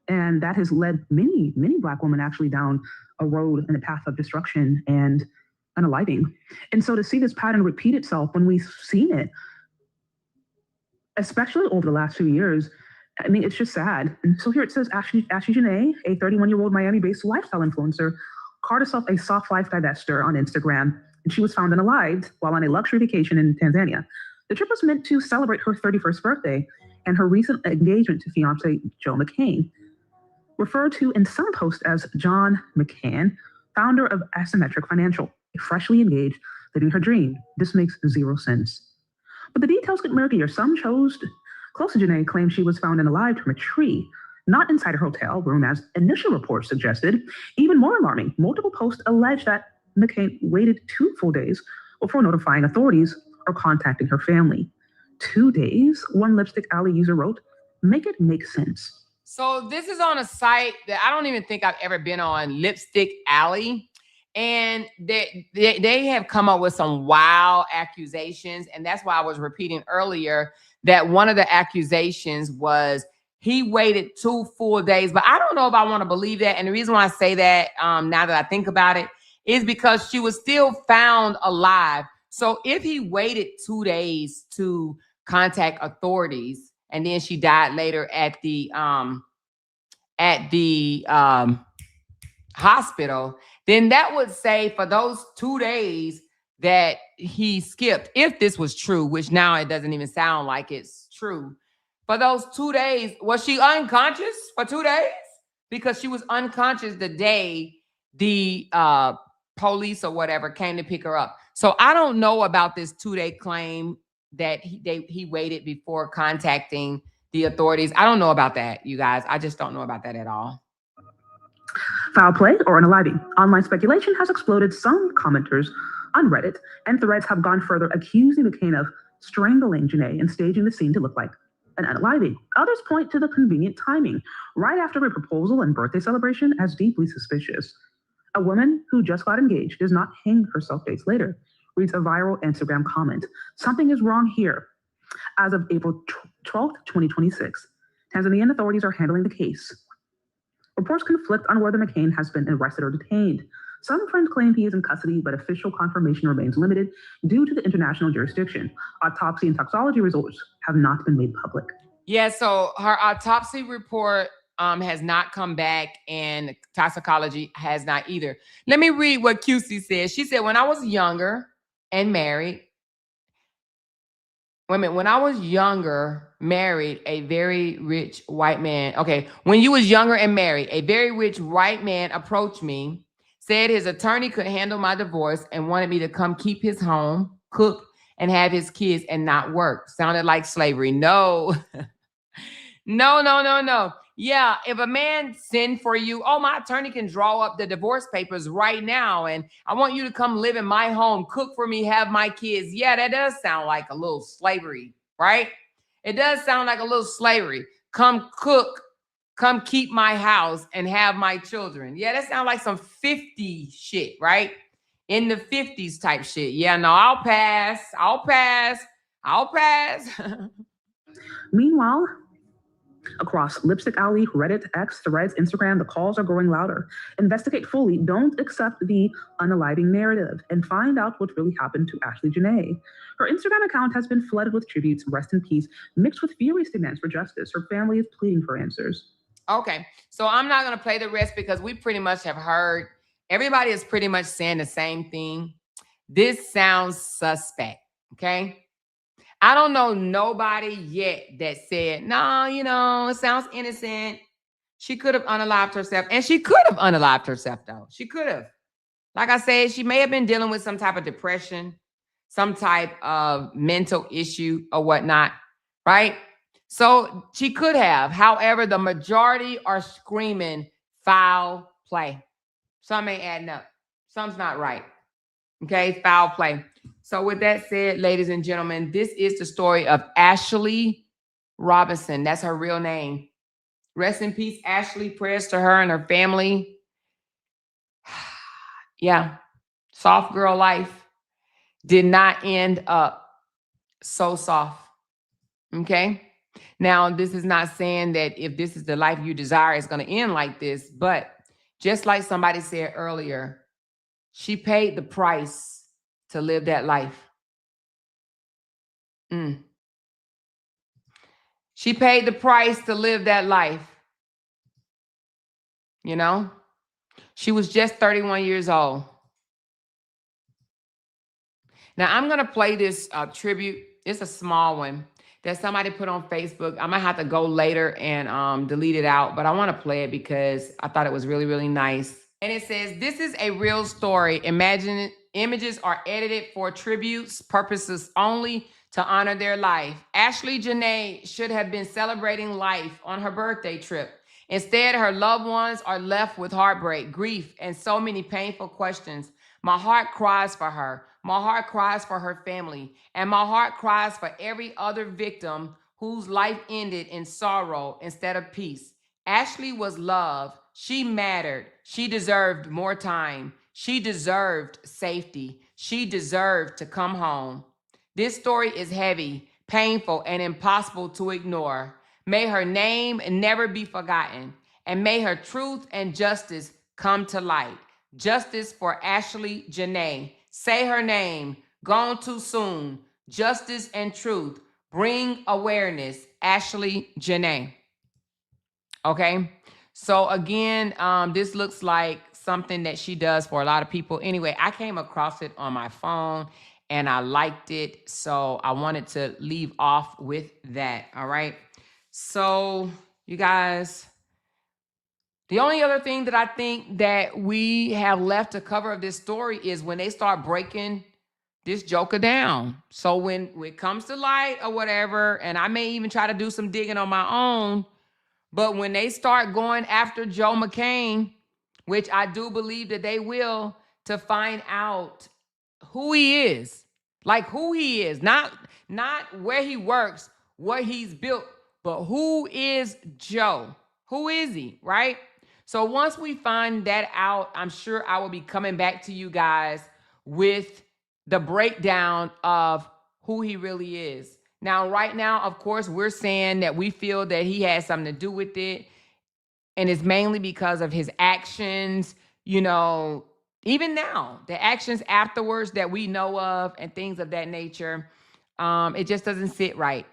And that has led many, many Black women actually down a road and a path of destruction and unaliving. And so to see this pattern repeat itself when we've seen it, especially over the last few years, I mean, it's just sad. And so here it says Ashlee Janae, a 31-year-old Miami-based lifestyle influencer, called herself a soft life divester on Instagram, and she was found unalived while on a luxury vacation in Tanzania. The trip was meant to celebrate her 31st birthday and her recent engagement to fiancé Joe McCain, referred to in some posts as John McCain, founder of Asymmetric Financial, a freshly engaged, living her dream. This makes zero sense. But the details get murkier. Some close to Janae claim she was found unalived from a tree, not inside her hotel room, as initial reports suggested. Even more alarming, multiple posts allege that McCain waited 2 full days before notifying authorities or contacting her family. 2 days, one Lipstick Alley user wrote, make it make sense. So this is on a site that I don't even think I've ever been on, Lipstick Alley. And they have come up with some wild accusations. And that's why I was repeating earlier that one of the accusations was he waited 2 full days. But I don't know if I want to believe that. And the reason why I say that now that I think about it is because she was still found alive. So if he waited 2 days to contact authorities and then she died later at the hospital, then that would say for those 2 days that he skipped, if this was true, which now it doesn't even sound like it's true. For those 2 days, was she unconscious for 2 days? Because she was unconscious the day the police or whatever came to pick her up. So I don't know about this 2-day claim that he waited before contacting the authorities. I don't know about that, you guys. I just don't know about that at all. Foul play or unaliving. Online speculation has exploded. Some commenters on Reddit and threads have gone further, accusing McCain of strangling Janae and staging the scene to look like an unaliving. Others point to the convenient timing, right after a proposal and birthday celebration, as deeply suspicious. A woman who just got engaged does not hang herself days later, reads a viral Instagram comment. Something is wrong here. As of April 12th, 2026, Tanzanian authorities are handling the case. Reports conflict on whether McCain has been arrested or detained. Some friends claim he is in custody, but official confirmation remains limited due to the international jurisdiction. Autopsy and toxicology results have not been made public. Yeah, so her autopsy report has not come back, and toxicology has not either. Let me read what QC says. She said, when I was younger and married, when I was younger, married a very rich white man. Okay, when you was younger and married, a very rich white man approached me, said his attorney could handle my divorce and wanted me to come keep his home, cook, and have his kids and not work. Sounded like slavery. No. No. Yeah, if a man send for you, oh, my attorney can draw up the divorce papers right now, and I want you to come live in my home, cook for me, have my kids. Yeah, that does sound like a little slavery, right? It does sound like a little slavery. Come cook, come keep my house and have my children. Yeah, that sounds like some 50 shit, right? In the 50s type shit. Yeah, no, I'll pass. Meanwhile, across Lipstick Alley, Reddit, X, Threads, Instagram, the calls are growing louder. Investigate fully. Don't accept the unaliving narrative and find out what really happened to Ashlee Janae. Her Instagram account has been flooded with tributes, rest in peace, mixed with furious demands for justice. Her family is pleading for answers. Okay, so I'm not going to play the rest because we pretty much have heard Everybody is pretty much saying the same thing. This sounds suspect, okay? I don't know nobody yet that said, no, you know, it sounds innocent. She could have unalived herself. And she could have unalived herself, though. She could have. Like I said, she may have been dealing with some type of depression, some type of mental issue or whatnot, right? So she could have. However, the majority are screaming foul play. Some ain't adding up. Some's not right. Okay, foul play. So with that said, ladies and gentlemen, this is the story of Ashlee Robinson. That's her real name. Rest in peace, Ashlee. Prayers to her and her family. Yeah, soft girl life did not end up so soft. Okay. Now, this is not saying that if this is the life you desire, it's going to end like this. But just like somebody said earlier, she paid the price to live that life. She paid the price to live that life. You know, she was just 31 years old. Now, I'm going to play this tribute. It's a small one that somebody put on Facebook. I'm going to have to go later and delete it out, but I want to play it because I thought it was really, really nice. And it says, this is a real story. Imagine images are edited for tributes purposes only to honor their life. Ashlee Janae should have been celebrating life on her birthday trip. Instead, her loved ones are left with heartbreak, grief, and so many painful questions. My heart cries for her. My heart cries for her family. And my heart cries for every other victim whose life ended in sorrow instead of peace. Ashlee was loved. She mattered. She deserved more time. She deserved safety. She deserved to come home. This story is heavy, painful, and impossible to ignore. May her name never be forgotten, and may her truth and justice come to light. Justice for Ashlee Janae. Say her name. Gone too soon. Justice and truth. Bring awareness. Ashlee Janae. Okay. So again, this looks like something that she does for a lot of people. Anyway, I came across it on my phone and I liked it. So I wanted to leave off with that. All right. So you guys, the only other thing that I think that we have left to cover of this story is when they start breaking this joker down. So when it comes to light or whatever, and I may even try to do some digging on my own, but when they start going after Joe McCain, which I do believe that they will, to find out who he is, like who he is, not where he works, what he's built, but who is Joe? Who is he, right? So once we find that out, I'm sure I will be coming back to you guys with the breakdown of who he really is. Now, right now, of course, we're saying that we feel that he has something to do with it. And it's mainly because of his actions, you know, even now, the actions afterwards that we know of and things of that nature. It just doesn't sit right.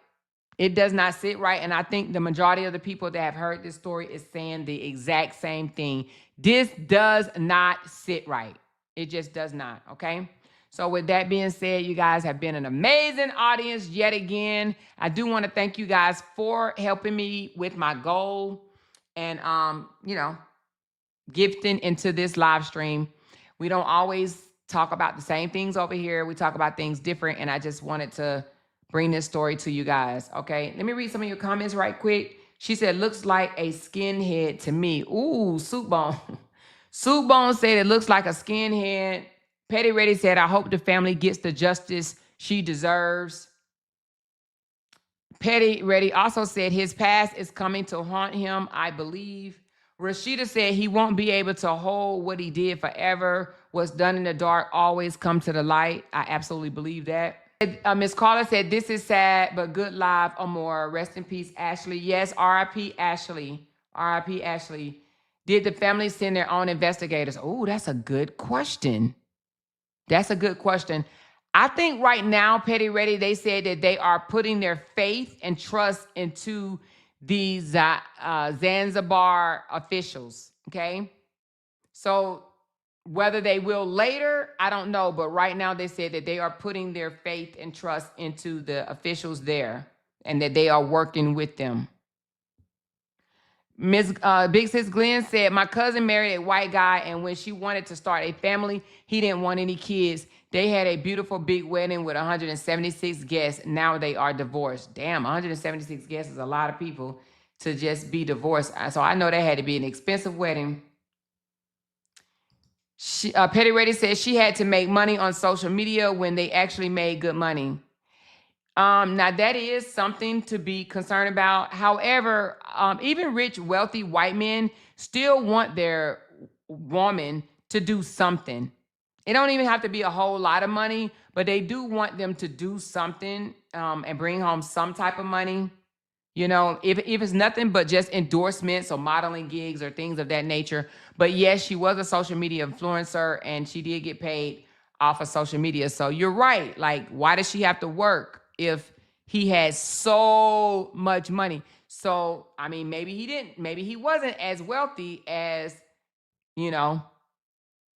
It does not sit right. And I think the majority of the people that have heard this story is saying the exact same thing. This does not sit right. It just does not. Okay. So with that being said, you guys have been an amazing audience yet again. I do want to thank you guys for helping me with my goal and, you know, gifting into this live stream. We don't always talk about the same things over here. We talk about things different. And I just wanted to bring this story to you guys. Okay. Let me read some of your comments right quick. She said, looks like a skinhead to me. Ooh, Soup Bone. Soup Bone said it looks like a skinhead. Petty Ready said, I hope the family gets the justice she deserves. Petty Ready also said his past is coming to haunt him, I believe. Rashida said he won't be able to hold what he did forever. What's done in the dark always come to the light. I absolutely believe that. Miss Carla said, this is sad, but good live or more. Rest in peace, Ashlee. Yes, R.I.P. Ashlee. R.I.P. Ashlee. Did the family send their own investigators? Oh, that's a good question. That's a good question. I think right now, Petty Ready, they said that they are putting their faith and trust into these Zanzibar officials, okay? So Whether they will later, I don't know. But right now, they said that they are putting their faith and trust into the officials there and that they are working with them. Miss Big Sis Glenn said, my cousin married a white guy, and when she wanted to start a family, he didn't want any kids. They had a beautiful big wedding with 176 guests. Now they are divorced. Damn, 176 guests is a lot of people to just be divorced. So I know that had to be an expensive wedding. Petty Reddy says she had to make money on social media when they actually made good money. Now that is something to be concerned about. However, even rich, wealthy white men still want their woman to do something. It don't even have to be a whole lot of money, but they do want them to do something and bring home some type of money. You know, if it's nothing but just endorsements or modeling gigs or things of that nature. But yes, she was a social media influencer and she did get paid off of social media. So you're right. Like, why does she have to work if he has so much money? So, I mean, maybe he wasn't as wealthy as, you know,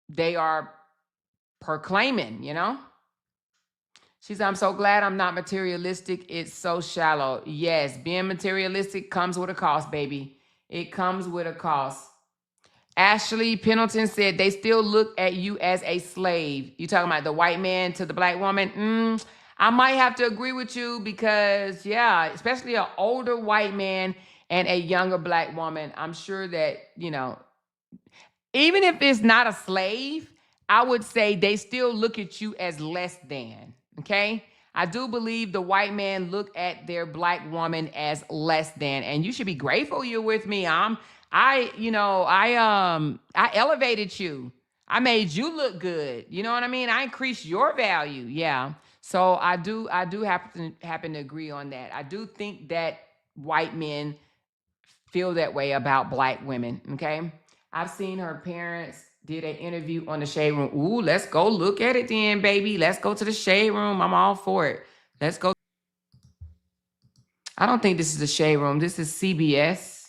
they are proclaiming, you know? She said, I'm so glad I'm not materialistic. It's so shallow. Yes, being materialistic comes with a cost, baby. It comes with a cost. Ashley Pendleton said, they still look at you as a slave. You talking about the white man to the black woman? I might have to agree with you because, yeah, especially an older white man and a younger black woman, I'm sure that, you know, even if it's not a slave, I would say they still look at you as less than, okay? I do believe the white man look at their black woman as less than, and you should be grateful you're with me. I elevated you. I made you look good. You know what I mean? I increased your value. Yeah. So I do happen to agree on that. I do think that white men feel that way about black women, okay? I've seen her parents did an interview on the Shade Room. Ooh, let's go look at it then, baby. Let's go to the Shade Room. I'm all for it. Let's go. I don't think this is the Shade Room. This is CBS.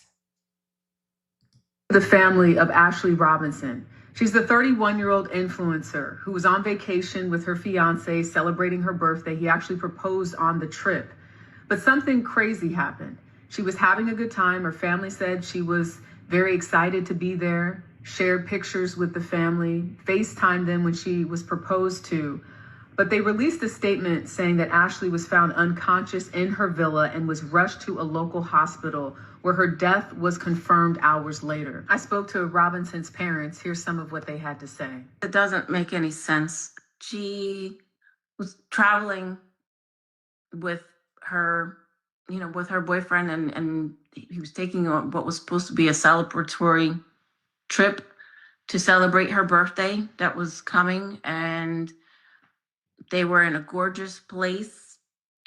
The family of Ashlee Robinson. She's the 31-year-old influencer who was on vacation with her fiancé celebrating her birthday. He actually proposed on the trip, but something crazy happened. She was having a good time. Her family said she was very excited to be there, shared pictures with the family, FaceTimed them when she was proposed to. But they released a statement saying that Ashlee was found unconscious in her villa and was rushed to a local hospital where her death was confirmed hours later. I spoke to Robinson's parents. Here's some of what they had to say. It doesn't make any sense. She was traveling with her, with her boyfriend, and he was taking what was supposed to be a celebratory trip to celebrate her birthday that was coming, and they were in a gorgeous place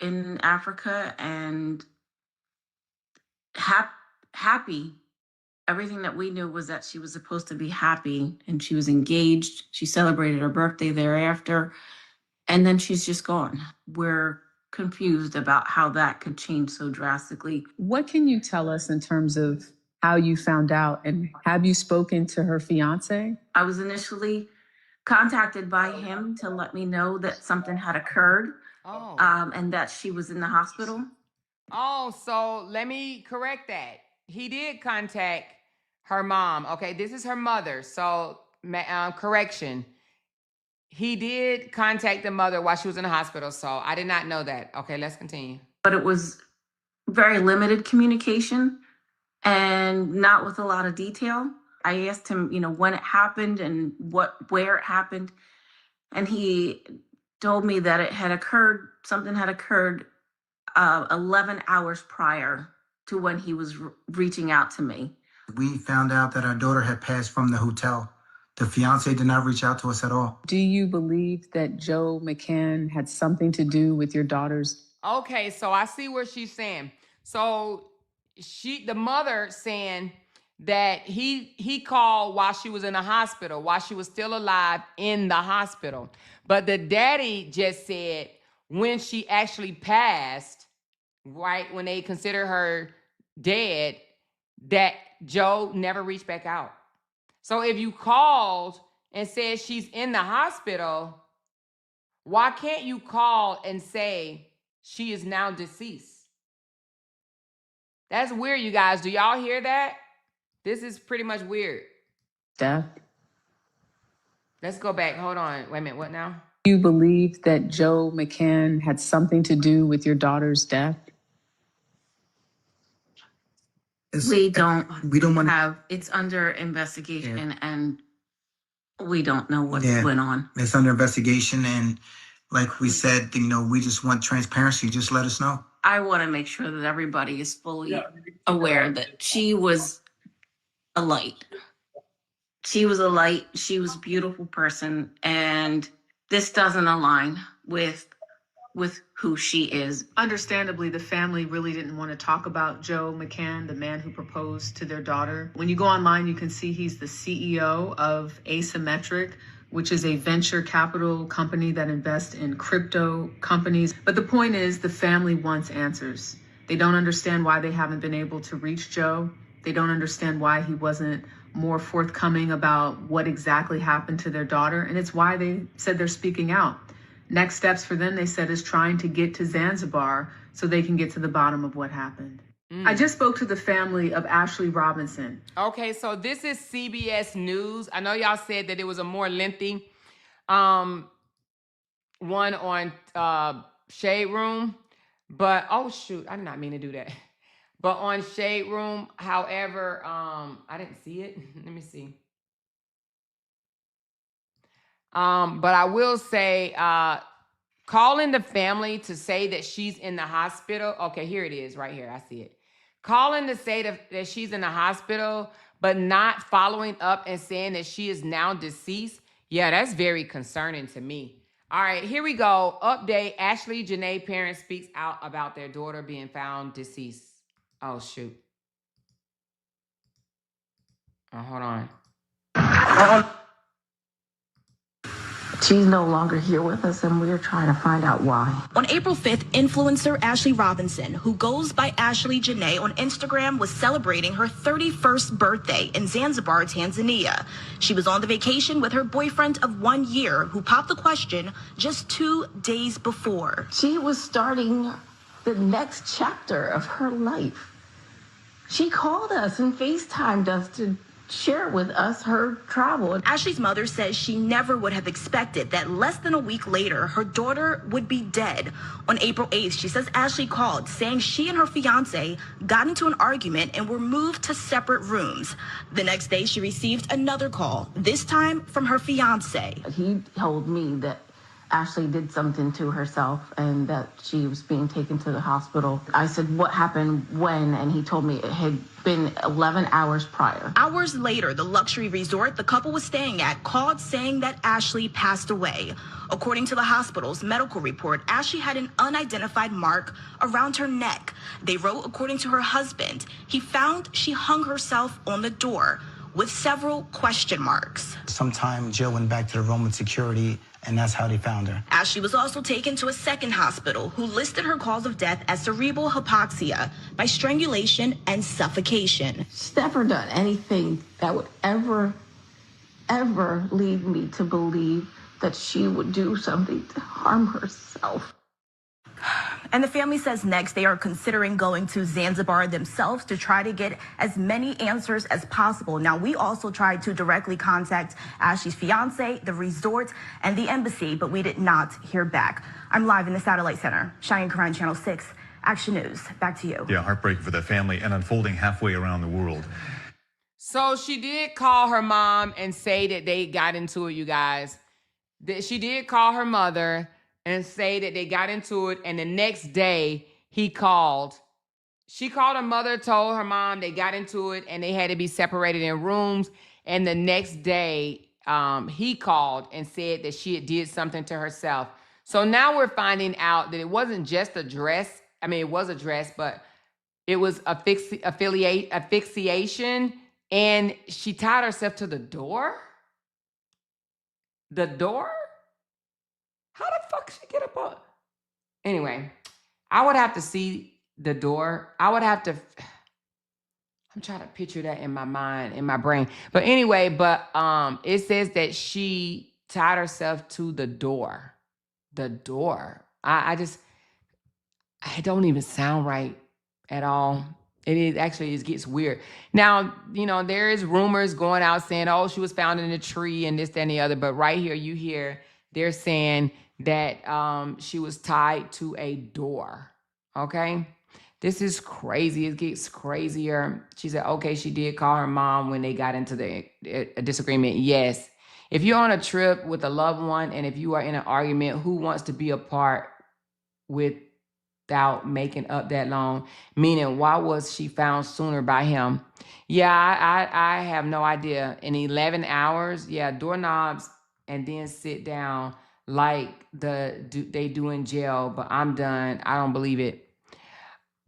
in Africa and happy. Everything that we knew was that she was supposed to be happy, and she was engaged. She celebrated her birthday thereafter, and then she's just gone. We're confused about how that could change so drastically. What can you tell us in terms of how you found out, and have you spoken to her fiance? I was initially contacted by him to let me know that something had occurred, and that she was in the hospital. Oh, so let me correct that. He did contact her mom. Okay, this is her mother. So, correction. He did contact the mother while she was in the hospital. So I did not know that. Okay, let's continue. But it was very limited communication and not with a lot of detail. I asked him, when it happened and where it happened. And he told me that something had occurred 11 hours prior to when he was reaching out to me. We found out that our daughter had passed from the hotel. The fiance did not reach out to us at all. Do you believe that Joe McCain had something to do with your daughter's? Okay, so I see what she's saying. So the mother saying that he called while she was in the hospital, while she was still alive in the hospital. But the daddy just said when she actually passed, right, when they consider her dead, that Joe never reached back out. So if you called and says she's in the hospital, why can't you call and say she is now deceased? That's weird, you guys. Do y'all hear that? This is pretty much weird. Death. Let's go back. Hold on. Wait a minute. What now? You believe that Joe McCain had something to do with your daughter's death? We don't want to have, it's under investigation and we don't know what went on. It's under investigation, and like we said, we just want transparency. Just let us know. I want to make sure that everybody is fully aware that she was a light. She was a light. She was a beautiful person. And this doesn't align with who she is. Understandably, the family really didn't want to talk about Joe McCain, the man who proposed to their daughter. When you go online, you can see he's the CEO of Asymmetric, which is a venture capital company that invests in crypto companies. But the point is, the family wants answers. They don't understand why they haven't been able to reach Joe. They don't understand why he wasn't more forthcoming about what exactly happened to their daughter. And it's why they said they're speaking out. Next steps for them, they said, is trying to get to Zanzibar so they can get to the bottom of what happened. I just spoke to the family of Ashlee Robinson. Okay, so this is CBS News. I know y'all said that it was a more lengthy one on Shade Room, but oh shoot, I did not mean to do that. But on Shade Room, however, I didn't see it. Let me see. But I will say, calling the family to say that she's in the hospital. Okay, here it is right here. I see it. Calling to say that she's in the hospital, but not following up and saying that she is now deceased. Yeah, that's very concerning to me. All right, here we go. Update. Ashlee Janae parents speaks out about their daughter being found deceased. Oh, shoot. Oh, hold on. She's no longer here with us, and we're trying to find out why. On April 5th, influencer Ashlee Robinson, who goes by Ashlee Janae on Instagram, was celebrating her 31st birthday in Zanzibar, Tanzania. She was on the vacation with her boyfriend of 1 year, who popped the question just 2 days before. She was starting the next chapter of her life. She called us and FaceTimed us to share with us her travel. Ashlee's mother says she never would have expected that less than a week later, her daughter would be dead. On April 8th, she says Ashlee called saying she and her fiancé got into an argument and were moved to separate rooms. The next day, she received another call, this time from her fiancé. He told me that Ashlee did something to herself and that she was being taken to the hospital. I said, what happened when? And he told me it had been 11 hours prior. Hours later, the luxury resort the couple was staying at called saying that Ashlee passed away. According to the hospital's medical report, Ashlee had an unidentified mark around her neck. They wrote, according to her husband, he found she hung herself on the door with several question marks. Sometime Jill went back to the room with security, and that's how they found her. Ashlee was also taken to a second hospital who listed her cause of death as cerebral hypoxia by strangulation and suffocation. She's never done anything that would ever lead me to believe that she would do something to harm herself. And the family says next they are considering going to Zanzibar themselves to try to get as many answers as possible. Now, we also tried to directly contact Ashlee's fiancé, the resort, and the embassy, but we did not hear back. I'm live in the Satellite Center. Cheyenne Karan, Channel 6, Action News. Back to you. Yeah, heartbreaking for the family and unfolding halfway around the world. So she did call her mom and say that they got into it, you guys. She did call her mother and say that they got into it, and the next day he called. She called her mother, told her mom they got into it, and they had to be separated in rooms. And the next day, he called and said that she had did something to herself. So now we're finding out that it wasn't just a dress. I mean, it was a dress, but it was asphyxiation, and she tied herself to the door. The door? How the fuck she get up on? Anyway, I would have to see the door. I would have to. I'm trying to picture that in my mind, in my brain. But anyway, it says that she tied herself to the door. The door. It don't even sound right at all. It gets weird. Now, there is rumors going out saying, oh, she was found in a tree and this, that, and the other. But right here, you hear they're saying that she was tied to a door. Okay? This is crazy. It gets crazier. She said, okay, she did call her mom when they got into a disagreement. Yes. If you're on a trip with a loved one and if you are in an argument, who wants to be apart without making up that long? Meaning, why was she found sooner by him? Yeah, I have no idea. In 11 hours, yeah, doorknobs and then sit down like they do in jail. But I'm done. I don't believe it.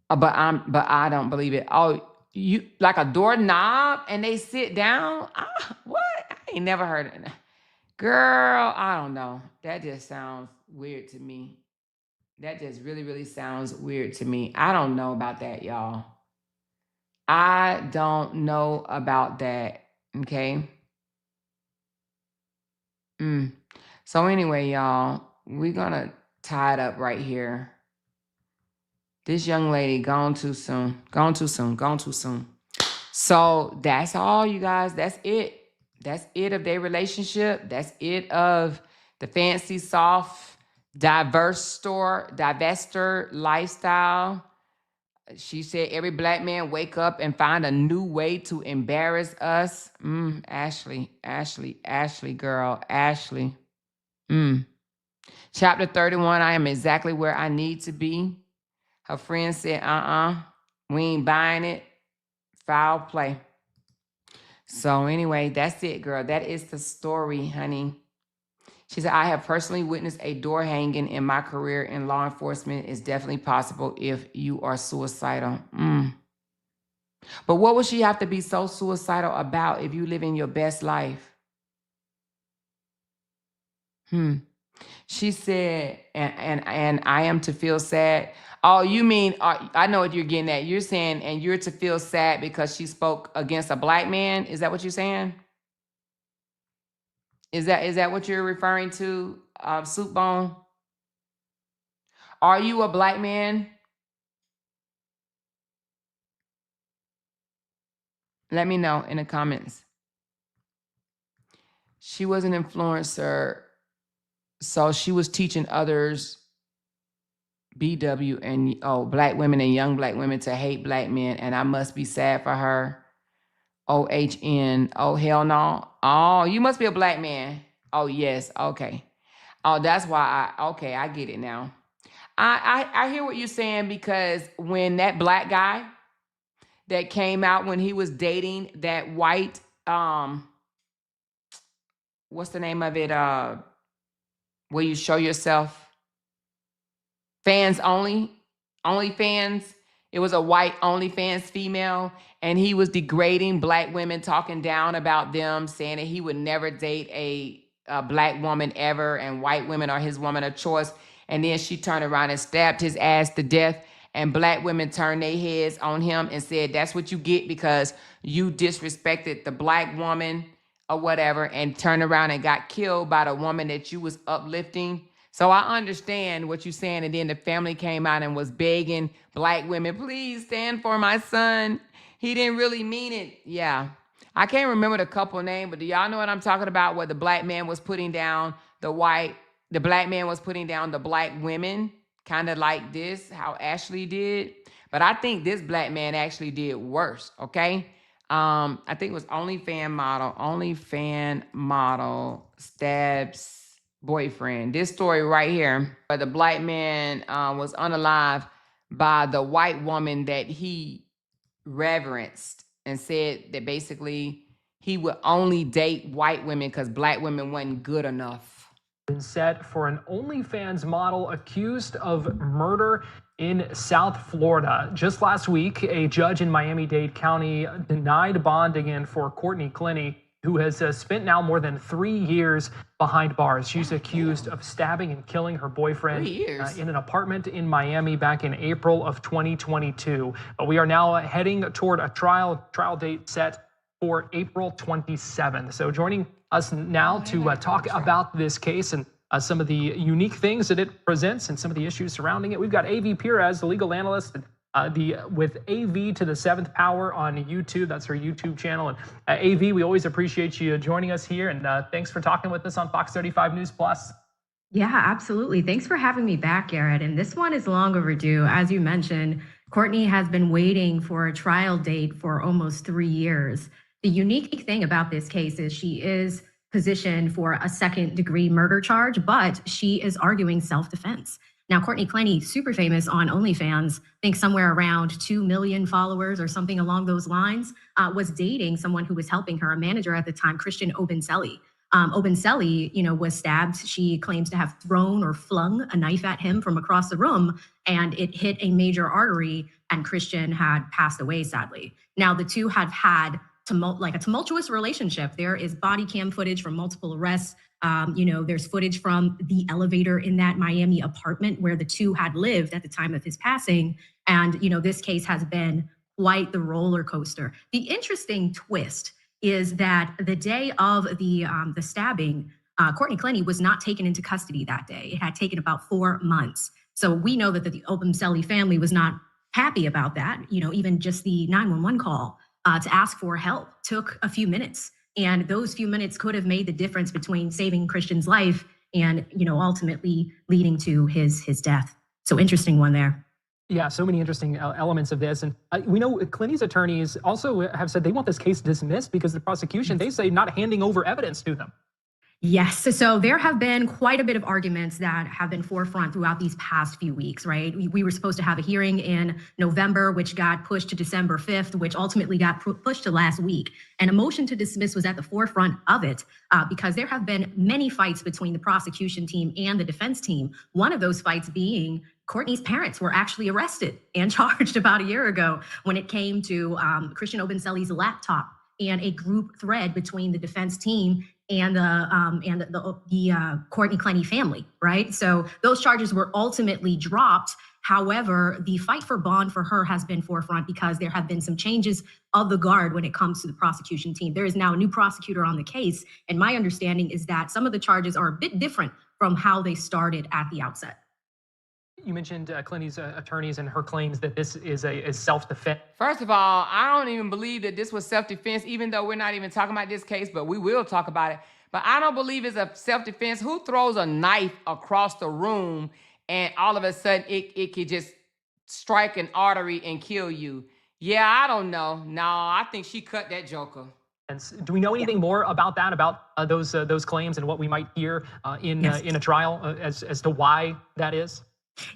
But I don't believe it. Oh, you like a doorknob and they sit down? What? I ain't never heard of it. Girl, I don't know. That just sounds weird to me. That just really, really sounds weird to me. I don't know about that, y'all. I don't know about that. Okay. So anyway, y'all, we're gonna tie it up right here. This young lady gone too soon. Gone too soon. Gone too soon. So that's all, you guys. That's it. That's it of their relationship. That's it of the fancy, soft, divester lifestyle. She said every black man wake up and find a new way to embarrass us. Ashlee, girl, Ashlee. Chapter 31, I am exactly where I need to be. Her friend said, we ain't buying it. Foul play. So anyway, that's it, girl. That is the story, honey. She said, I have personally witnessed a door hanging in my career in law enforcement. It's definitely possible if you are suicidal. But what would she have to be so suicidal about if you live in your best life? She said, and I am to feel sad. Oh, you mean, I know what you're getting at. You're saying, and you're to feel sad because she spoke against a black man. Is that what you're saying? Is that what you're referring to, Soup Bone? Are you a black man? Let me know in the comments. She was an influencer, so she was teaching others, BW and black women and young black women to hate black men, and I must be sad for her. OHN. Oh, hell no. Oh, you must be a black man. Oh, yes. Okay. Oh, that's why I get it now. I hear what you're saying, because when that black guy that came out when he was dating that white, what's the name of it? Where you show yourself? Fans only, OnlyFans. It was a white OnlyFans female, and he was degrading black women, talking down about them, saying that he would never date a black woman ever, and white women are his woman of choice. And then she turned around and stabbed his ass to death, and black women turned their heads on him and said, that's what you get because you disrespected the black woman or whatever, and turned around and got killed by the woman that you was uplifting. So I understand what you're saying. And then the family came out and was begging black women, please stand for my son. He didn't really mean it. Yeah. I can't remember the couple name, but do y'all know what I'm talking about? Where the black man was putting down the black man was putting down the black women, kind of like this, how Ashlee did. But I think this black man actually did worse, okay? I think it was OnlyFan model stabs boyfriend. This story right here, where the black man was unalived by the white woman that he reverenced, and said that basically he would only date white women because black women wasn't good enough. Been set for an OnlyFans model accused of murder in South Florida. Just last week, a judge in Miami-Dade County denied bond again for Courtney Clenny, who has spent now more than 3 years behind bars. She's accused of stabbing and killing her boyfriend 3 years. in an apartment in Miami back in April of 2022. But we are now heading toward a trial date set for April 27th. So joining us now to talk about this case and some of the unique things that it presents and some of the issues surrounding it, we've got A.V. Perez, the legal analyst, with AV to the seventh power on YouTube. That's her YouTube channel. And AV, we always appreciate you joining us here. And thanks for talking with us on Fox 35 News Plus. Yeah, absolutely. Thanks for having me back, Garrett. And this one is long overdue. As you mentioned, Courtney has been waiting for a trial date for almost 3 years. The unique thing about this case is she is positioned for a second-degree murder charge, but she is arguing self-defense. Now, Courtney Clenny, super famous on OnlyFans, I think somewhere around 2 million followers or something along those lines, was dating someone who was helping her, a manager at the time, Christian Obinselli. Obinselli, was stabbed. She claims to have thrown or flung a knife at him from across the room, and it hit a major artery, and Christian had passed away, sadly. Now, the two have had a tumultuous relationship. There is body cam footage from multiple arrests. There's footage from the elevator in that Miami apartment where the two had lived at the time of his passing. And, this case has been quite the roller coaster. The interesting twist is that the day of the stabbing, Courtney Clenny was not taken into custody that day. It had taken about 4 months. So we know that the Obinselli family was not happy about that. Even just the 911 call to ask for help took a few minutes. And those few minutes could have made the difference between saving Christian's life and, ultimately leading to his death. So interesting one there. Yeah, so many interesting elements of this. And we know Clenny's attorneys also have said they want this case dismissed because the prosecution, they say, not handing over evidence to them. Yes. So there have been quite a bit of arguments that have been forefront throughout these past few weeks, right? We were supposed to have a hearing in November, which got pushed to December 5th, which ultimately got pushed to last week. And a motion to dismiss was at the forefront of it because there have been many fights between the prosecution team and the defense team. One of those fights being Courtney's parents were actually arrested and charged about a year ago when it came to Christian Obinselli's laptop and a group thread between the defense team and the Courtney Clenny family, right? So those charges were ultimately dropped. However, the fight for bond for her has been forefront because there have been some changes of the guard when it comes to the prosecution team. There is now a new prosecutor on the case, and my understanding is that some of the charges are a bit different from how they started at the outset. You mentioned Clenny's attorneys and her claims that this is a self-defense. First of all, I don't even believe that this was self-defense, even though we're not even talking about this case, but we will talk about it. But I don't believe it's a self-defense. Who throws a knife across the room and all of a sudden it could just strike an artery and kill you? Yeah, I don't know. No, I think she cut that joker. And do we know anything more about that, about those claims and what we might hear in a trial as to why that is?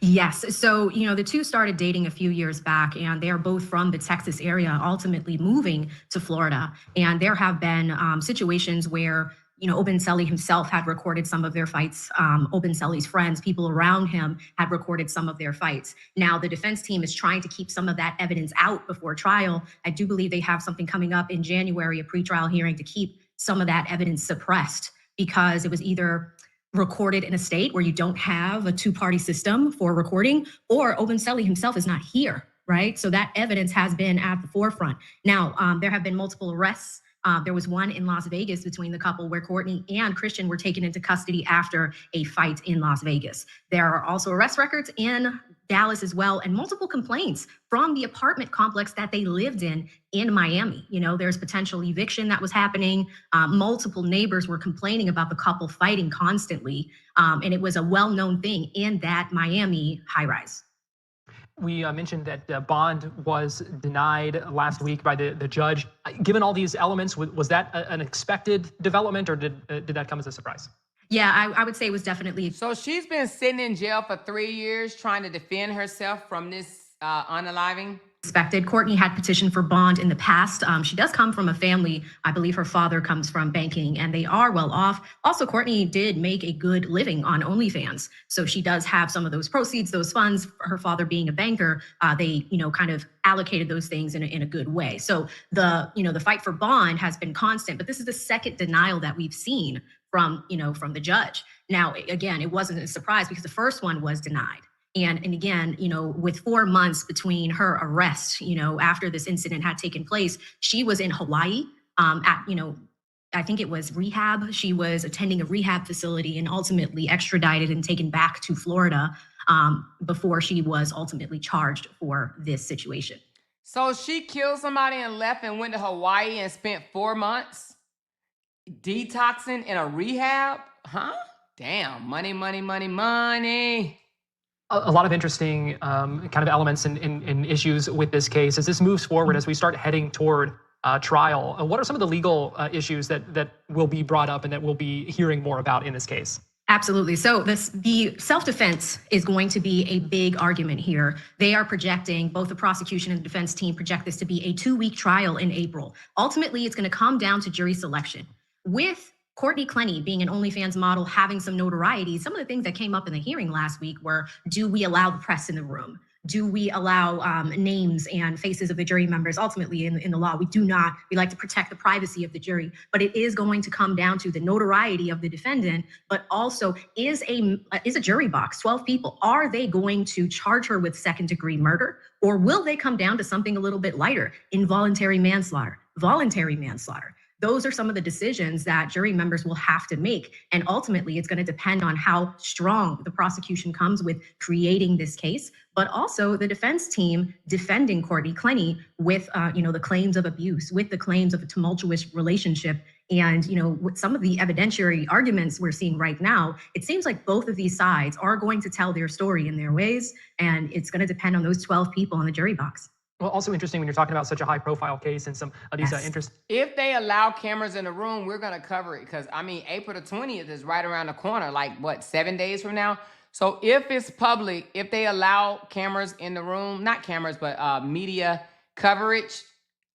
Yes. So, the two started dating a few years back, and they're both from the Texas area, ultimately moving to Florida. And there have been situations where, Obinselli himself had recorded some of their fights. Obinselli's friends, people around him, had recorded some of their fights. Now, the defense team is trying to keep some of that evidence out before trial. I do believe they have something coming up in January, a pretrial hearing, to keep some of that evidence suppressed because it was either recorded in a state where you don't have a two-party system for recording, or Obinselli himself is not here, right? So that evidence has been at the forefront. Now, there have been multiple arrests. There was one in Las Vegas between the couple where Courtney and Christian were taken into custody after a fight in Las Vegas. There are also arrest records in Dallas as well, and multiple complaints from the apartment complex that they lived in Miami. There's potential eviction that was happening. Multiple neighbors were complaining about the couple fighting constantly. And it was a well-known thing in that Miami high-rise. We mentioned that bond was denied last week by the judge. Given all these elements, was that an expected development, or did that come as a surprise? Yeah, I would say it was definitely. So she's been sitting in jail for 3 years trying to defend herself from this unaliving? expected. Courtney had petitioned for bond in the past. She does come from a family, I believe her father comes from banking, and they are well off. Also, Courtney did make a good living on OnlyFans. So she does have some of those proceeds, those funds, her father being a banker, they, kind of allocated those things in a good way. So the fight for bond has been constant, but this is the second denial that we've seen from the judge. Now, again, it wasn't a surprise because the first one was denied. And again, with 4 months between her arrest, after this incident had taken place, she was in Hawaii at, I think it was rehab. She was attending a rehab facility and ultimately extradited and taken back to Florida before she was ultimately charged for this situation. So she killed somebody and left and went to Hawaii and spent 4 months detoxing in a rehab? Huh? Damn, money, money, money, money. A lot of interesting kind of elements and issues with this case as this moves forward, as we start heading toward trial. What are some of the legal issues that will be brought up and that we'll be hearing more about in this case? Absolutely. So the self-defense is going to be a big argument here. They are projecting, both the prosecution and the defense team project this to be a 2-week trial in April. Ultimately, it's going to come down to jury selection. With Courtney Clenny being an OnlyFans model, having some notoriety, some of the things that came up in the hearing last week were, do we allow the press in the room? Do we allow names and faces of the jury members? Ultimately, in the law, we do not. We like to protect the privacy of the jury, but it is going to come down to the notoriety of the defendant, but also is a jury box, 12 people, are they going to charge her with second-degree murder, or will they come down to something a little bit lighter, involuntary manslaughter, voluntary manslaughter? Those are some of the decisions that jury members will have to make. And ultimately, it's going to depend on how strong the prosecution comes with creating this case, but also the defense team defending Courtney Clenny with, the claims of abuse, with the claims of a tumultuous relationship. And, with some of the evidentiary arguments we're seeing right now, it seems like both of these sides are going to tell their story in their ways. And it's going to depend on those 12 people in the jury box. Well, also interesting when you're talking about such a high-profile case and some of these interesting. If they allow cameras in the room, we're going to cover it because, April the 20th is right around the corner, 7 days from now? So if it's public, if they allow cameras in the room, not cameras, but media coverage,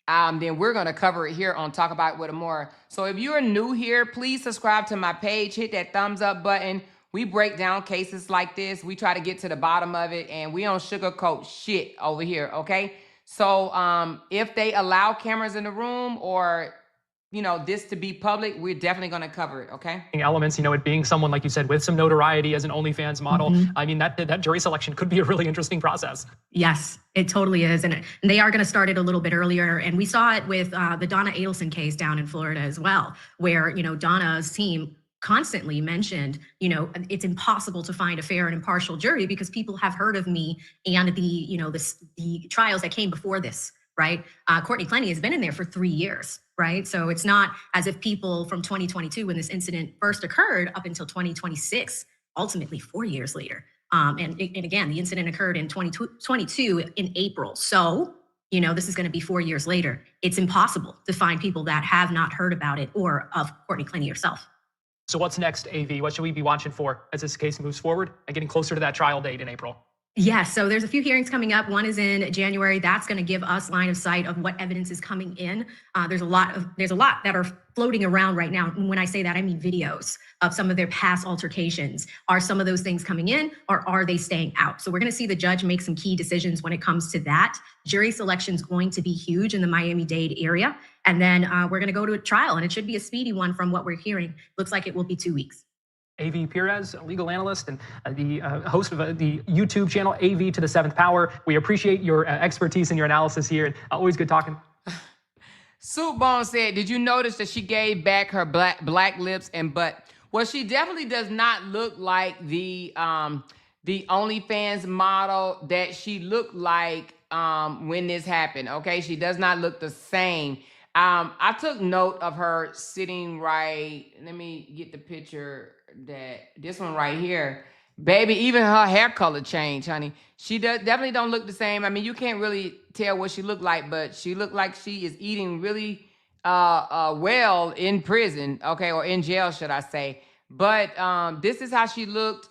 then we're going to cover it here on Talk About It with Amora. So if you're new here, please subscribe to my page, hit that thumbs up button. We break down cases like this. We try to get to the bottom of it, and we don't sugarcoat shit over here, okay? So if they allow cameras in the room or, this to be public, we're definitely going to cover it, okay? Elements, it being someone, like you said, with some notoriety as an OnlyFans model. That jury selection could be a really interesting process. Yes, it totally is. And they are going to start it a little bit earlier. And we saw it with the Donna Adelson case down in Florida as well, where, Donna's team constantly mentioned, it's impossible to find a fair and impartial jury because people have heard of me and the trials that came before this, right? Courtney Clenny has been in there for 3 years, right? So it's not as if people from 2022, when this incident first occurred, up until 2026, ultimately 4 years later. And again, the incident occurred in 2022 in April. So, this is going to be 4 years later. It's impossible to find people that have not heard about it or of Courtney Clenny herself. So what's next, AV? What should we be watching for as this case moves forward and getting closer to that trial date in April? Yes, so there's a few hearings coming up. One is in January. That's going to give us line of sight of what evidence is coming in. There's a lot that are floating around right now. And when I say that, I mean videos of some of their past altercations. Are some of those things coming in or are they staying out? So we're going to see the judge make some key decisions when it comes to that. Jury selection is going to be huge in the Miami-Dade area. And then we're going to go to a trial, and it should be a speedy one from what we're hearing. Looks like it will be 2 weeks. AV Perez, a legal analyst and the host of the YouTube channel, AV to the 7th Power. We appreciate your expertise and your analysis here. And always good talking. Soup Bone said, did you notice that she gave back her black lips and butt? Well, she definitely does not look like the OnlyFans model that she looked like when this happened, okay? She does not look the same. I took note of her sitting right. Let me get the picture. This one right here, baby, even her hair color changed, honey. She definitely don't look the same. You can't really tell what she looked like, but she looked like she is eating really well in prison, okay, or in jail, should I say. But this is how she looked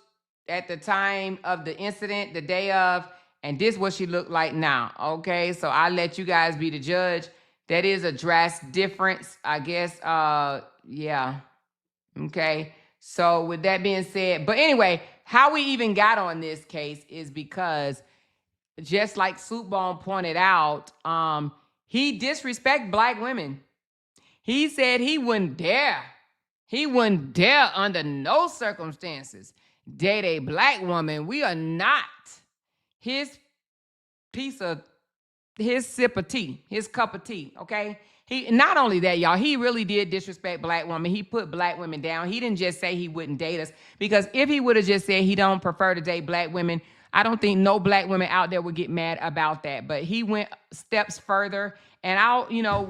at the time of the incident, the day of, And this what she looked like now. Okay, so I'll let you guys be the judge. That is a drastic difference, I guess. Yeah. Okay. So with that being said, but anyway, how we even got on this case is because just like Soup Bone pointed out, he disrespect black women. He said he wouldn't dare under no circumstances date a black woman. We are not his sip of tea, his cup of tea, okay? He not only that, y'all, he really did disrespect black women. He put black women down. He didn't just say he wouldn't date us, because if he would have just said he don't prefer to date black women, I don't think no black women out there would get mad about that. But he went steps further. And I'll,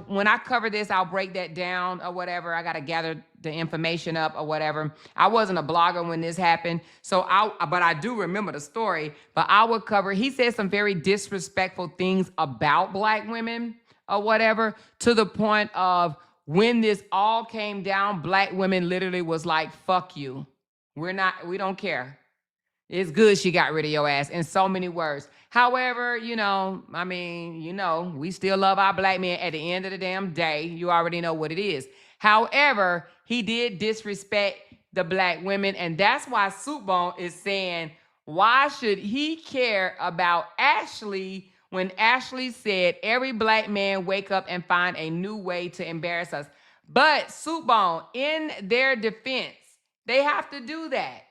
when I cover this, I'll break that down or whatever. I got to gather the information up or whatever. I wasn't a blogger when this happened. But I do remember the story. But I will cover, he said some very disrespectful things about black women or whatever, to the point of when this all came down, black women literally was like, fuck you. We don't care. It's good she got rid of your ass, in so many words. However, we still love our black men at the end of the damn day. You already know what it is. However, he did disrespect the black women, and that's why Soup Bone is saying, why should he care about Ashlee when Ashlee said every black man wake up and find a new way to embarrass us? But Soup Bone, in their defense, they have to do that.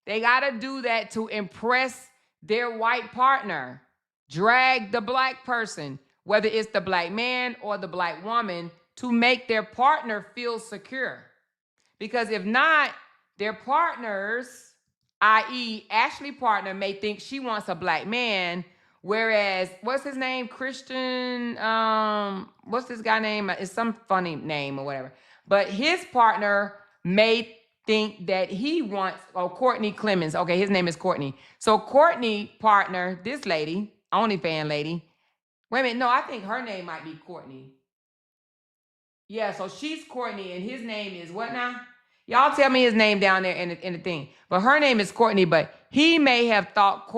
They got to do that to impress their white partner. Drag the black person, whether it's the black man or the black woman, to make their partner feel secure. Because if not, their partners, i.e. Ashlee partner, may think she wants a black man, whereas, what's his name? Christian, what's this guy name? It's some funny name or whatever. But his partner may think that he wants, Courtney Clemens. Okay, his name is Courtney. So Courtney partner, this lady, OnlyFans lady. Wait a minute, no, I think her name might be Courtney. Yeah, so she's Courtney and his name is what now? Y'all tell me his name down there in the thing. But her name is Courtney, but he may have thought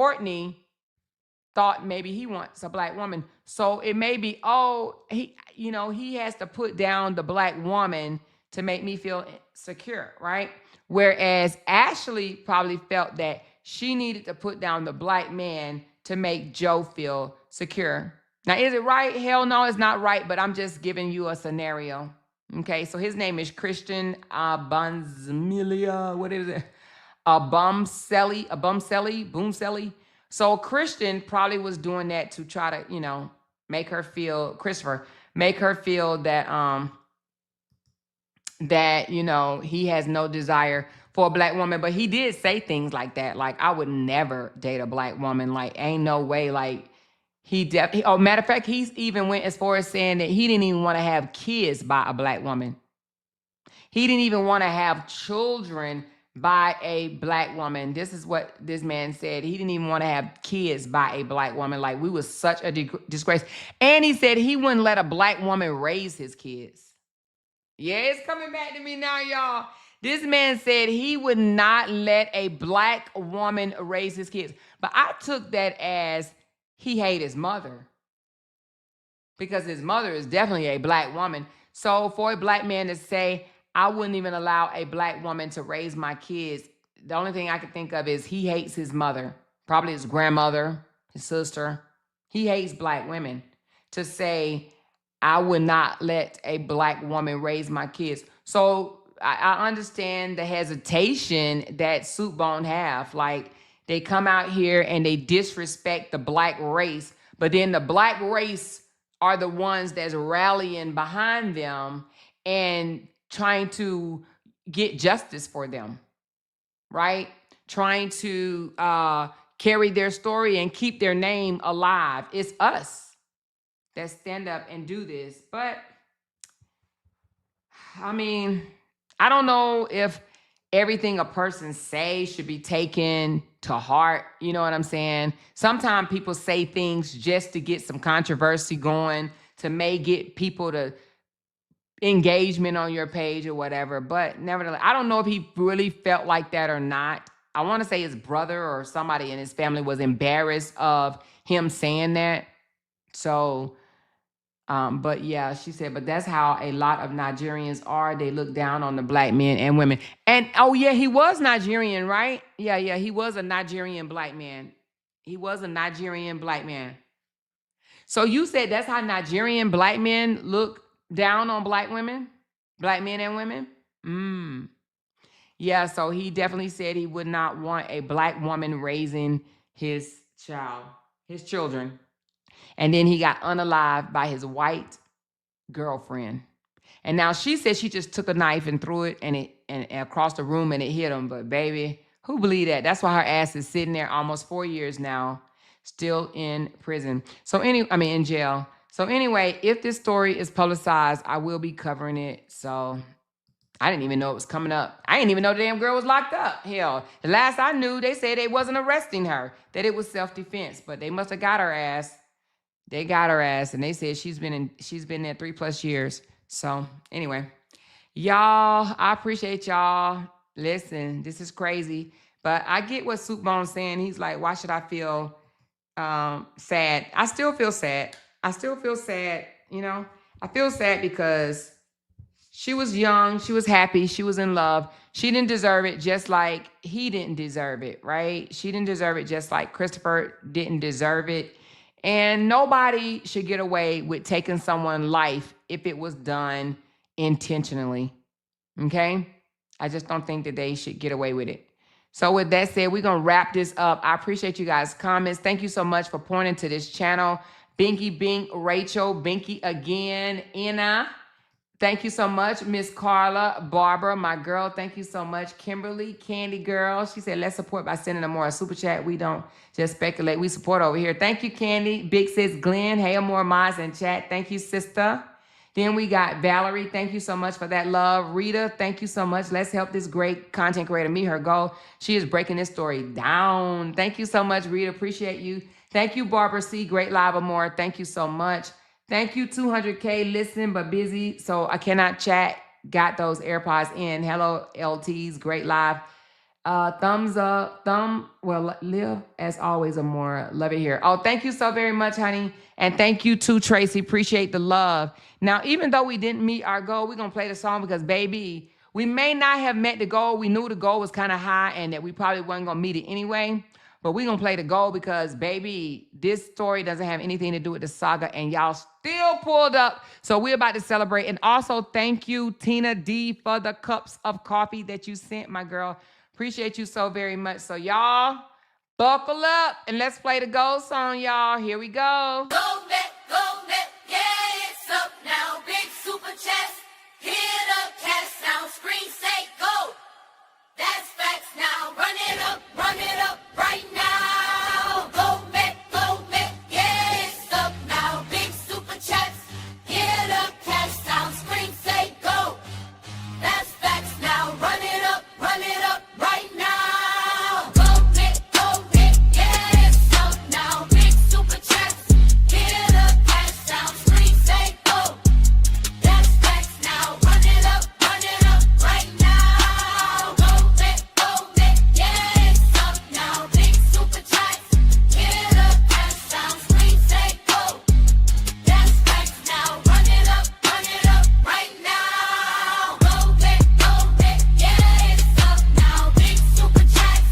maybe he wants a black woman. So it may be, he has to put down the black woman to make me feel secure, right? Whereas Ashlee probably felt that she needed to put down the black man to make Joe feel secure. Now, is it right? Hell no, it's not right, but I'm just giving you a scenario. Okay, so his name is Christian Boomselli. So Christian probably was doing that to try to, make her feel that, he has no desire for a black woman. But he did say things like that. Like, I would never date a black woman. Like, ain't no way. Like, matter of fact, he's even went as far as saying that he didn't even want to have kids by a black woman. He didn't even want to have children by a black woman. This is what this man said. He didn't even want to have kids by a black woman. Like, we was such a disgrace. And he said he wouldn't let a black woman raise his kids. Yeah, it's coming back to me now, y'all. This man said he would not let a black woman raise his kids. But I took that as he hated his mother, because his mother is definitely a black woman. So for a black man to say, I wouldn't even allow a black woman to raise my kids, the only thing I could think of is he hates his mother, probably his grandmother, his sister. He hates black women. To say, I would not let a black woman raise my kids. So I understand the hesitation that Soup Bone have. Like, they come out here and they disrespect the black race, but then the black race are the ones that's rallying behind them and trying to get justice for them, right? Trying to carry their story and keep their name alive. It's us that stand up and do this. But I mean, I don't know if everything a person says should be taken to heart. You know what I'm saying? Sometimes people say things just to get some controversy going, to may get people to engagement on your page or whatever. But nevertheless, I don't know if he really felt like that or not. I want to say his brother or somebody in his family was embarrassed of him saying that. So, but yeah, she said, but that's how a lot of Nigerians are. They look down on the black men and women. And oh yeah, he was Nigerian, right? Yeah, he was a Nigerian black man. He was a Nigerian black man. So you said that's how Nigerian black men look down on black women, black men and women? Yeah, so he definitely said he would not want a black woman raising his children. And then he got unalived by his white girlfriend. And now she said she just took a knife and threw it and across the room and it hit him. But baby, who believe that? That's why her ass is sitting there almost 4 years now, still in prison. In jail. So anyway, if this story is publicized, I will be covering it. So I didn't even know it was coming up. I didn't even know the damn girl was locked up. Hell, the last I knew, they said they wasn't arresting her, that it was self-defense, but they must have got her ass. They got her ass, and they said she's been there 3+ years. So anyway, y'all, I appreciate y'all. Listen, this is crazy, but I get what Soup Bone's saying. He's like, why should I feel sad? I still feel sad. I feel sad because she was young, she was happy, she was in love. She didn't deserve it just like he didn't deserve it, right? She didn't deserve it just like Christopher didn't deserve it. And nobody should get away with taking someone's life if it was done intentionally, okay? I just don't think that they should get away with it. So with that said, we're going to wrap this up. I appreciate you guys' comments. Thank you so much for pointing to this channel. Binky Bink, Rachel, Binky again, Anna. Thank you so much, Miss Carla, Barbara, my girl. Thank you so much, Kimberly, Candy Girl. She said, let's support by sending them more a super chat. We don't just speculate. We support over here. Thank you, Candy. Big sis Glenn. Hey, more mods in chat. Thank you, sister. Then we got Valerie. Thank you so much for that love. Rita, thank you so much. Let's help this great content creator meet her goal. She is breaking this story down. Thank you so much, Rita. Appreciate you. Thank you, Barbara C. Great live, Amore. Thank you so much. Thank you, 200K, listen, but busy, so I cannot chat. Got those AirPods in. Hello, LTs, great live. Thumbs up, live as always, Amore. Love it here. Oh, thank you so very much, honey. And thank you too, Tracy. Appreciate the love. Now, even though we didn't meet our goal, we're going to play the song because, baby, we may not have met the goal. We knew the goal was kind of high and that we probably wasn't going to meet it anyway. But we're going to play the goal because, baby, this story doesn't have anything to do with the saga, and y'all still pulled up. So we're about to celebrate. And also, thank you, Tina D, for the cups of coffee that you sent, my girl. Appreciate you so very much. So, y'all, buckle up, and let's play the goal song, y'all. Here we go. Go, net, yeah, it's up now. Big super chest, hit up, cash now. Screen say go. That's facts now. Run it up right now. Go, Met, yeah, it's up now. Big super chats, get up, cash down, screen say go. That's facts now. Run it up right now. Go, Met, yeah, it's up now. Big super chats, get up, cash down, screen say go. That's facts now. Run it up right now. Go, Met, yeah, it's up now. Big super chats, get up, cash down, screen say go. That's facts now. Run it up right now. Go, Met, yeah, it's up now. Big super chats,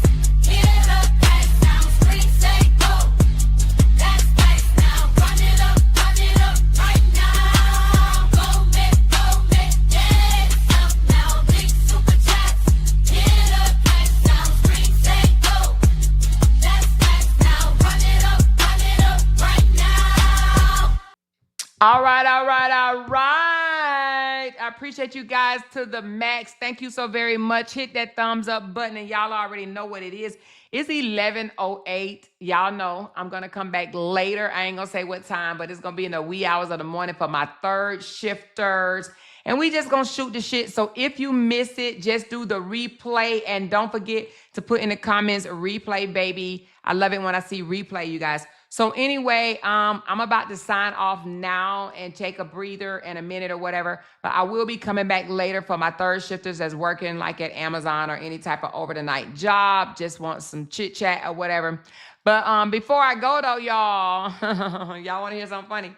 get up, cash down, screen say go. That's facts now. Run it up right now. Go, Met, yeah, it's up now. Big super chats, get up, cash down, screen say go. That's facts now. Run it up right now. All right. I appreciate you guys to the max. Thank you so very much. Hit that thumbs up button, and y'all already know what it is. It's 11:08. Y'all know I'm going to come back later. I ain't going to say what time, but it's going to be in the wee hours of the morning for my third shifters. And we just going to shoot the shit. So if you miss it, just do the replay. And don't forget to put in the comments, replay, baby. I love it when I see replay, you guys. So anyway, I'm about to sign off now and take a breather in a minute or whatever. But I will be coming back later for my third shifters that's working like at Amazon or any type of over the night job. Just want some chit chat or whatever. But before I go though, y'all, y'all want to hear something funny?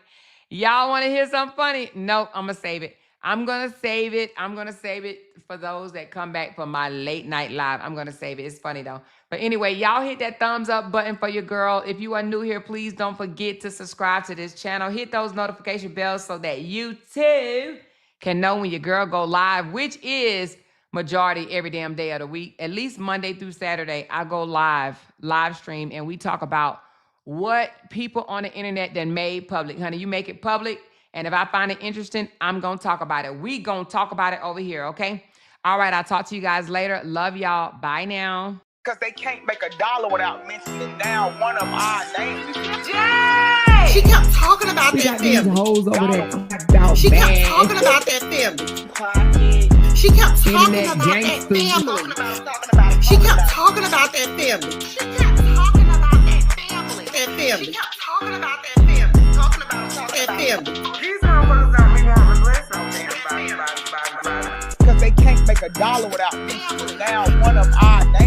Y'all want to hear something funny? Nope, I'm gonna save it. I'm gonna save it. I'm gonna save it for those that come back for my late night live. I'm gonna save it. It's funny though. But anyway, y'all hit that thumbs up button for your girl. If you are new here, please don't forget to subscribe to this channel. Hit those notification bells so that you too can know when your girl go live, which is majority every damn day of the week. At least Monday through Saturday, I go live stream, and we talk about what people on the internet that made public. Honey, you make it public, and if I find it interesting, I'm going to talk about it. We going to talk about it over here, okay? All right, I'll talk to you guys later. Love y'all. Bye now. Because they can't make $1 without mentioning down one of our names. Jay! She kept talking about that family. Hoes over there. She kept talking about that family. She kept talking about that family. She kept talking about that family. She kept talking about that family. That family. She kept talking about that family. Talking about that family. These motherfuckers don't be wanting to bless them. Because they can't make $1 without mentioning down one of our names.